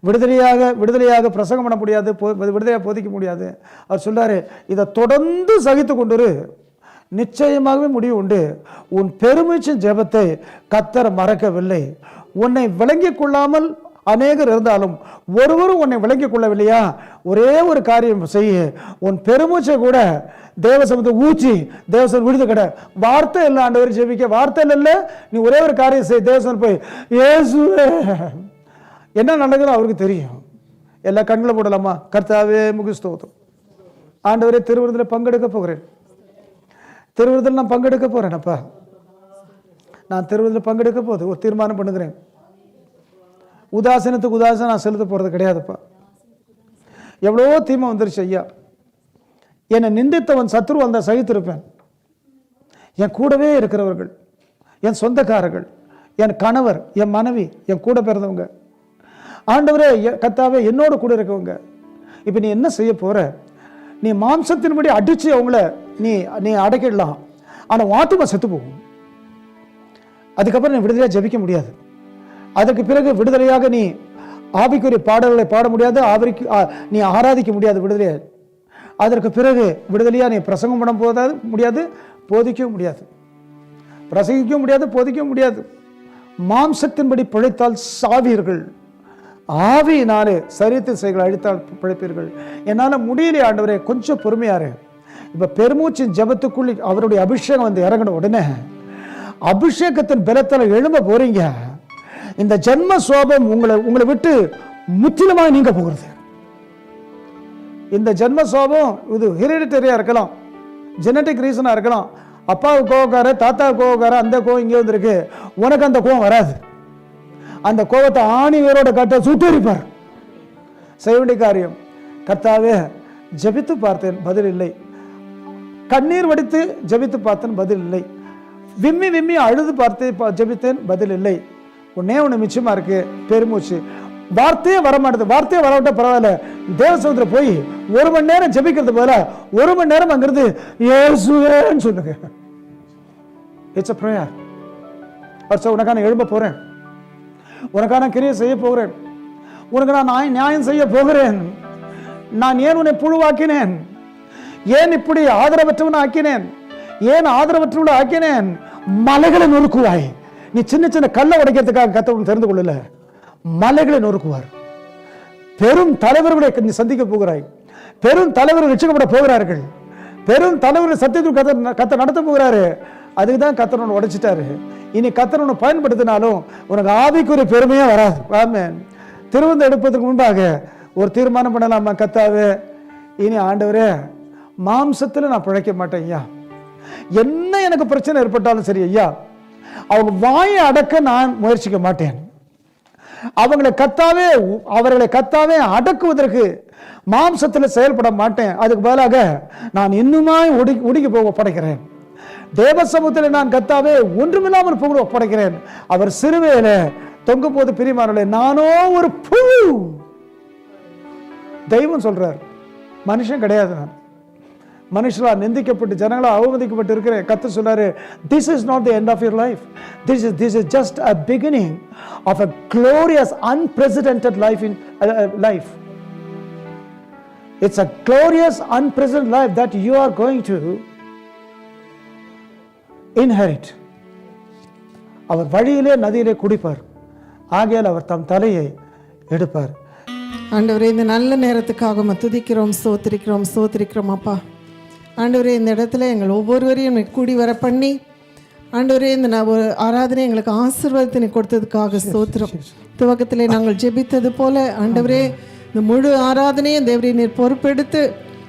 [SPEAKER 1] விடுதலையாக பிரசங்கம் பண்ண முடியாது, விடுதலையாக போதிக்க முடியாது. அவர் சொல்றாரு, இதை தொடர்ந்து சகித்து கொண்டு நிச்சயமாகவே முடிவு உண்டு. உன் பெருமூச்சின் ஜெபத்தை கர்த்தர் மறக்கவில்லை. உன்னை விளங்கிக் கொள்ளாமல் அநேகர் இருந்தாலும் ஒருவரும் உன்னை விளங்கிக் கொள்ளவில்லையா? ஒரே ஒரு காரியம் செய்ய, உன் பெருமூச்சை கூட தேவசமத்தை ஊற்றி தேவசம் விடுது கடை. வார்த்தை இல்லை ஆண்டவர் ஜெபிக்க, வார்த்தை இல்லை. நீ ஒரே ஒரு காரியம் செய், தேவசம் போய் இயேசுவே என்ன நடக்குதோ அவருக்கு தெரியும். எல்லா கண்களை போடலாமா? கர்த்தாவே முகிஸ்தோத்திரம். ஆண்டவரே, திருவிருந்தில் பங்கெடுக்க போகிறேன். திருவிருந்தில் நான் பங்கெடுக்க போறேன்ப்பா. நான் திருவிருந்தில் பங்கெடுக்க போது ஒரு தீர்மானம் பண்ணுகிறேன். உதாசீனத்துக்கு உதாசனம் நான் செலுத்த போறது கிடையாதுப்பா. எவ்வளவோ தீமை வந்துருச்சு ஐயா. என்னை நிந்தித்தவன் சத்ரு வந்த சகித்திருப்பேன். என் கூடவே இருக்கிறவர்கள், என் சொந்தக்காரர்கள், என் கணவர், என் மனைவி, என் கூட பிறந்தவங்க, ஆண்டவரே கர்த்தாவே என்னோட கூட இருக்கவங்க, இப்போ நீ என்ன செய்ய போற? நீ மாம்சத்தின்படி அடிச்சு அவங்கள நீ அடக்கிடலாம், ஆனால் ஆத்துமா செத்து போகும். அதுக்கப்புறம் நீ விடுதலையாக ஜெபிக்க முடியாது. அதற்கு பிறகு விடுதலையாக நீ ஆவிக்குரிய பாடல்களை பாட முடியாது, நீ ஆராதிக்க முடியாது விடுதலையாக. அதற்கு பிறகு விடுதலையாக நீ பிரசங்கம் பண்ண முடியாது, போதிக்கவும் முடியாது, பிரசங்கிக்கவும் முடியாது, போதிக்கவும் முடியாது. மாம்சத்தின்படி பிழைத்தால் சாவீர்கள், ஆவியினாலே சரீரத்தின் செய்களை அழித்தால் பிழைப்பீர்கள். என்னால் முடியலையே ஆண்டவரே, கொஞ்சம் பொறுமையாரு. இப்போ பெருமூச்சின் ஜபத்துக்குள் அவருடைய அபிஷேகம் வந்து இறங்கின உடனே அபிஷேகத்தின் பலத்தில் எழும்ப போறீங்க. இந்த ஜென்ம சோபம் உங்களை விட்டு முற்றிலுமாக நீங்க போகிறது. இந்த ஜென்ம சோபம் இது ஹெரிடிட்டரியா இருக்கலாம், ஜெனட்டிக் ரீசனா இருக்கலாம். அப்பாவுக்கு கோவக்கார, தாத்தாவுக்கு கோவக்கார, அந்த கோவம் இங்கே வந்திருக்கு. உனக்கு அந்த கோவம் வராது. அந்த கோவத்தை ஆணி வேரோட காட்ட சுட்டரிப்பார். செய்ய வேண்டிய காரியம், கர்த்தாவே ஜபித்து பார்த்தேன் பதில் இல்லை, கண்ணீர் வடித்து ஜபித்து பார்த்தேன் பதில் இல்லை, விம்மி விம்மி அழுது பார்த்து ஜபித்தேன் பதில் இல்லை. ஒன்னே ஒன்று மிச்சமா இருக்கு, பெருமூச்சு. வார்த்தையே வரமாட்டது. வார்த்தையே வரவிட்ட பரவாயில்ல, தேவசமுத்திர போய் 1 மணி நேரம் ஜபிக்கிறது போல 1 மணி நேரம் அங்கிருந்து இயேசுவேன்னு சொல்லுங்க. It's a prayer. உனக்கான எழும்ப போறேன், உனக்கான கிரியை செய்ய போகிறேன், உனக்கு நான் நியாயம் செய்ய போகிறேன். நான் ஏன் உன்னை புழுவாக்கினேன்? ஏன் இப்படி ஆதரவற்றவன் ஆக்கினேன்? ஏன் ஆதரவற்றவன் ஆக்கினேன்? மலைகளை நொறுக்குவாய். நீ சின்ன சின்ன கல்லை உடைக்கிறதுக்காக கர்த்தர் தெரிந்து கொள்ளல, மலைகளை நொறுக்குவார். பெரும் தலைவர்களை நீ சந்திக்க போகிறாய். பெரும் தலைவர்கள் ரட்சிக்கப்பட போகிறார்கள். பெரும் தலைவர்கள் சத்தியத்துக்கு கர்த்தர் நடத்த போகிறாரு. அதுக்கு தான் கர்த்தர் உன்னை உடைச்சிட்டாரு. இனி கர்த்தர் உன்னை பயன்படுத்தினாலும் உனக்கு ஆவிக்குரிய பெருமையே வராது. ஆமென். திருவிருந்து எடுப்பதற்கு முன்பாக ஒரு தீர்மானம் பண்ணலாமா? கர்த்தாவே, இனி ஆண்டவரே, மாம்சத்தில் நான் பிழைக்க மாட்டேன் ஐயா. என்ன எனக்கு பிரச்சனை ஏற்பட்டாலும் சரி ஐயா, அவங்க வாயை அடக்க நான் முயற்சிக்க மாட்டேன். அவர்களை கர்த்தாவே அடக்குவதற்கு மாம்சத்தில் செயல்பட மாட்டேன். அதுக்கு பதிலாக நான் இன்னுமாய் ஒடுங்கி போக படைக்கிறேன். தேவ சமூகத்தில் நான் கர்த்தாவே ஒன்றுமில்லாமல் புகழ ஒப்படைக்கிறேன். அவர் சிறுவையில தொங்கு போது பிரிமாறல, நானோ ஒரு புழு. தெய்வம் சொல்றார், மனுஷன் கிடையாது. நான் மனுஷர்களால் நிந்திக்கப்பட்டு ஜனங்களால் அவமதிக்கப்பட்டு இருக்கிறேன். கர்த்தர் சொல்றாரு, this is not the end of your life. This is just a beginning of a glorious unprecedented life in life. It's a glorious unprecedented life that you are going to inherit. அவர் வழியிலே நதியிலே குடிப்பார், ஆகையால் அவர் தம் தலையை எடுப்பார்.
[SPEAKER 5] ஆண்டவரே, இந்த நல்ல நேரத்துக்காக துதிக்கிறோம், ஸ்தோத்திரிக்கிறோம் அப்பா. ஆண்டவரே, இந்த இடத்துல எங்கள் ஒவ்வொருவரையும் கூடி வர பண்ணி ஆண்டவரே இந்த ஒரு ஆராதனை எங்களுக்கு ஆசீர்வாதத்தினை கொடுத்ததுக்காக ஸ்தோத்திரம். துவக்கத்திலே நாங்கள் ஜெபித்தது போல ஆண்டவரே இந்த முழு ஆராதனையும் தேவரே நீர் பொறுப்பெடுத்து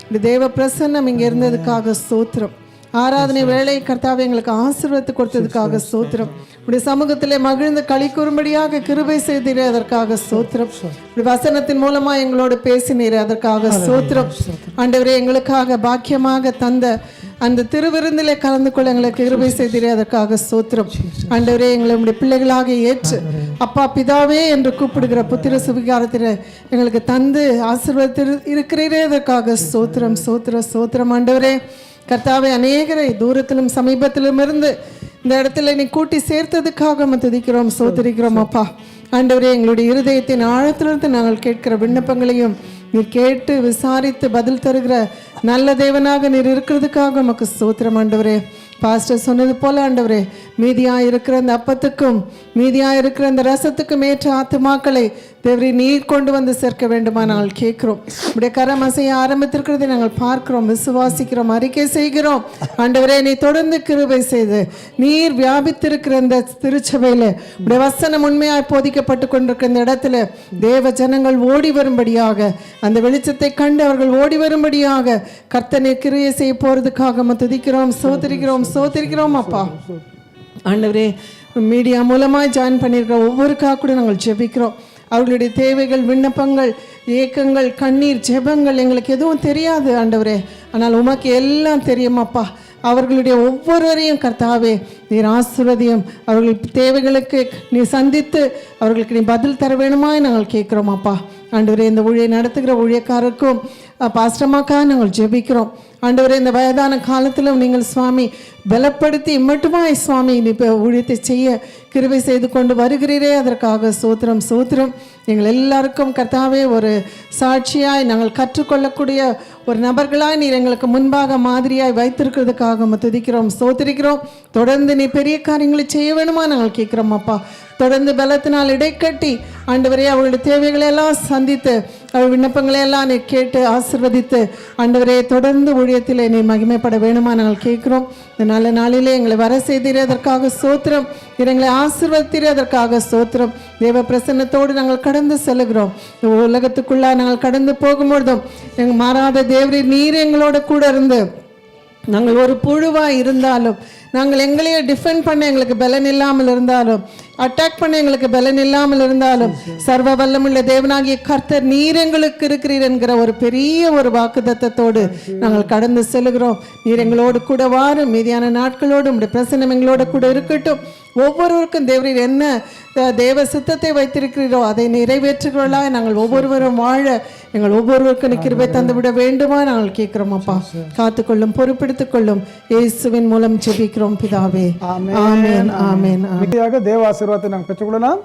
[SPEAKER 5] இந்த தேவ பிரசன்னம் இங்கே இருந்ததுக்காக ஸ்தோத்திரம். ஆராதனை வேலை கர்த்தாவே எங்களுக்கு ஆசீர்வாதத்தை கொடுத்ததுக்காக ஸ்தோத்திரம். உடைய சமூகத்திலே மகிழ்ந்து களி கூறும்படியாக கிருபை செய்தீரே, அதற்காக ஸ்தோத்திரம். உடைய வசனத்தின் மூலமா எங்களோடு பேசினீரே, அதற்காக ஸ்தோத்திரம். ஆண்டவரே, எங்களுக்காக பாக்கியமாக தந்த அந்த திருவிருந்திலே கலந்து கொள்ள எங்களுக்கு கிருபை செய்தீரே, அதற்காக ஸ்தோத்திரம். ஆண்டவரே, எங்களை உடைய பிள்ளைகளாக ஏற்று அப்பா பிதாவே என்று கூப்பிடுகிற புத்திர சுவிகாரத்தில் எங்களுக்கு தந்து ஆசீர்வாதத்தில் இருக்கிறீரே, அதற்காக ஸ்தோத்திரம் ஸ்தோத்திரம் ஸ்தோத்திரம். ஆண்டவரே கர்த்தாவே, அநேகரை தூரத்திலும் சமீபத்திலும் இருந்து இந்த இடத்துல நீ கூட்டி சேர்த்ததுக்காக துதிக்கிறோம், ஸ்தோத்திரிக்கிறோம் அப்பா. ஆண்டவரே, எங்களுடைய இருதயத்தின் ஆழத்திலிருந்து நாங்கள் கேட்கிற விண்ணப்பங்களையும் நீர் கேட்டு விசாரித்து பதில் தருகிற நல்ல தேவனாக நீர் இருக்கிறதுக்காக உமக்கு ஸ்தோத்திரம். ஆண்டவரே, பாஸ்டர் சொன்னது போல ஆண்டவரே, மீதியாக இருக்கிற அந்த அப்பத்துக்கும் மீதியாக இருக்கிற அந்த ரசத்துக்கும் ஏற்ற ஆத்துமாக்களை தேவரே நீர் கொண்டு வந்து சேர்க்க வேண்டுமா நாங்கள் கேட்கிறோம். இப்படிய கரம் அசைய ஆரம்பித்திருக்கிறதை நாங்கள் பார்க்கிறோம், விசுவாசிக்கிறோம், அறிக்கை செய்கிறோம். ஆண்டவரே, நீ தொடர்ந்து கிருபை செய்து நீர் வியாபித்திருக்கிற இந்த திருச்சபையில் இப்படிய வசனம் உண்மையாய் போதிக்கப்பட்டு கொண்டிருக்கிற இந்த இடத்துல தேவ ஜனங்கள் ஓடி வரும்படியாக, அந்த வெளிச்சத்தை கண்டு அவர்கள் ஓடி வரும்படியாக கர்த்தனை கிரியை செய்ய போறதுக்காக துதிக்கிறோம், சோதரிக்கிறோம் அப்பா. ஆண்டவரே, மீடியா மூலமாக ஜாயின் பண்ணியிருக்கிற ஒவ்வொருக்காக கூட நாங்கள் ஜெபிக்கிறோம். அவர்களுடைய தேவைகள், விண்ணப்பங்கள், ஏக்கங்கள், கண்ணீர், ஜெபங்கள் எங்களுக்கு எதுவும் தெரியாது ஆண்டவரே, ஆனால் உமக்கு எல்லாம் தெரியுமாப்பா. அவர்களுடைய ஒவ்வொருவரையும் கர்த்தாவே நீர் ஆசீர்வதியும், அவர்கள் தேவைகளுக்கு நீ சந்தித்து அவர்களுக்கு நீ பதில் தர வேணுமாய் நாங்கள் கேட்குறோம் அப்பா. ஆண்டவரே, இந்த ஊழியை நடத்துகிற ஊழியக்காரருக்கும் பாஸ்டமாக்காக நாங்கள் ஜெபிக்கிறோம். ஆண்டவரே, இந்த வயதான காலத்திலும் நீங்கள் சுவாமி பலப்படுத்தி இம்மட்டுமாய் சுவாமி நீ இப்போ ஊழியத்தை செய்ய கிருபை செய்து கொண்டு வருகிறீரே, அதற்காக சோத்திரம். எங்கள் எல்லாருக்கும் கர்த்தாவே ஒரு சாட்சியாய் நாங்கள் கற்றுக்கொள்ளக்கூடிய ஒரு நபர்களாய் நீர் எங்களுக்கு முன்பாக மாதிரியாய் வைத்திருக்கிறதுக்காக துதிக்கிறோம், ஸ்தோத்திரிக்கிறோம். தொடர்ந்து நீ பெரிய காரியங்களை செய்ய வேணுமா நாங்கள் கேட்குறோம் அப்பா. தொடர்ந்து பலத்தினால் இடைக்கட்டி ஆண்டவரே அவர்களுடைய தேவைகளை எல்லாம் சந்தித்து அவள் விண்ணப்பங்களை எல்லாம் நீ கேட்டு ஆசீர்வதித்து ஆண்டவரே தொடர்ந்து ஊழியத்தில் நீ மகிமைப்பட வேணுமா நாங்கள் கேட்கிறோம். இந்த நல்ல நாளிலே எங்களை வர செய்தீரே, அதற்காக ஸ்தோத்திரம். எங்களை ஆசீர்வதித்தீரே, அதற்காக ஸ்தோத்திரம். தேவ பிரசன்னத்தோடு நாங்கள் கடந்து செல்லுகிறோம். உலகத்துக்குள்ளா நாங்கள் கடந்து போகும்பொழுதும் எங்கள் மாறாத தேவரே நீர் எங்களோட கூட இருந்து நாங்கள் ஒரு புழுவாக இருந்தாலும், நாங்கள் எங்களையே டிஃபெண்ட் பண்ண எங்களுக்கு பலன் இல்லாமல் இருந்தாலும், அட்டாக் பண்ண எங்களுக்கு பலன் இல்லாமல் இருந்தாலும், சர்வ வல்லமுள்ள தேவனாகிய கர்த்தர் நீர் எங்களுக்கு இருக்கிறீர் என்கிற ஒரு பெரிய ஒரு வாக்குத்தத்தத்தோடு நாங்கள் கடந்து செல்கிறோம். நீர் எங்களோடு கூட வாரும், மீதியான நாட்களோடு உங்களுடைய பிரசன்னம் எங்களோட கூட இருக்கட்டும். ஒவ்வொருவருக்கும் தேவரீர் என்ன தேவ சித்தத்தை வைத்திருக்கிறீரோ அதை நிறைவேற்றுகிறவர்களாக நாங்கள் ஒவ்வொருவரும் வாழ எங்கள் ஒவ்வொருவருக்கும் கிருபை தந்துவிட வேண்டுமா நாங்கள் கேட்கிறோம் அப்பா. காத்துக்கொள்ளும், பொறுப்பெடுத்துக் கொள்ளும். இயேசுவின் மூலம் ஜெபிக்கிறோம் பிதாவே, ஆமென் ஆமென்.
[SPEAKER 1] தேவ ஆசீர்வாதத்தை நாங்கள் பெற்றுக்கொள்ளலாம்.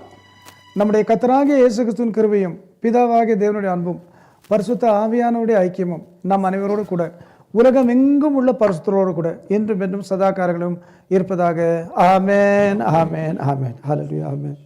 [SPEAKER 1] நம்முடைய கர்த்தராகிய இயேசு கிறிஸ்துவின் கிருபையும் பிதாவாகிய தேவனுடைய அன்பும் பரிசுத்த ஆவியானவருடைய ஐக்கியமும் நம் அனைவரோடு கூட உலகம் எங்கும் உள்ள பரிசுத்தரோடு கூட என்றும் என்றும் சதா காலங்களும் இருப்பதாக. ஆமென் ஆமென் ஆமென். ஹல்லேலூயா ஆமென்.